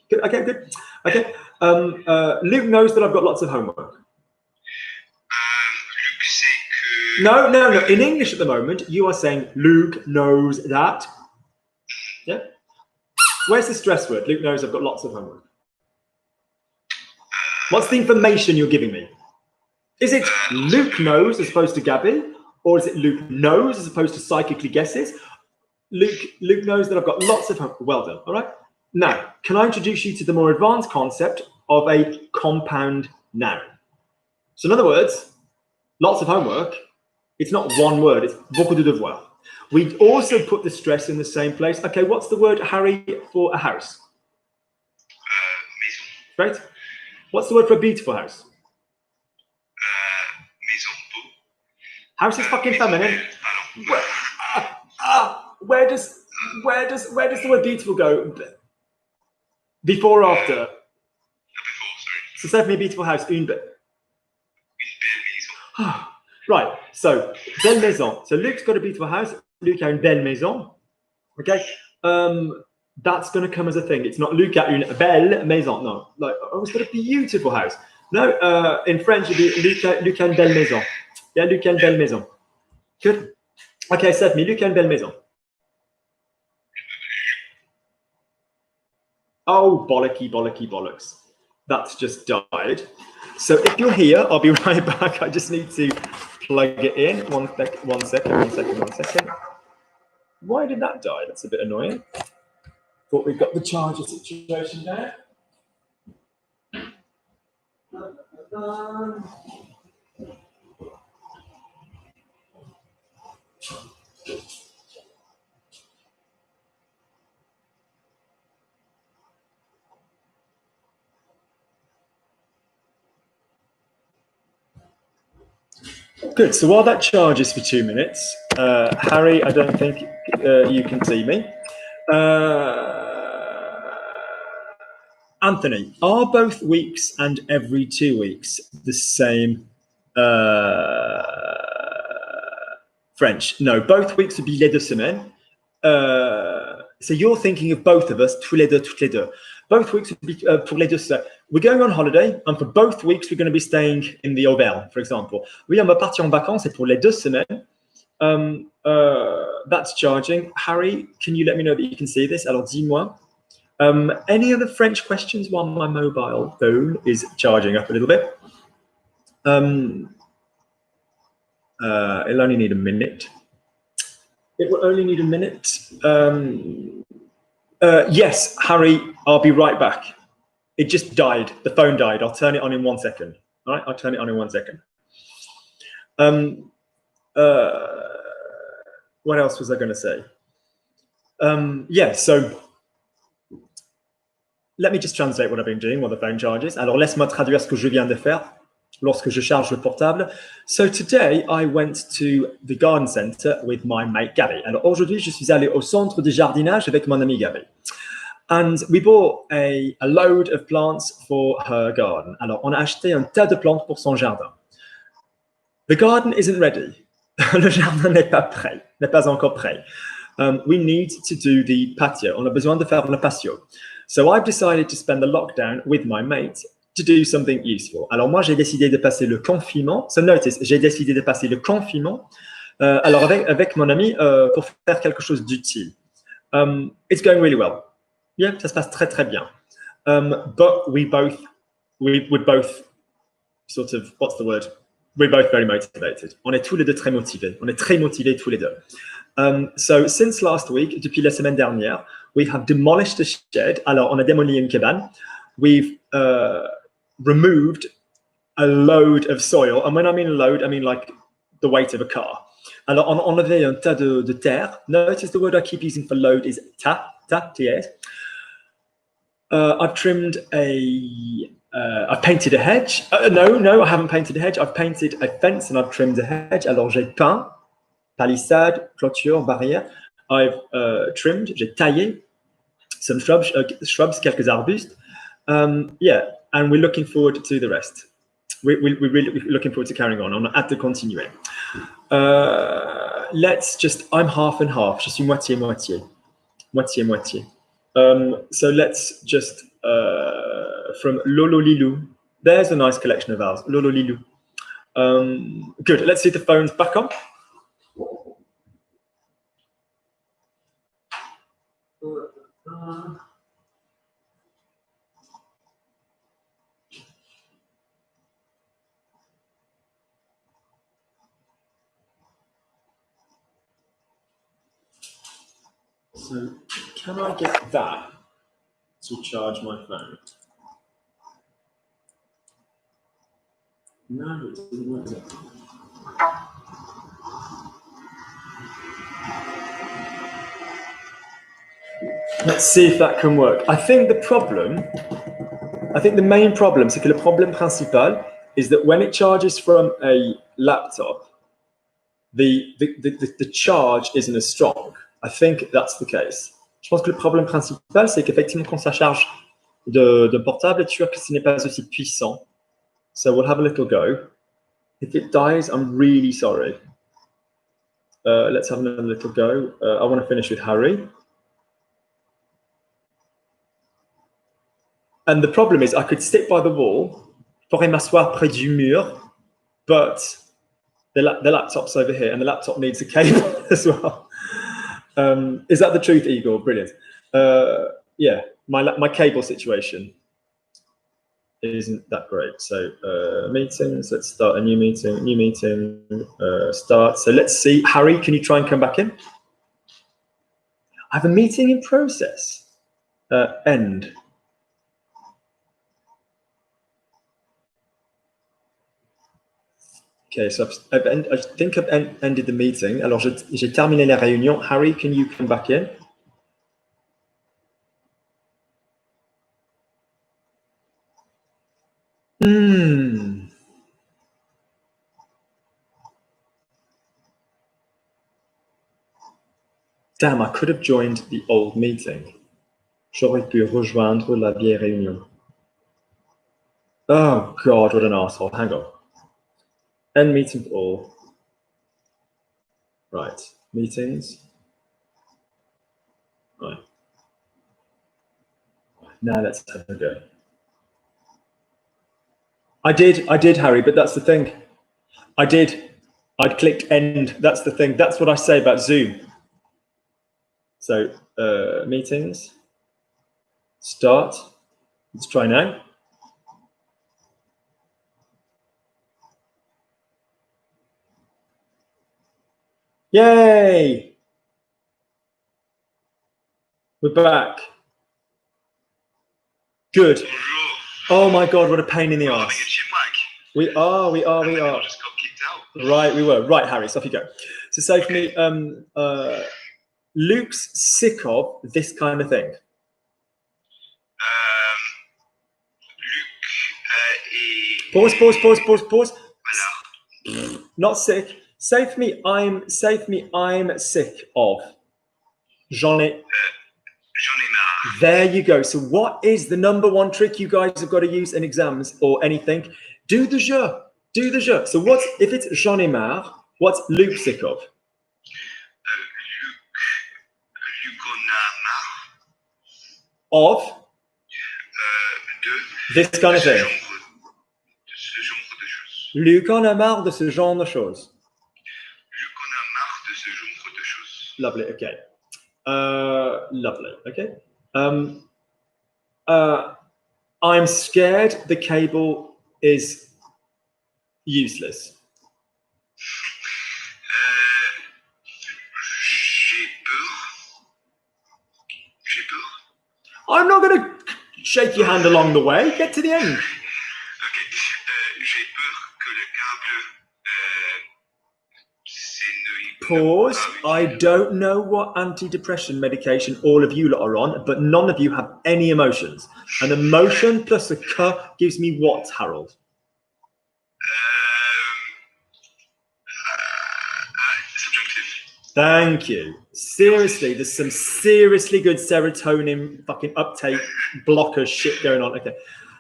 Speaker 1: good. Okay. Good. Okay. Luke knows that I've got lots of homework.
Speaker 5: Luc sait que...
Speaker 1: No, no, no. In English at the moment, you are saying Luke knows that. Yeah. Where's the stress word? Luke knows I've got lots of homework. What's the information you're giving me? Is it Luke knows as opposed to Gabby? Or is it Luke knows as opposed to psychically guesses? Luke knows that I've got lots of homework. Well done. All right. Now, can I introduce you to the more advanced concept of a compound noun? So in other words, lots of homework, it's not one word, it's beaucoup de devoirs. We also put the stress in the same place. Okay, what's the word, Harry, for a house?
Speaker 5: Maison.
Speaker 1: Right? What's the word for a beautiful house?
Speaker 5: Maison beau.
Speaker 1: House is fucking feminine. Where does the word beautiful go? Before or after?
Speaker 5: Before, sorry.
Speaker 1: So say for me a beautiful house, une belle.
Speaker 5: Une belle maison.
Speaker 1: Right, so belle maison. So Luke's got a beautiful house. Luke a une belle maison. Okay, that's going to come as a thing. It's not Luke a une belle maison. No, like, oh, he's got a beautiful house. No, in French it'd be Luke a une belle maison. Yeah, Luke a une belle maison. Good. Okay, say for me, Luke a une belle maison. Oh, bollocky, bollocky, bollocks. That's just died. So if you're here, I'll be right back. I just need to plug it in. One second. Why did that die? That's a bit annoying. Thought we've got the charger situation there. Good. So while that charges for 2 minutes, Harry, I don't think you can see me. Anthony, are both weeks and every 2 weeks the same French? No, both weeks would be les 2 semaines. So you're thinking of both of us, tous les deux, toutes les deux. Both weeks would be pour les 2 semaines. We're going on holiday, and for both weeks, we're going to be staying in the Auvergne, for example. Oui, on va partir en vacances, et pour les 2 semaines, that's charging. Harry, can you let me know that you can see this? Alors, dis-moi. Any other French questions while my mobile phone is charging up a little bit? It'll only need a minute. It will only need a minute. Yes, Harry, I'll be right back. It just died. The phone died. I'll turn it on in 1 second. All right, I'll turn it on in 1 second. What else was I going to say? Yeah, so let me just translate what I've been doing while the phone charges. Alors, laisse-moi traduire ce que je viens de faire lorsque je charge le portable. So today, I went to the garden center with my mate Gabby. Alors, aujourd'hui, je suis allé au centre de jardinage avec mon ami Gabby. And we bought a load of plants for her garden. Alors, on a acheté un tas de plantes pour son jardin. The garden isn't ready. Le jardin n'est pas prêt, n'est pas encore prêt. We need to do the patio. On a besoin de faire le patio. So I've decided to spend the lockdown with my mate to do something useful. Alors moi, j'ai décidé de passer le confinement. So notice, j'ai décidé de passer le confinement. Alors avec mon ami pour faire quelque chose d'utile. It's going really well. Yeah, ça se passe très très bien. But we both sort of, what's the word? We're both very motivated. On est tous les deux très motivés. On est très motivés tous les deux. So since last week, depuis la semaine dernière, we have demolished a shed. Alors, on a démoli une cabane. We've removed a load of soil. And when I mean load, I mean like the weight of a car. Alors, on a enlevé un tas de terre. Notice the word I keep using for load is T-S. I've trimmed I've painted a hedge. No, I haven't painted a hedge. I've painted a fence and I've trimmed a hedge. Alors, j'ai peint, palissade, clôture, barrière. I've trimmed, j'ai taillé some shrubs, quelques arbustes. Yeah, and we're looking forward to the rest. We're really looking forward to carrying on. On a hâte de continuer. I'm half and half. Je suis moitié-moitié. Moitié-moitié. So let's just from Lolo Lilou. There's a nice collection of vowels. Lolo Lilou. Good. Let's see the phones back on. So, can I get that to charge my phone? No, it doesn't work. Let's see if that can work. I think the main problem, c'est que le problème principal is that when it charges from a laptop, the charge isn't as strong. I think that's the case. Je pense que le problème principal, c'est qu'effectivement, quand ça charge de portable, tu vois que ce n'est pas aussi puissant. So we'll have a little go. If it dies, I'm really sorry. Let's have another little go. I want to finish with Harry. And the problem is I could stick by the wall, je pourrais m'asseoir près du mur, but the laptop's over here and the laptop needs a cable as well. Is that the truth, Igor? Brilliant. Yeah, my cable situation isn't that great. So meetings, let's start a new meeting, start. So let's see. Harry, can you try and come back in? I have a meeting in process. End. Okay, so I think I've ended the meeting. Alors, j'ai terminé la réunion. Harry, can you come back in? Damn, I could have joined the old meeting. J'aurais pu rejoindre la vieille réunion. Oh, God, what an asshole. Hang on. End meeting for all. Right, meetings. Right. Now let's have a go. I did, Harry, but that's the thing. I'd clicked end. That's the thing. That's what I say about Zoom. So, meetings. Start. Let's try now. Yay! We're back. Good.
Speaker 5: Bonjour.
Speaker 1: Oh my God, what a pain in the
Speaker 5: We're
Speaker 1: ass.
Speaker 5: having a shipwreck.
Speaker 1: We are.
Speaker 5: And then I just got kicked out.
Speaker 1: Right, we were. Right, Harry, so off you go. So say for me, Luke's sick of this kind of thing.
Speaker 5: Luc est...
Speaker 1: Pause.
Speaker 5: Voilà.
Speaker 1: Not sick. Say for me, I'm sick of. J'en ai
Speaker 5: marre.
Speaker 1: There you go. So what is the number one trick you guys have got to use in exams or anything? Do the je. Do the je. So what's, if it's j'en ai marre, what's Luke sick of?
Speaker 5: Luc en a marre.
Speaker 1: Of? This kind of thing.
Speaker 5: De ce genre de choses.
Speaker 1: Luc en a marre de ce genre de choses.
Speaker 5: Luc en a marre de ce genre de choses.
Speaker 1: Lovely, okay. Lovely, okay. I'm scared the cable is useless.
Speaker 5: J'ai peur.
Speaker 1: I'm not going to shake your hand along the way. Get to the end.
Speaker 5: Ok. J'ai peur que le câble
Speaker 1: Pause. I don't know what antidepressant medication all of you lot are on, but none of you have any emotions. An emotion plus a k gives me what, Harold?
Speaker 5: Subjunctive.
Speaker 1: Thank you. Seriously, there's some seriously good serotonin fucking uptake blocker shit going on. Okay,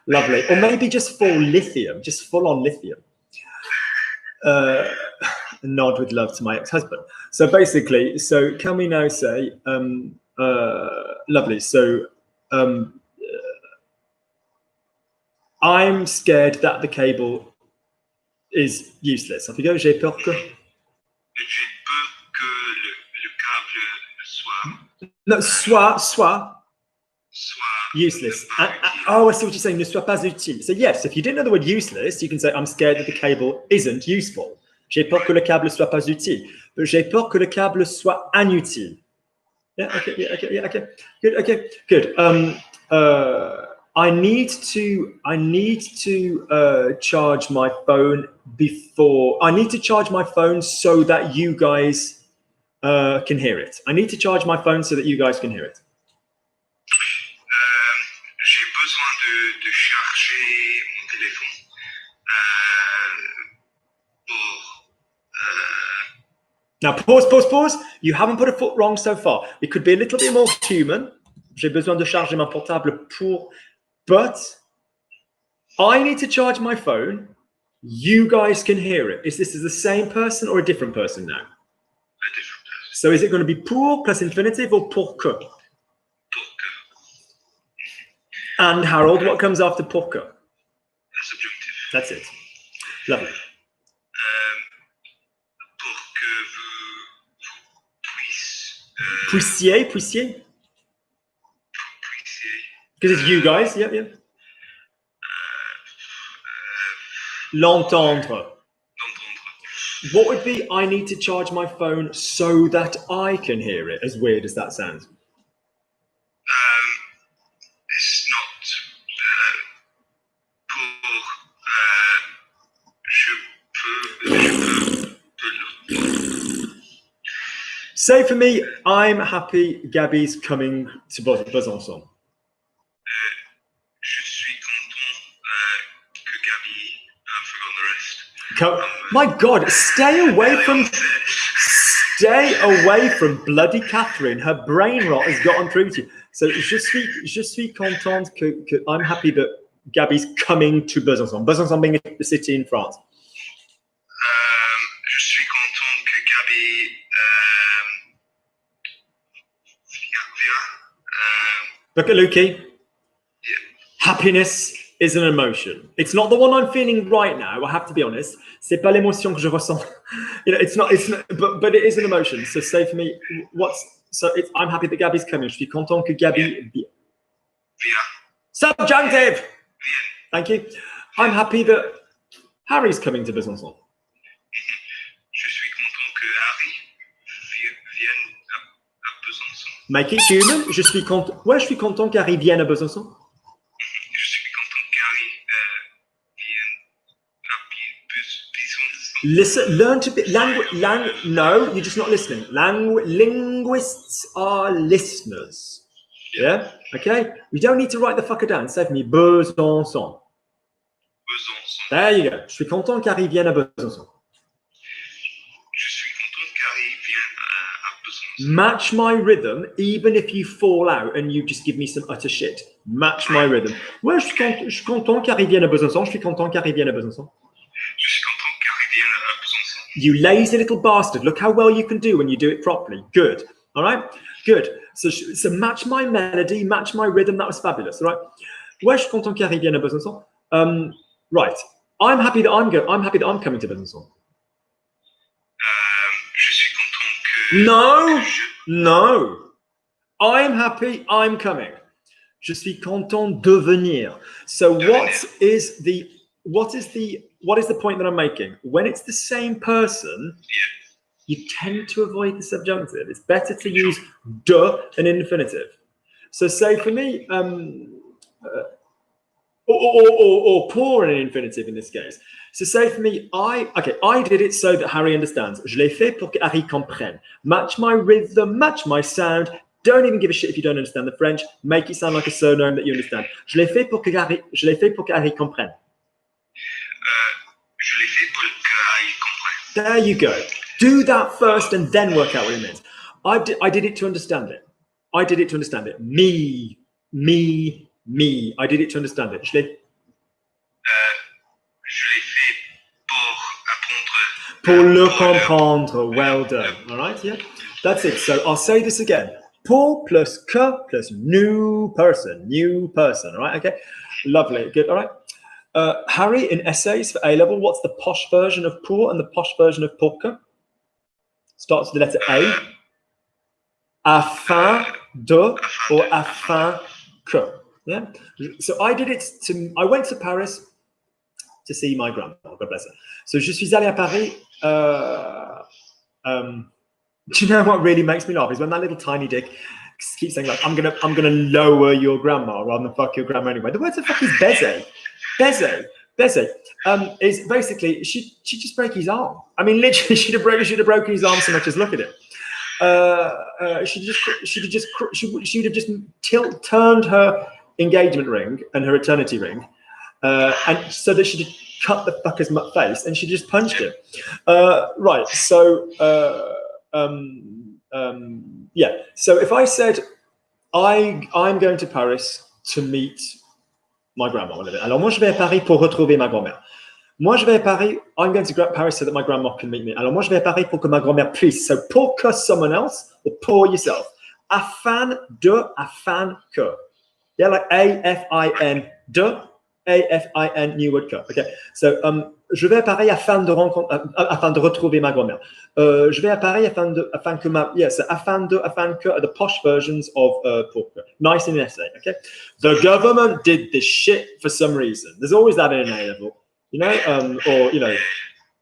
Speaker 1: lovely. Or maybe just full lithium, just full on lithium. Nod with love to my ex-husband. So basically, so can we now say, lovely. So I'm scared that the cable is useless. Off you go. J'ai peur que.
Speaker 5: J'ai peur que le câble soit
Speaker 1: No, soit useless.
Speaker 5: pas
Speaker 1: Oh, I see what you're saying. Ne soit pas utile. So yes, if you didn't know the word useless, you can say I'm scared that the cable isn't useful. J'ai peur que le câble soit pas utile. But j'ai peur que le câble soit inutile. Yeah. Okay. Yeah. Okay. Yeah. Okay. Good. Okay. Good. I need to charge my phone before. I need to charge my phone so that you guys can hear it. I need to charge my phone so that you guys can hear it.
Speaker 5: J'ai besoin de charger mon téléphone pour
Speaker 1: Now, pause. You haven't put a foot wrong so far. It could be a little bit more human. J'ai besoin de charger mon portable pour, but I need to charge my phone. You guys can hear it. Is this the same person or a different person now?
Speaker 5: a different person.
Speaker 1: So is it going to be pour plus infinitive or pour que?
Speaker 5: Pour que
Speaker 1: And Harold, what comes after pour que?
Speaker 5: la subjunctive.
Speaker 1: That's it. Lovely.
Speaker 5: Pour que vous puissiez
Speaker 1: Puissiez. Because it's you guys. Yeah. L'entendre. What would be I need to charge my phone so that I can hear it? As weird as that sounds.
Speaker 5: It's not pour je peux
Speaker 1: Say for me, I'm happy Gabby's coming to Besançon.
Speaker 5: Je suis content que Gabi forgot the rest.
Speaker 1: My God, stay away from bloody Catherine. Her brain rot has gotten through to you. So je suis contente que I'm happy that Gabby's coming to Besançon. Besançon being a city in France.
Speaker 5: Je suis content que Gabi
Speaker 1: Look at Lukey.
Speaker 5: Yeah.
Speaker 1: Happiness is an emotion. It's not the one I'm feeling right now. I have to be honest. C'est pas l'émotion que je ressens. It's not. But it is an emotion. So say for me, I'm happy that Gabby's coming. Je suis content que Gabi.
Speaker 5: Viens.
Speaker 1: Subjunctive. Thank you. I'm happy that Harry's coming to Besançon.
Speaker 5: Je suis content que Harry vienne à Besançon.
Speaker 1: Make it human. Je suis content qu'Harry vienne à Besançon.
Speaker 5: Je suis content qu'Harry vienne à Besançon.
Speaker 1: Listen, learn to be no, you're just not listening. Linguists are listeners. Yeah? Okay? You don't need to write the fucker down. Say for me, Besançon.
Speaker 5: Besançon.
Speaker 1: There you go. Je suis content qu'Harry vienne à Besançon.
Speaker 5: Je suis content qu'Harry vienne à Besançon.
Speaker 1: Match my rhythm, even if you fall out and you just give me some utter shit. Match my rhythm. Ouais, je suis content qu'Harry vienne à Besançon. Je suis content qu'Harry vienne à Besançon.
Speaker 5: Je suis content qu'Harry vienne à Besançon.
Speaker 1: You lazy little bastard. Look how well you can do when you do it properly. Good. All right? Good. So match my melody, match my rhythm. That was fabulous. All right? Ouais, je suis content qu'Harry vienne à Besançon. Right. I'm happy that I'm coming to Besançon.
Speaker 5: Je suis content que...
Speaker 1: No. I'm happy I'm coming. Je suis content de venir. So what is the point that I'm making? When it's the same person, you tend to avoid the subjunctive. It's better to use de and infinitive. So say for me, or pour an infinitive in this case. So say for me, I did it so that Harry understands. Je l'ai fait pour que Harry comprenne. Match my rhythm, match my sound. Don't even give a shit if you don't understand the French. Make it sound like a surname that you understand. Je l'ai fait pour que Harry comprenne.
Speaker 5: Je l'ai fait pour qu'Harry comprenne.
Speaker 1: There you go. Do that first and then work out what it means. I did it to understand it. Me. I did it to understand it.
Speaker 5: Je l'ai fait pour apprendre.
Speaker 1: Pour le comprendre. Well done. All right, yeah. That's it. So I'll say this again. Pour plus que plus new person. All right, okay. Lovely. Good. All right. Harry, in essays for A-level, what's the posh version of pour and the posh version of pourque? Starts with the letter A. Afin de or afin que. Yeah. So I did it I went to Paris to see my grandma, God bless her. So je suis allé à Paris. Do you know what really makes me laugh is when that little tiny dick keeps saying like, I'm gonna lower your grandma rather than fuck your grandma anyway. The word to fuck is baiser. Baiser. Is basically she just broke his arm. I mean, literally, she'd have broken his arm so much as look at it. She'd have just turned her engagement ring and her eternity ring, and so that she'd cut the fucker's face and she just punched him. Right. So yeah. So if I said I'm going to Paris to meet my grandma, whatever. Alors moi je vais à Paris pour retrouver ma grand-mère. Moi je vais à Paris. I'm going to Paris so that my grandma can meet me. Alors moi je vais à Paris pour que ma grand-mère puisse. So pour que someone else or pour yourself. Afin de, afin que. Yeah, like A-F-I-N de, A-F-I-N new word que. Okay. So je vais à Paris afin de retrouver ma grand-mère. Je vais à Paris afin que ma, yes, afin que are the posh versions of pour que. Nice in an essay, okay? The government did this shit for some reason. There's always that in an A-level, you know, or, you know,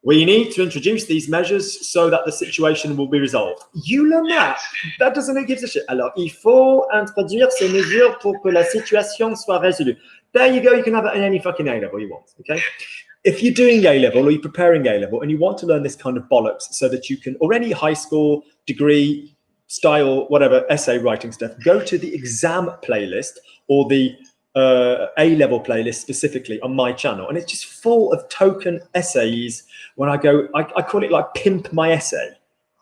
Speaker 1: we need to introduce these measures so that the situation will be resolved. You learn that. That doesn't give a shit. Alors, il faut introduire ces mesures pour que la situation soit résolue. There you go. You can have it in any fucking A-level you want, okay? If you're doing A-level or you're preparing A-level and you want to learn this kind of bollocks so that you can, or any high school degree style, whatever, essay writing stuff, go to the exam playlist or the A-level playlist specifically on my channel. And it's just full of token essays when I go, I call it like pimp my essay.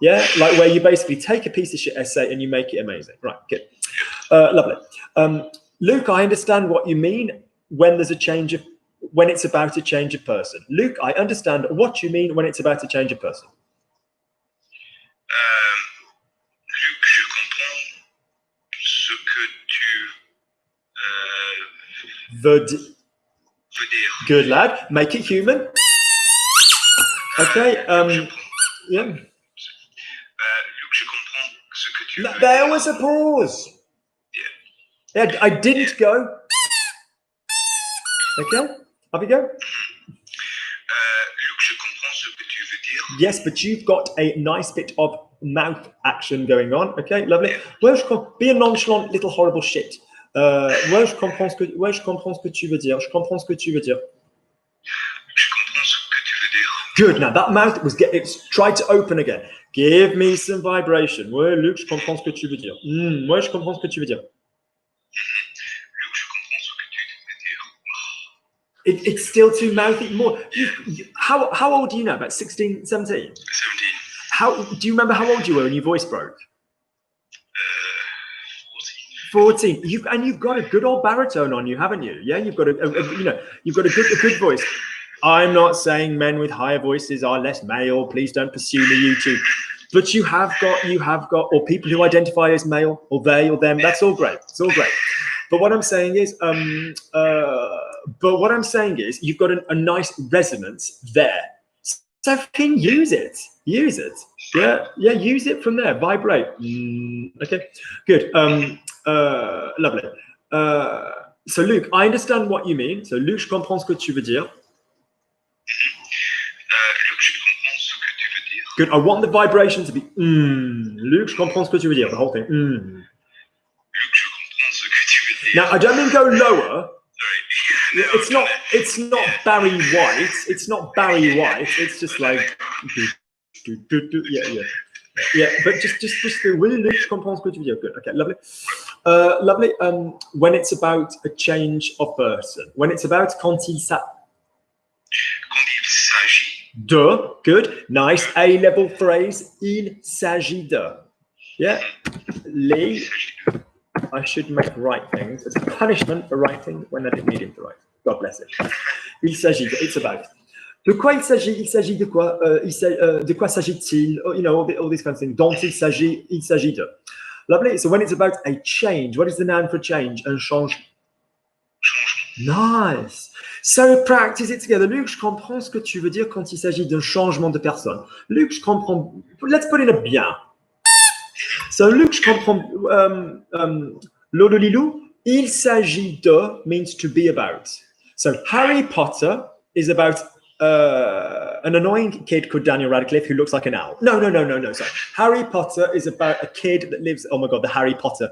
Speaker 1: Yeah, like where you basically take a piece of shit essay and you make it amazing. Right, good. Lovely. Luke, I understand what you mean when there's a change of, when it's about to change a person. Luke, I understand what you mean when it's about to change a person.
Speaker 5: Luc, je comprends ce que tu veux dire.
Speaker 1: Good lad. Make it human. Okay. Yeah.
Speaker 5: Luc, je comprends ce que tu veux
Speaker 1: There
Speaker 5: dire.
Speaker 1: was a pause.
Speaker 5: Yeah.
Speaker 1: Yeah, I didn't go. Okay. Have you go?
Speaker 5: Luc, je comprends ce que tu veux dire.
Speaker 1: Yes, but you've got a nice bit of mouth action going on. Okay, lovely. Be a nonchalant little horrible shit. Ouais, je comprends ce que tu veux dire. Je comprends ce que tu veux dire.
Speaker 5: Je comprends ce que tu veux dire.
Speaker 1: Good. Now that mouth it's tried to open again. Give me some vibration. Ouais, Luc, je comprends ce que tu veux dire. Ouais, je comprends ce que tu veux dire.
Speaker 5: Luc, je comprends ce que tu veux dire.
Speaker 1: It's still too mouthy. More. How old are you now? About 16, 17?
Speaker 5: 17.
Speaker 1: Do you remember how old you were when your voice broke?
Speaker 5: 14.
Speaker 1: 14. You've got a good old baritone on you, haven't you? Yeah, you've got a good voice. I'm not saying men with higher voices are less male. Please don't pursue me, YouTube. But you have got, or people who identify as male, or they, or them. That's all great. It's all great. But what I'm saying is, you've got a nice resonance there. So fucking use it. Use it. Yeah. Use it from there. Vibrate. Okay. Good. Lovely. So Luke, I understand what you mean. So Luc, je comprends ce que tu veux dire.
Speaker 5: Luc, je comprends ce que tu veux dire.
Speaker 1: Good. I want the vibration to be Luc, je comprends ce que tu veux dire. The whole thing.
Speaker 5: Luc, je comprends ce que tu veux dire.
Speaker 1: Now I don't mean go lower.
Speaker 5: Sorry.
Speaker 1: Yeah, it's not Barry White. It's not Barry White. It's just like yeah. But just the oui, Luc, je comprends ce que tu veux dire. Good. Okay. Lovely. Lovely. When it's about a change of person. When it's about quand il s'agit de. Good. Nice A-level phrase. Il s'agit de. Yeah. Les. I should make right things. It's a punishment for writing when I didn't need him to write. God bless it. Il s'agit de. It's about. De quoi il s'agit? Il s'agit de quoi? De quoi s'agit-il? You know, all these kinds of things. Dont il s'agit de. Lovely. So when it's about a change, what is the noun for change? Un changement. Nice. So practice it together. Luc, je comprends ce que tu veux dire quand il s'agit d'un changement de personne. Luc, je comprends. Let's put it in a bien. So Luc, je comprends. Lolo Lilou, il s'agit de means to be about. So Harry Potter is about an annoying kid called Daniel Radcliffe who looks like an owl. No. Sorry. Harry Potter is about a kid that lives. Oh my God, the Harry Potter.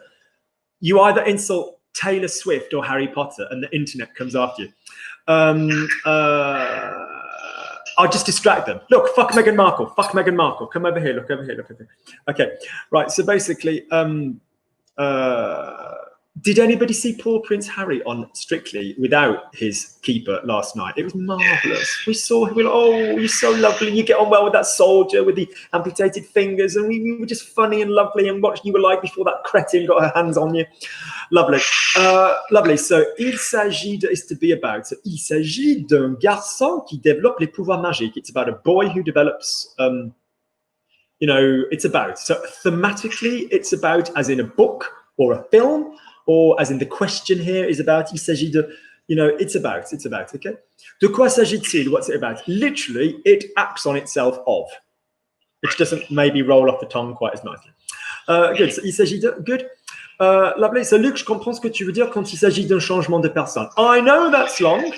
Speaker 1: You either insult Taylor Swift or Harry Potter, and the internet comes after you. I'll just distract them. Look, fuck Meghan Markle. Fuck Meghan Markle. Come over here. Look over here. Look over here. Okay, right. So basically, did anybody see poor Prince Harry on Strictly without his keeper last night? It was marvelous. We saw him. Oh, you're so lovely. You get on well with that soldier with the amputated fingers, and we were just funny and lovely. And what you were like before that cretin got her hands on you. Lovely. Lovely. So, il s'agit de, is to be about. So, il s'agit d'un garçon qui développe les pouvoirs magiques. It's about a boy who develops, it's about. So, thematically, it's about as in a book or a film, or as in the question here is about, il s'agit de, it's about, okay? De quoi s'agit-il? What's it about? Literally, it acts on itself of, which doesn't maybe roll off the tongue quite as nicely. Good. So, il s'agit de, good. Lovely. So, Luc, je comprends ce que tu veux dire quand il s'agit d'un changement de personne. I know that's long.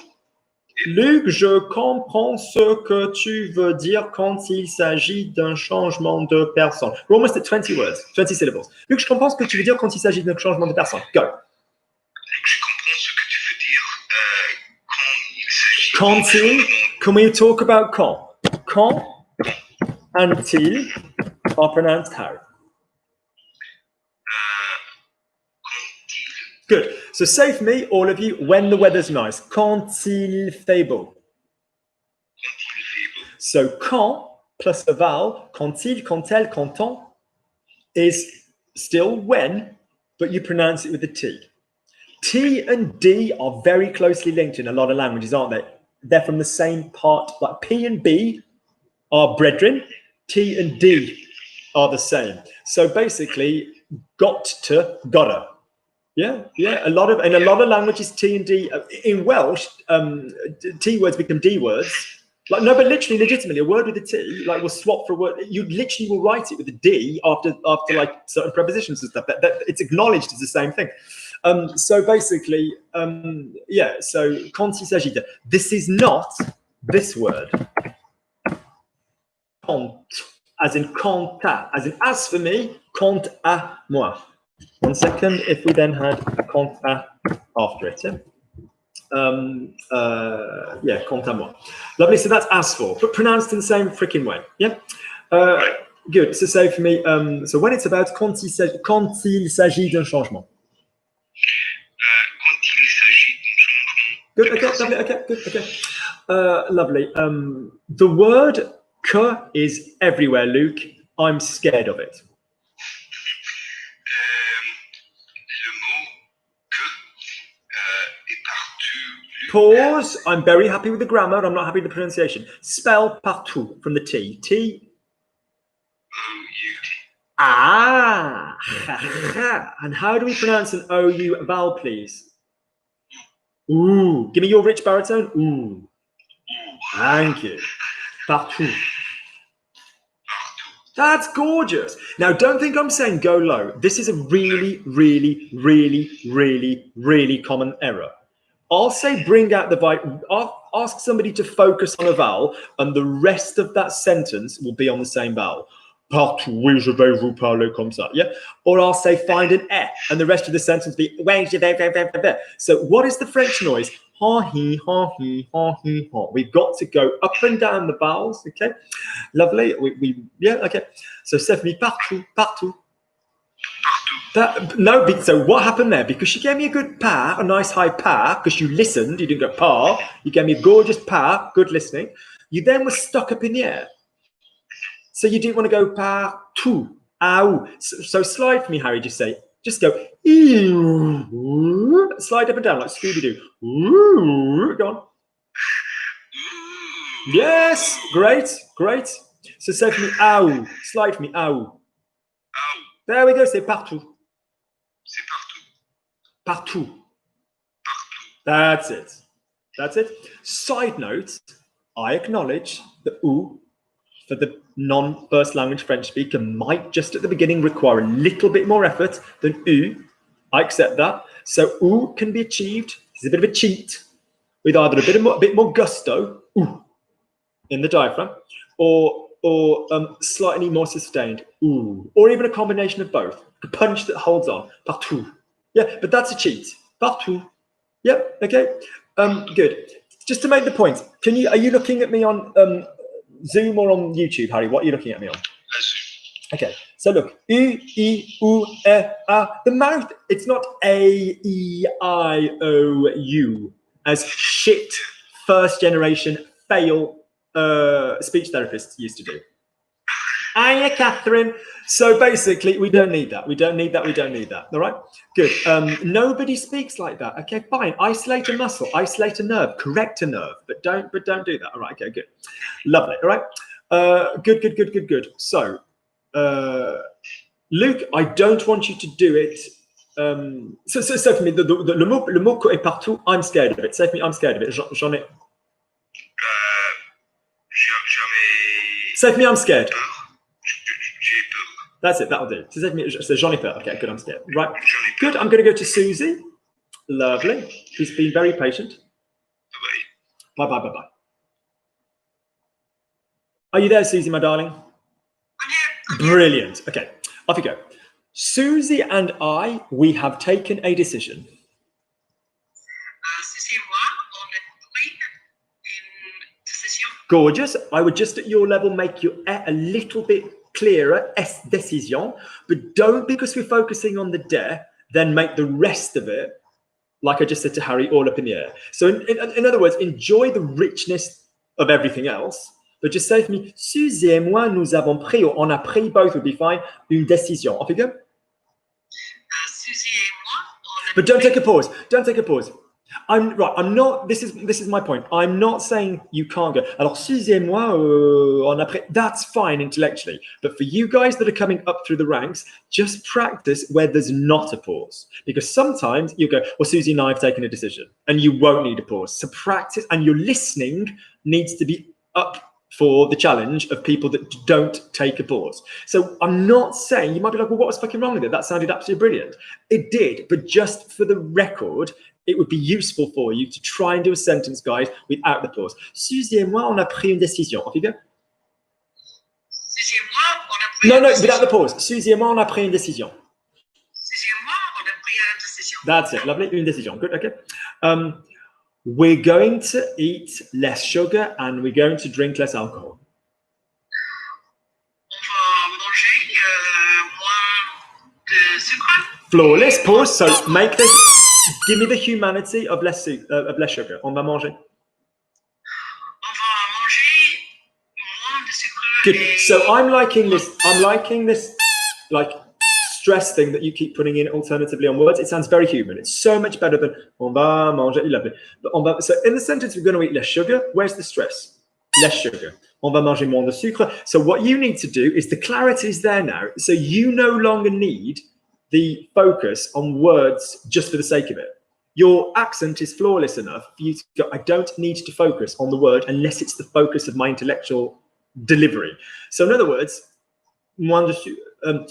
Speaker 1: Luc, je comprends ce que tu veux dire quand il s'agit d'un changement de personne. We're almost at 20 words, 20 syllables. Luc, je comprends ce que tu veux dire quand il s'agit d'un changement de personne. Go.
Speaker 5: Luc, je comprends ce que tu veux dire quand il s'agit
Speaker 1: Quand il, can we talk about quand? Quand and il are pronounced how? Good. So say for me, all of you, when the weather's nice. Quand il fait beau. So quand plus a vowel, quand il, quand elle, quand on is still when, but you pronounce it with a T. T and D are very closely linked in a lot of languages, aren't they? They're from the same part, like P and B are brethren, T and D are the same. So basically, got to, gotta. Yeah. In a lot of languages, T and D. In Welsh, T words become D words. Like no, but literally, legitimately, a word with a T, like, will swap for a word. You literally will write it with a D after like certain prepositions and stuff. That it's acknowledged as the same thing. So basically, So quand il s'agit de, this is not this word. Quand, as in quant à, as in as for me, quant à moi. 1 second, if we then had quant à after it, quant à moi. Lovely, so that's as for, but pronounced in the same freaking way, yeah? Good, so say for me, so when it's about quand il s'agit d'un changement.
Speaker 5: quand il s'agit d'un changement.
Speaker 1: Good, okay, lovely, okay, good, okay. Lovely, the word que is everywhere, Luke. I'm scared of it. Pause. I'm very happy with the grammar. I'm not happy with the pronunciation. Spell partout from the T. T.
Speaker 5: O-U-T.
Speaker 1: Ah. And how do we pronounce an O-U vowel, please? Ooh. Give me your rich baritone. Ooh. Thank you. Partout. That's gorgeous. Now, don't think I'm saying go low. This is a really, really, really, really, really common error. I'll say bring out the vowel. I'll ask somebody to focus on a vowel, and the rest of that sentence will be on the same vowel. Partout, oui, je vais vous parler comme ça. Yeah. Or I'll say find an E, and the rest of the sentence be oui, je vais. So what is the French noise? Ha he, ha he, ha he, ha. We've got to go up and down the vowels. Okay. Lovely. Okay. So Stephanie, partout, partout. So what happened there? Because she gave me a good pa, a nice high pa, because you listened, you didn't go pa. You gave me a gorgeous pa, good listening. You then were stuck up in the air. So you didn't want to go partout, ow. So slide for me, Harry, just go, ew. Slide up and down like Scooby-Doo. Ooh. Go on. Yes, great. So say for me, ow. Slide for me, ow. There we go, say partout.
Speaker 5: C'est partout.
Speaker 1: Partout. That's it. That's it. Side note, I acknowledge that oo for the non-first language French speaker might just at the beginning require a little bit more effort than oo. I accept that. So oo can be achieved. It's a bit of a cheat with either a bit more gusto oo, in the diaphragm, or slightly more sustained ooh, or even a combination of both. A punch that holds on partout. Yeah, but that's a cheat. Partout. Yep. Okay. Good. Just to make the point, are you looking at me on Zoom or on YouTube, Harry? What are you looking at me on? Okay. So look, U, I, U, E, A. The mouth, it's not A, E, I, O, U as shit first generation fail speech therapists used to do. Hiya, Catherine. So basically, we don't need that. We don't need that. We don't need that. All right. Good. Nobody speaks like that. Okay, fine. Isolate a muscle, isolate a nerve, correct a nerve, but don't do that. All right. Okay. Good. Lovely. All right. Good. So, Luke, I don't want you to do it. So for me, le mot est partout. I'm scared of it. Say for me, I'm scared of it. J'en ai. Say for me, I'm scared. That's it. That'll do. So j'en ai peur. Okay, good. I'm scared. Right. Good. I'm going to go to Susie. Lovely. She's been very patient. Bye. Are you there, Susie, my darling?
Speaker 2: I'm here.
Speaker 1: Brilliant. Okay, off you go. Susie and I, we have taken a decision.
Speaker 2: Susie et moi, on a pris une décision.
Speaker 1: Gorgeous. I would just at your level make you a little bit clearer, décision, but don't, because we're focusing on the de, then make the rest of it, like I just said to Harry, all up in the air. So in other words, enjoy the richness of everything else, but just say to me, Suzy et moi, nous avons pris, or on a pris, both would be fine, une décision. Off you go.
Speaker 2: Susie et moi, on a
Speaker 1: But don't take a pause. Don't take a pause. I'm not. This is my point. I'm not saying you can't go. Alors, Suzy et moi, on a pris. That's fine intellectually. But for you guys that are coming up through the ranks, just practice where there's not a pause. Because sometimes you go, well, Suzy and I have taken a decision, and you won't need a pause. So practice, and your listening needs to be up for the challenge of people that don't take a pause. So I'm not saying, you might be like, well, what was fucking wrong with it? That sounded absolutely brilliant. It did, but just for the record, it would be useful for you to try and do a sentence, guys, without the pause. Suzy et moi, on a pris une décision. Off you go.
Speaker 2: Susie et moi, on a pris
Speaker 1: No,
Speaker 2: une décision.
Speaker 1: without the pause. Suzy et moi, on a pris une décision.
Speaker 2: Susie et moi, on a pris une décision.
Speaker 1: That's it. Lovely. Une décision. Good. Okay. We're going to eat less sugar and we're going to drink less alcohol.
Speaker 2: On va manger moins de sucre.
Speaker 1: Flawless. Pause. So make this. Give me the humanity of less sugar. On va manger.
Speaker 2: On va manger moins de sucre.
Speaker 1: Good. So I'm liking this like stress thing that you keep putting in alternatively on words. It sounds very human. It's so much better than on va manger. Lovely. But so in the sentence, we're going to eat less sugar. Where's the stress? Less sugar. On va manger moins de sucre. So what you need to do is the clarity is there now. So you no longer need the focus on words just for the sake of it. Your accent is flawless enough for you to go, I don't need to focus on the word unless it's the focus of my intellectual delivery. So in other words, moins de sucre.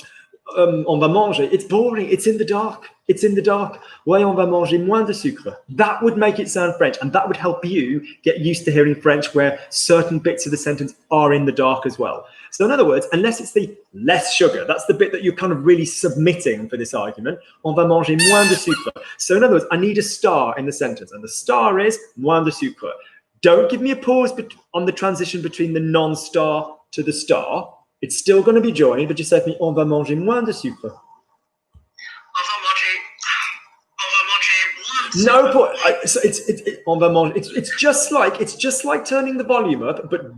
Speaker 1: On va manger. It's boring. It's in the dark. It's in the dark. Ouais, on va manger moins de sucre. That would make it sound French, and that would help you get used to hearing French where certain bits of the sentence are in the dark as well. So in other words, unless it's the less sugar, that's the bit that you're kind of really submitting for this argument. On va manger moins de sucre. So in other words, I need a star in the sentence, and the star is moins de sucre. Don't give me a pause on the transition between the non-star to the star. It's still going to be joined, but just say to me, on va manger moins de sucre.
Speaker 2: On va manger moins de sucre.
Speaker 1: No point. On va manger. It's just like turning the volume up, but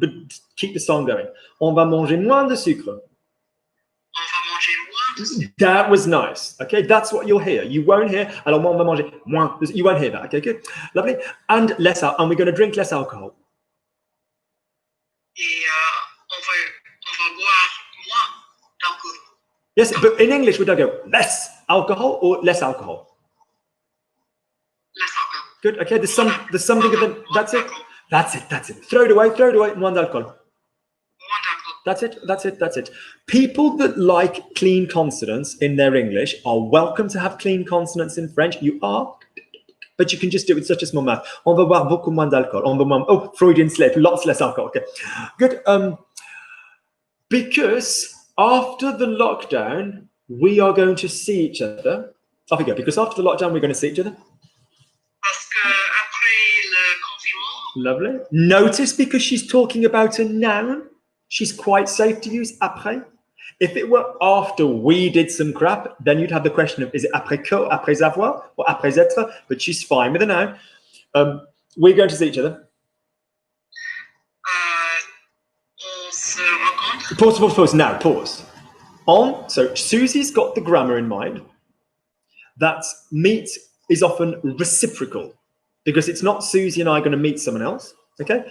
Speaker 1: keep the song going. On va manger moins de sucre.
Speaker 2: On va manger moins de sucre.
Speaker 1: That was nice. Okay, that's what you'll hear. You won't hear. Alors on va manger moins. You won't hear that. Okay, good, lovely. And and we're going to drink less alcohol.
Speaker 2: Et on va boire moins d'alcool.
Speaker 1: Yes, but in English we don't go less alcohol or less alcohol.
Speaker 2: Less alcohol.
Speaker 1: Good. Okay. There's something of the. That's it. That's it. Throw it away. Moins d'alcool. That's it. People that like clean consonants in their English are welcome to have clean consonants in French. You are, but you can just do it with such a small mouth. On va boire beaucoup moins d'alcool. On va moins, oh, Freudian slip, lots less alcohol. Okay, good. Because after the lockdown, we are going to see each other. Off we go. Because after the lockdown, we're going to see each other.
Speaker 5: Parce que après le confinement.
Speaker 1: Lovely. Notice because she's talking about a noun, she's quite safe to use après. If it were after we did some crap, then you'd have the question of, is it après que, après avoir, or après être? But she's fine with a noun. We're going to see each other.
Speaker 5: On se rencontre.
Speaker 1: Pause. Now, pause. On, so Susie's got the grammar in mind. That meet is often reciprocal because it's not Susie and I going to meet someone else. Okay.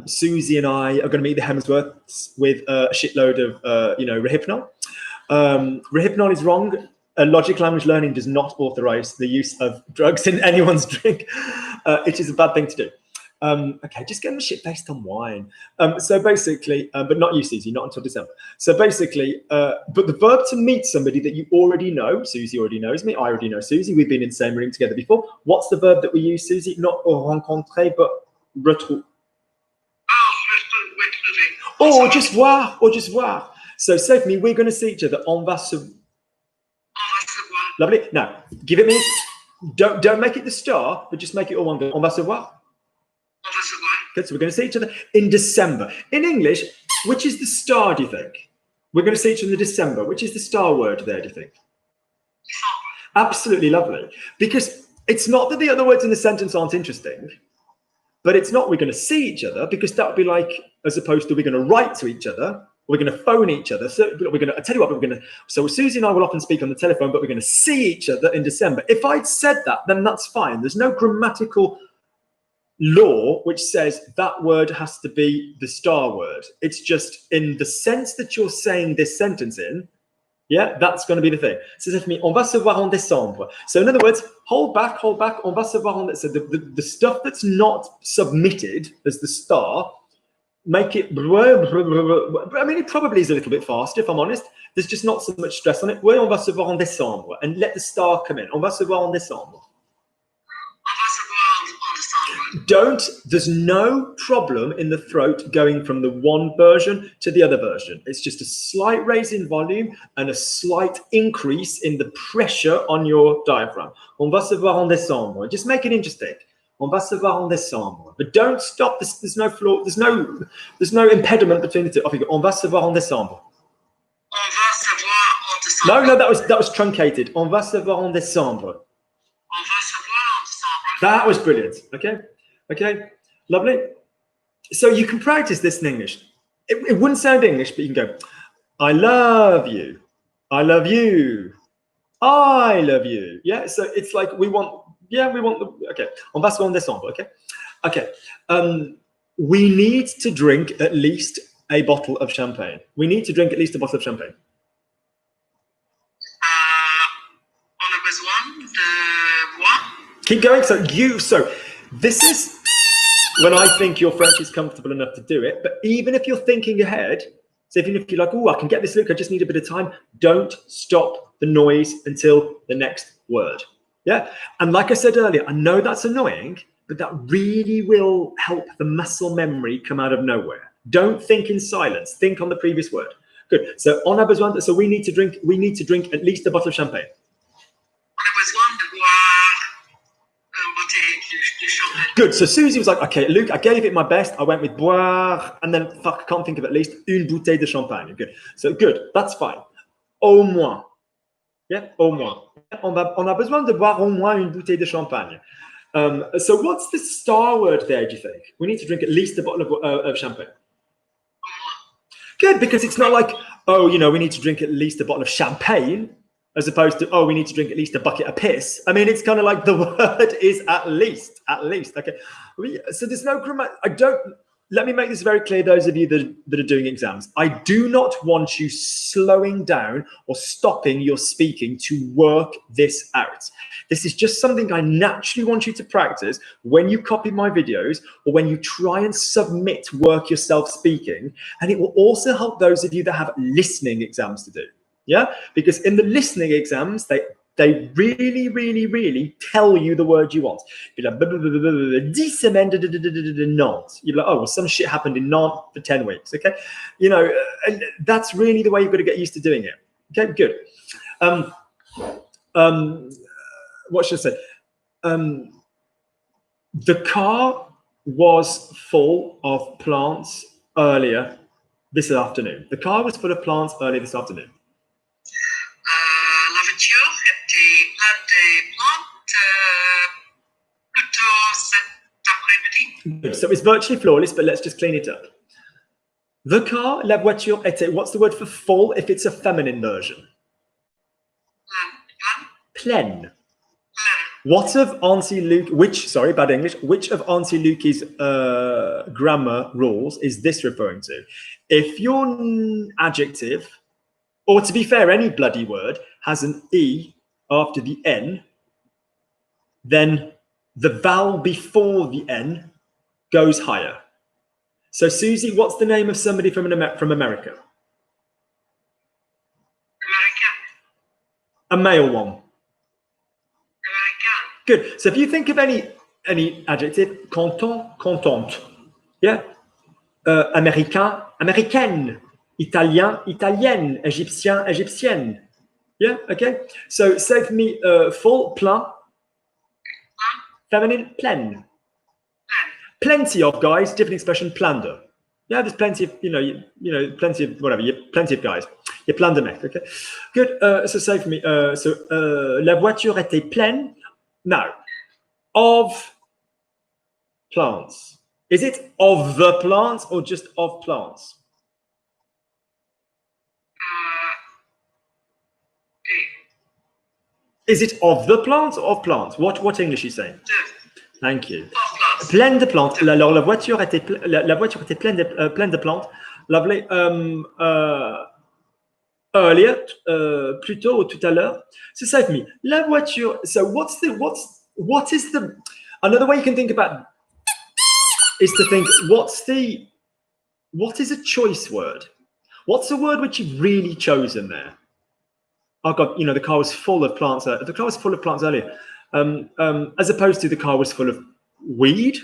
Speaker 1: Susie and I are going to meet the Hemsworths with a shitload of, Rehypnol. Rehypnol is wrong. Logic language learning does not authorize the use of drugs in anyone's drink. It is a bad thing to do. Okay, just get them shit-faced on wine. So basically, but not you, Susie, not until December. So basically, but the verb to meet somebody that you already know, Susie already knows me, I already know Susie, we've been in the same room together before. What's the verb that we use, Susie? Not rencontrer, but retrouver. Or just voir. So say for me, we're going to see each other. On va se voir. Lovely. Now, give it me. Don't make it the star, but just make it all one go. On va se voir. Good. So we're going to see each other in December. In English, which is the star, do you think? We're going to see each other in December. Which is the star word there, do you think? Absolutely lovely. Because it's not that the other words in the sentence aren't interesting, but it's not we're going to see each other, because that would be like, as opposed to we're going to write to each other, we're going to phone each other. So we're going to, I tell you what, we're going to, so Susie and I will often speak on the telephone, but we're going to see each other in December. If I'd said that, then that's fine. There's no grammatical law which says that word has to be the star word. It's just in the sense that you're saying this sentence in, yeah, that's going to be the thing. So for me, on va se voir en décembre. So in other words, hold back, on va se voir en décembre. So the stuff that's not submitted as the star, make it, I mean, it probably is a little bit faster, if I'm honest. There's just not so much stress on it. Oui, on va se voir en décembre. And let the star come in. On va se voir en décembre. There's no problem in the throat going from the one version to the other version. It's just a slight raise in volume and a slight increase in the pressure on your diaphragm. On va se voir en décembre. Just make it interesting. On va se voir en décembre. But don't stop. There's no flaw. There's no impediment between the two. Off you go. On va se voir en décembre.
Speaker 5: On va se voir en décembre.
Speaker 1: No, that was truncated. On va se voir en décembre.
Speaker 5: On va se voir en décembre.
Speaker 1: That was brilliant. Okay, lovely. So you can practice this in English. It wouldn't sound English, but you can go, I love you. I love you. I love you. Yeah, so it's like we want okay. On va se voir en décembre, okay. We need to drink at least a bottle of champagne. We need to drink at least a bottle of champagne.
Speaker 5: On a besoin de boire.
Speaker 1: Keep going. So this is when I think your French is comfortable enough to do it. But even if you're thinking ahead, so even if you're like, oh, I can get this, Luke, I just need a bit of time, don't stop the noise until the next word. Yeah. And like I said earlier, I know that's annoying, but that really will help the muscle memory come out of nowhere. Don't think in silence. Think on the previous word. Good. So on a besoin, so we need to drink at least a bottle of champagne.
Speaker 5: On a besoin de boire une bouteille de champagne.
Speaker 1: Good. So Susie was like, okay, Luke, I gave it my best. I went with boire, and then fuck, I can't think of at least une bouteille de champagne. Good. So good. That's fine. Au moins. Yeah, au moins. On a besoin de boire au moins une bouteille de champagne. So what's the star word there, do you think? We need to drink at least a bottle of champagne. Good, because it's not like, oh, we need to drink at least a bottle of champagne, as opposed to, oh, we need to drink at least a bucket of piss. I mean, it's kind of like the word is at least, okay. So there's no grammar. let me make this very clear, those of you that are doing exams. I do not want you slowing down or stopping your speaking to work this out. This is just something I naturally want you to practice when you copy my videos or when you try and submit work yourself speaking. And it will also help those of you that have listening exams to do. Yeah, because in the listening exams, they really, really, really tell you the word you want. You're like, 10 semaines de Nantes. You're like, oh, well, some shit happened in Nantes for 10 weeks, okay? You know, and that's really the way you've got to get used to doing it. Okay, good. What should I say? The car was full of plants earlier this afternoon. The car was full of plants earlier this afternoon.
Speaker 4: La voiture était pleine de plantes plus tôt cet après-midi.
Speaker 1: Good. So it's virtually flawless, but let's just clean it up. The car, la voiture était. What's the word for full if it's a feminine version? Pleine. What of Auntie Luke, which of Auntie Lucy's grammar rules is this referring to? If your adjective, or to be fair, any bloody word has an E after the N, then the vowel before the N goes higher. So Susie, what's the name of somebody from America? A male one. Good. So if you think of any adjective, content, contente, yeah, américain, américaine, italien, italienne, égyptien, égyptienne, yeah, okay. So say for me, full, plein, feminine, pleine, plenty of guys, different expression, plein de. Yeah, there's plenty of, you know, plenty of whatever, plenty of guys. You're plein de mecs, okay. Good. So say for me, la voiture était pleine. Now, of plants. Is it of the plants or just of plants? Is it of the plants or of plants? What English are you saying? Thank you. Pleine de plantes. Alors, la voiture était pleine de plantes. Lovely. Earlier, plus tôt or tout à l'heure. So say for me, la voiture. So what is the another way you can think about is to think what is a choice word? What's a word which you've really chosen there? Oh God, you know, the car was full of plants. The car was full of plants earlier, as opposed to the car was full of weed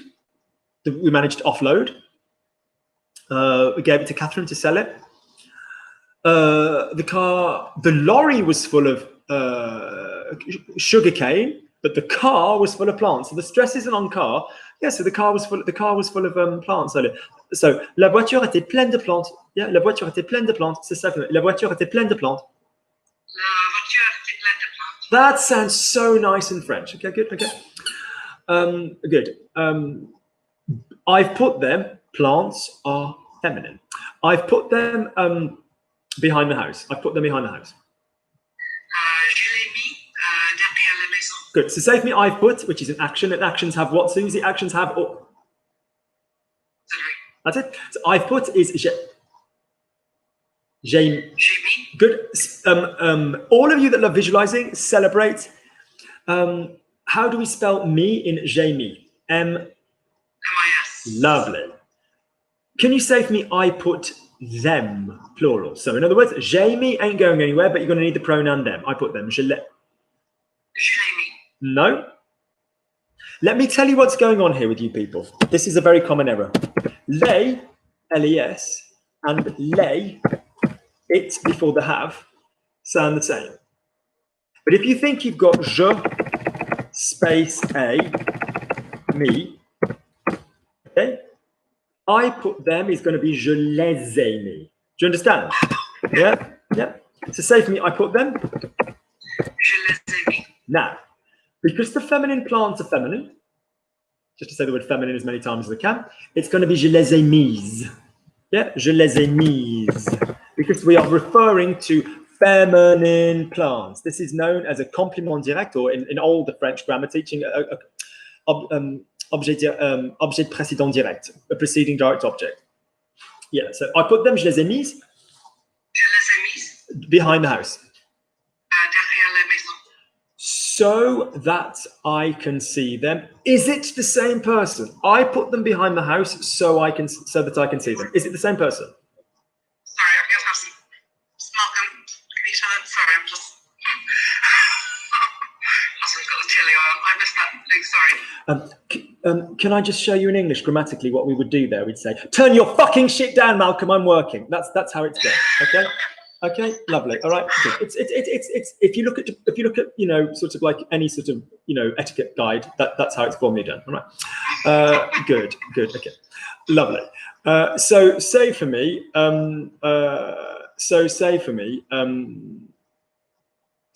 Speaker 1: that we managed to offload. We gave it to Catherine to sell it. The lorry was full of sugarcane, but the car was full of plants. So the stress isn't on car. Yeah, so the car was full of plants earlier. So la voiture était pleine de plantes. Yeah, la voiture était pleine de plantes. C'est ça. La voiture était pleine de plantes.
Speaker 4: La voiture était pleine de plantes.
Speaker 1: That sounds so nice in French. Okay, good. Okay, good. I've put them. Plants are feminine. I've put them behind the house. I've put them behind the house.
Speaker 4: Je l'ai mis derrière la maison.
Speaker 1: Good. So say for me, I've put, which is an action, and actions have what, Susie? Actions have. Oh. That's it. So I've put is j'ai. Good. All of you that love visualizing, celebrate. How do we spell me in j'ai mis?
Speaker 4: M-I-S.
Speaker 1: Lovely. Can you say for me, I put them, plural? So in other words, j'ai mis ain't going anywhere, but you're going to need the pronoun them. I put them. Je l'ai
Speaker 4: mis.
Speaker 1: No. Let me tell you what's going on here with you people. This is a very common error. Les, L-E-S, and les, it before the have, sound the same. But if you think you've got je, space a, me, okay? I put them is going to be je les ai mis. Do you understand? Yeah? Yeah. So say for me, I put them.
Speaker 4: Je les ai mis.
Speaker 1: Now, because the feminine plants are feminine, just to say the word feminine as many times as I can, it's going to be je les ai mises. Yeah, je les ai mises. Because we are referring to feminine plants. This is known as a complément direct, or in older French grammar teaching, objet précédent direct, a preceding direct object. Yeah, so I put them, je les ai mises
Speaker 4: Je les ai mises
Speaker 1: behind the house.
Speaker 4: derrière la maison.
Speaker 1: So that I can see them. Is it the same person? I put them behind the house so that I can see them. Is it the same person?
Speaker 4: Sorry, I'm going to have some Malcolm. Can you tell it? Sorry, I'm just. I've got the chili oil. I missed that. Sorry.
Speaker 1: Can I just show you in English grammatically what we would do there? We'd say, "Turn your fucking shit down, Malcolm. I'm working." That's how it's done. Okay. Okay, lovely. All right. It's if you look at sort of like any sort of etiquette guide, that's how it's formally done. All right. Good. Okay. Lovely. So say for me.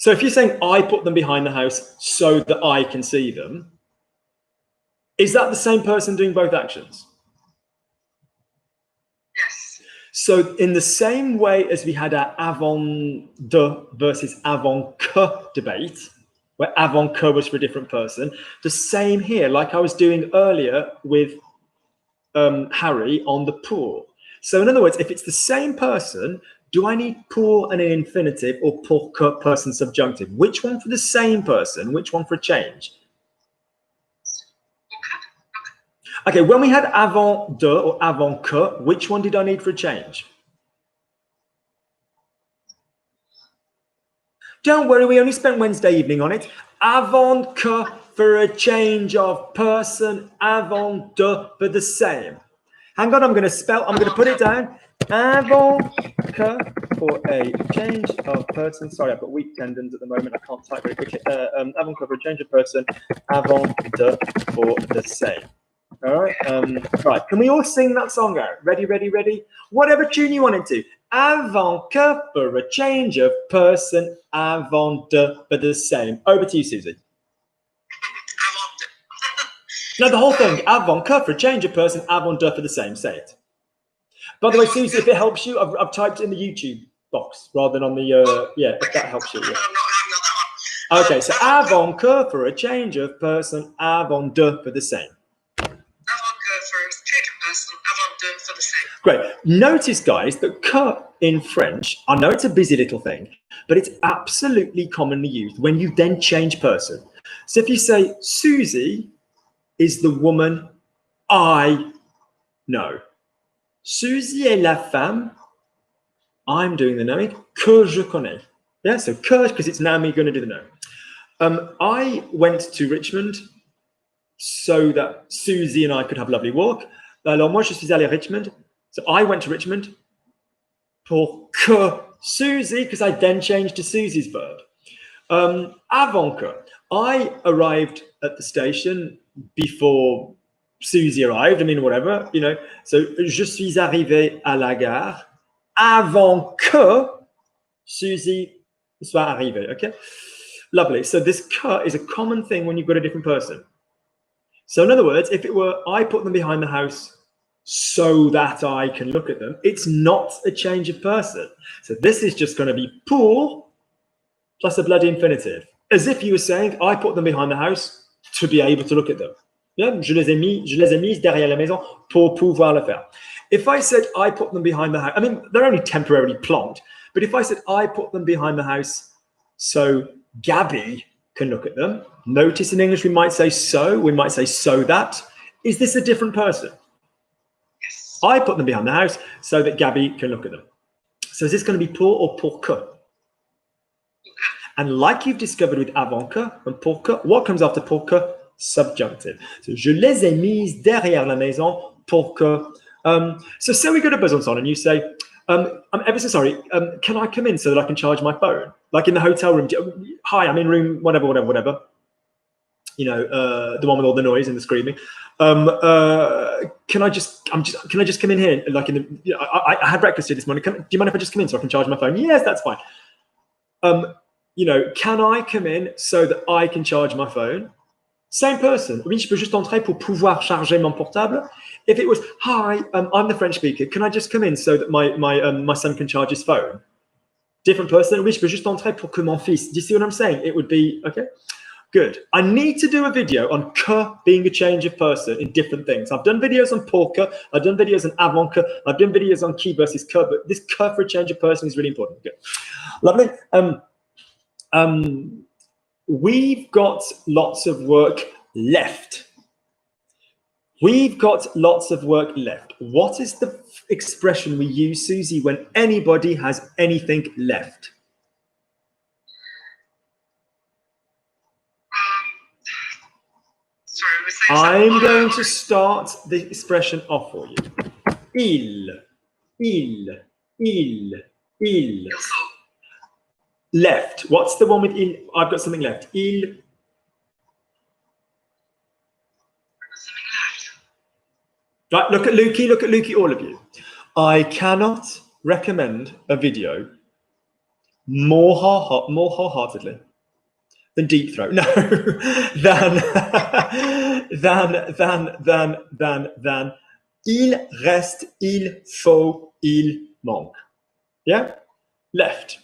Speaker 1: So if you're saying I put them behind the house so that I can see them, is that the same person doing both actions?
Speaker 4: Yes.
Speaker 1: So in the same way as we had our avant de versus avant que debate, where avant que was for a different person, the same here, like I was doing earlier with Harry on the pour. So in other words, if it's the same person, do I need pour and an infinitive or pour que person subjunctive? Which one for the same person? Which one for a change? Okay, when we had avant de or avant que, which one did I need for a change? Don't worry, we only spent Wednesday evening on it. Avant que for a change of person, avant de for the same. Hang on, I'm going to put it down. Avant que for a change of person. Sorry, I've got weak tendons at the moment. I can't type very quickly. Avant que for a change of person, avant de for the same. All right. Right. Can we all sing that song out? Ready, ready, ready? Whatever tune you want it to. Avant que for a change of person, avant de for the same. Over to you, Susie. No, the whole thing. Avant que for a change of person, avant de for the same. Say it. By the way, Susie, if it helps you, I've typed it in the YouTube box rather than on the if that helps you. Yeah. Okay, so avant que for a change of person, avant de for the same. Great. Notice, guys, that que in French, I know it's a busy little thing, but it's absolutely commonly used when you then change person. So if you say Susie is the woman I know. Susie est la femme, I'm doing the knowing, que je connais. Yeah, so que, because it's now me going to do the knowing. I went to Richmond so that Susie and I could have a lovely walk. Alors moi, je suis allé à Richmond. So I went to Richmond pour que Susie, because I then changed to Susie's verb. Avant que, I arrived at the station before Susie arrived. I mean, whatever, So, je suis arrivé à la gare avant que Susie soit arrivée. Okay, lovely. So this que is a common thing when you've got a different person. So in other words, if it were I put them behind the house so that I can look at them, it's not a change of person. So this is just going to be pour plus a bloody infinitive, as if you were saying I put them behind the house to be able to look at them. Yeah, je les ai mises derrière la maison pour pouvoir le faire. If I said I put them behind the house, I mean, they're only temporarily plonked, but if I said I put them behind the house so Gabby can look at them, notice in English we might say so that. Is this a different person?
Speaker 4: Yes.
Speaker 1: I put them behind the house so that Gabby can look at them. So is this going to be pour or pour que? And like you've discovered with avant que and pour que, what comes after pour que? Subjunctive. So je les ai mises derrière la maison pour que. So say we go to Besançon and you say, I'm ever so sorry, can I come in so that I can charge my phone? Like in the hotel room. Hi, I'm in room whatever. The one with all the noise and the screaming. Can I just come in here? Like I had breakfast here this morning. Do you mind if I just come in so I can charge my phone? Yes, that's fine. Can I come in so that I can charge my phone? Same person. Oui, je peux juste entrer pour pouvoir charger mon portable. If it was, hi, I'm the French speaker. Can I just come in so that my son can charge his phone? Different person. Oui, je peux juste entrer pour que mon fils. Do you see what I'm saying? It would be, okay. Good. I need to do a video on que being a change of person in different things. I've done videos on pour que, I've done videos on avant que, I've done videos on qui versus que, but this que for a change of person is really important. Good. Lovely. We've got lots of work left. We've got lots of work left. What is the expression we use, Susie, when anybody has anything left?
Speaker 5: Sorry,
Speaker 1: I'm going to start the expression off for you. Il. Left. What's the one with il? I've got something left. Il. Right, look at Lukey, all of you. I cannot recommend a video more wholeheartedly than Deep Throat. No, than il reste, il faut, il manque. Yeah? Left.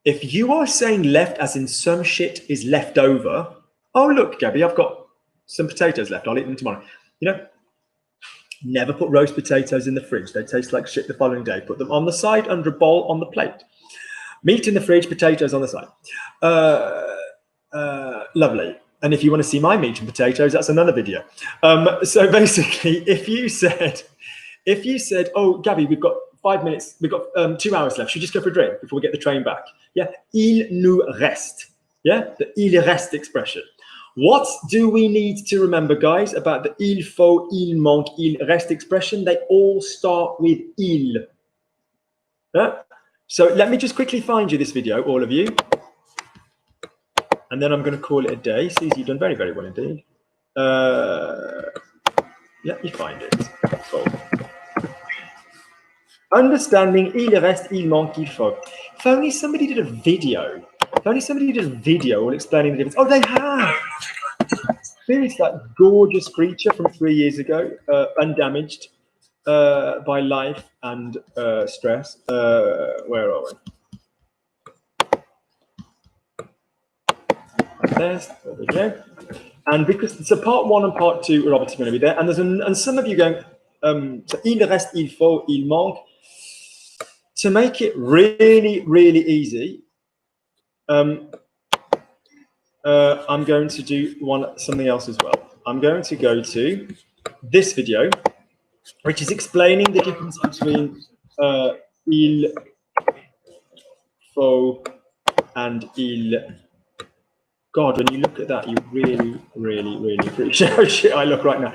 Speaker 1: If you are saying left as in some shit is left over, oh, look, Gabby, I've got some potatoes left. I'll eat them tomorrow. You know, never put roast potatoes in the fridge. They taste like shit the following day. Put them on the side under a bowl on the plate. Meat in the fridge, potatoes on the side. Lovely. And if you want to see my meat and potatoes, that's another video. So basically, if you said, oh, Gabby, we've got 5 minutes, we've got 2 hours left. Should we just go for a drink before we get the train back? Yeah, il nous reste. Yeah, the il reste expression. What do we need to remember, guys, about the il faut, il manque, il reste expression? They all start with il. Yeah? So let me just quickly find you this video, all of you. And then I'm going to call it a day. Susie, you've done very, very well indeed. Let me find it. Cool. Understanding il reste, il manque, il faut. If only somebody did a video. If only somebody did a video all explaining the difference. Oh, they have. Here's that gorgeous creature from 3 years ago, undamaged by life and stress. Where are we? There we go. And because so part 1 and part 2 are obviously going to be there, and there's and some of you going, so il reste, il faut, il manque. To make it really, really easy, I'm going to do something else as well. I'm going to go to this video, which is explaining the difference between il faut and il. God, when you look at that, you really, really, really appreciate how shit I look right now.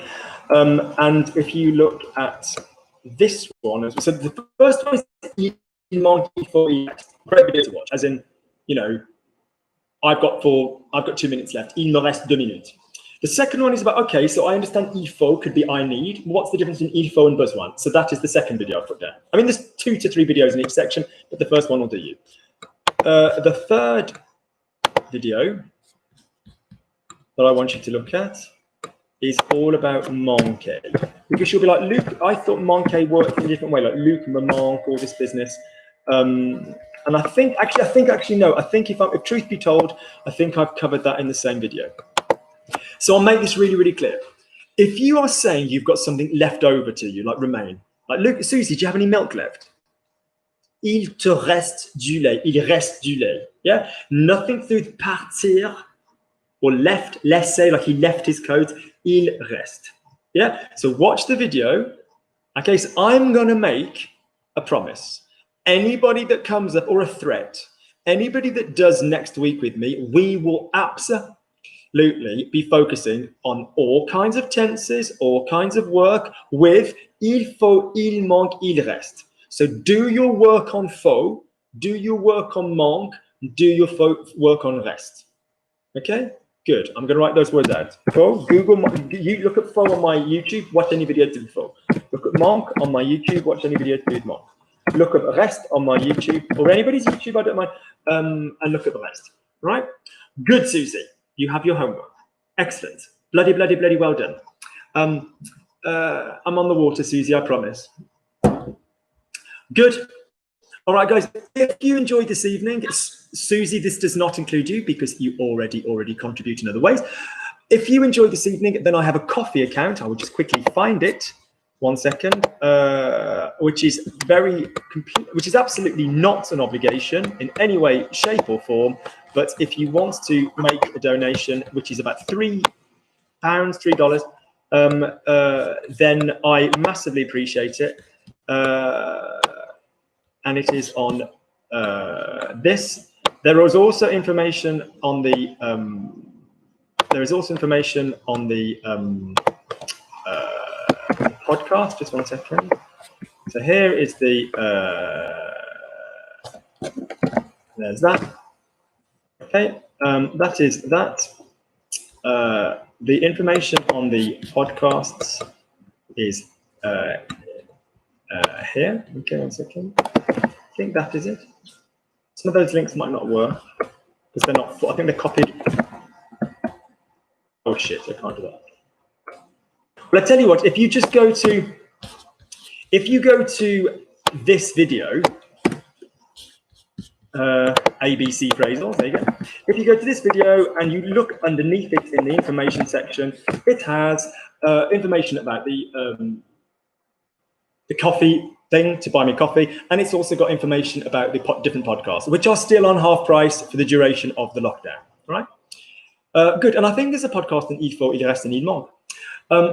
Speaker 1: And if you look at this one, so the first one is il manque, il faut, il reste. Great video to watch, as in, you know, I've got 2 minutes left. Il me reste 2 minutes. The second one is about, okay, so I understand il faut could be I need. What's the difference between il faut and besoin? So that is the second video I put down. I mean, there's 2 to 3 videos in each section, but the first one will do you. The third video that I want you to look at is all about manque. Because you'll be like, Luke, I thought manque worked in a different way, like Luke, me manque, all this business. And I think no. I think if truth be told, I think I've covered that in the same video. So I'll make this really, really clear. If you are saying you've got something left over to you, like remain, like Luke, Susie, do you have any milk left? Il te reste du lait. Il reste du lait. Yeah, nothing through partir or left. Laisser, like he left his coat. Il reste. Yeah. So watch the video. Okay. So I'm gonna make a promise. Anybody that comes up, or a threat, anybody that does next week with me, we will absolutely be focusing on all kinds of tenses, all kinds of work with il faut, il manque, il reste. So do your work on faut, do your work on manque, do your work on reste. Okay, good. I'm going to write those words out. Faut, you look at faut on my YouTube, watch any video to do faut. Look at manque on my YouTube, watch any video to do with manque. Look at the rest on my YouTube, or anybody's YouTube, I don't mind, and look at the rest, right? Good, Susie. You have your homework. Excellent. Bloody, bloody, bloody well done. I'm on the water, Susie, I promise. Good. All right, guys, if you enjoyed this evening, Susie, this does not include you because you already contribute in other ways. If you enjoyed this evening, then I have a coffee account. I will just quickly find it. 1 second, which is absolutely not an obligation in any way, shape or form. But if you want to make a donation, which is about £3, then I massively appreciate it. And it is on this. There is also information on the podcast. Just 1 second. So here is the there's that. Okay, that is that. The information on the podcasts is here. Okay, 1 second. I think that is it. Some of those links might not work because they're not. I think they're copied. Oh shit! I can't do that. But I tell you what, if you go to this video, ABC phrasals, there you go. If you go to this video and you look underneath it in the information section, it has information about the coffee thing to buy me coffee, and it's also got information about the different podcasts, which are still on half price for the duration of the lockdown. Right? Good. And I think there's a podcast in Il faut, il reste, il manque.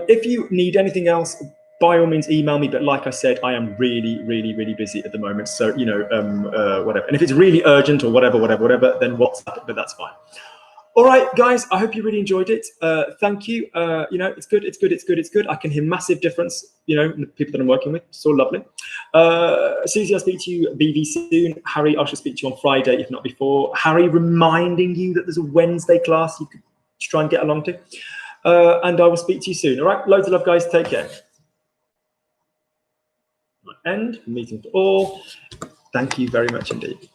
Speaker 1: If you need anything else, by all means email me, but like I said, I am really busy at the moment, so whatever. And if it's really urgent or whatever, then WhatsApp it, but that's fine. All right, guys, I hope you really enjoyed it. Thank you. It's good. I can hear massive difference, in the people that I'm working with. So lovely. Susie, I'll speak to you BV soon. Harry, I shall speak to you on Friday, if not before. Harry, reminding you that there's a Wednesday class you could try and get along to. And I will speak to you soon. All right, loads of love, guys. Take care. End meeting to all. Thank you very much indeed.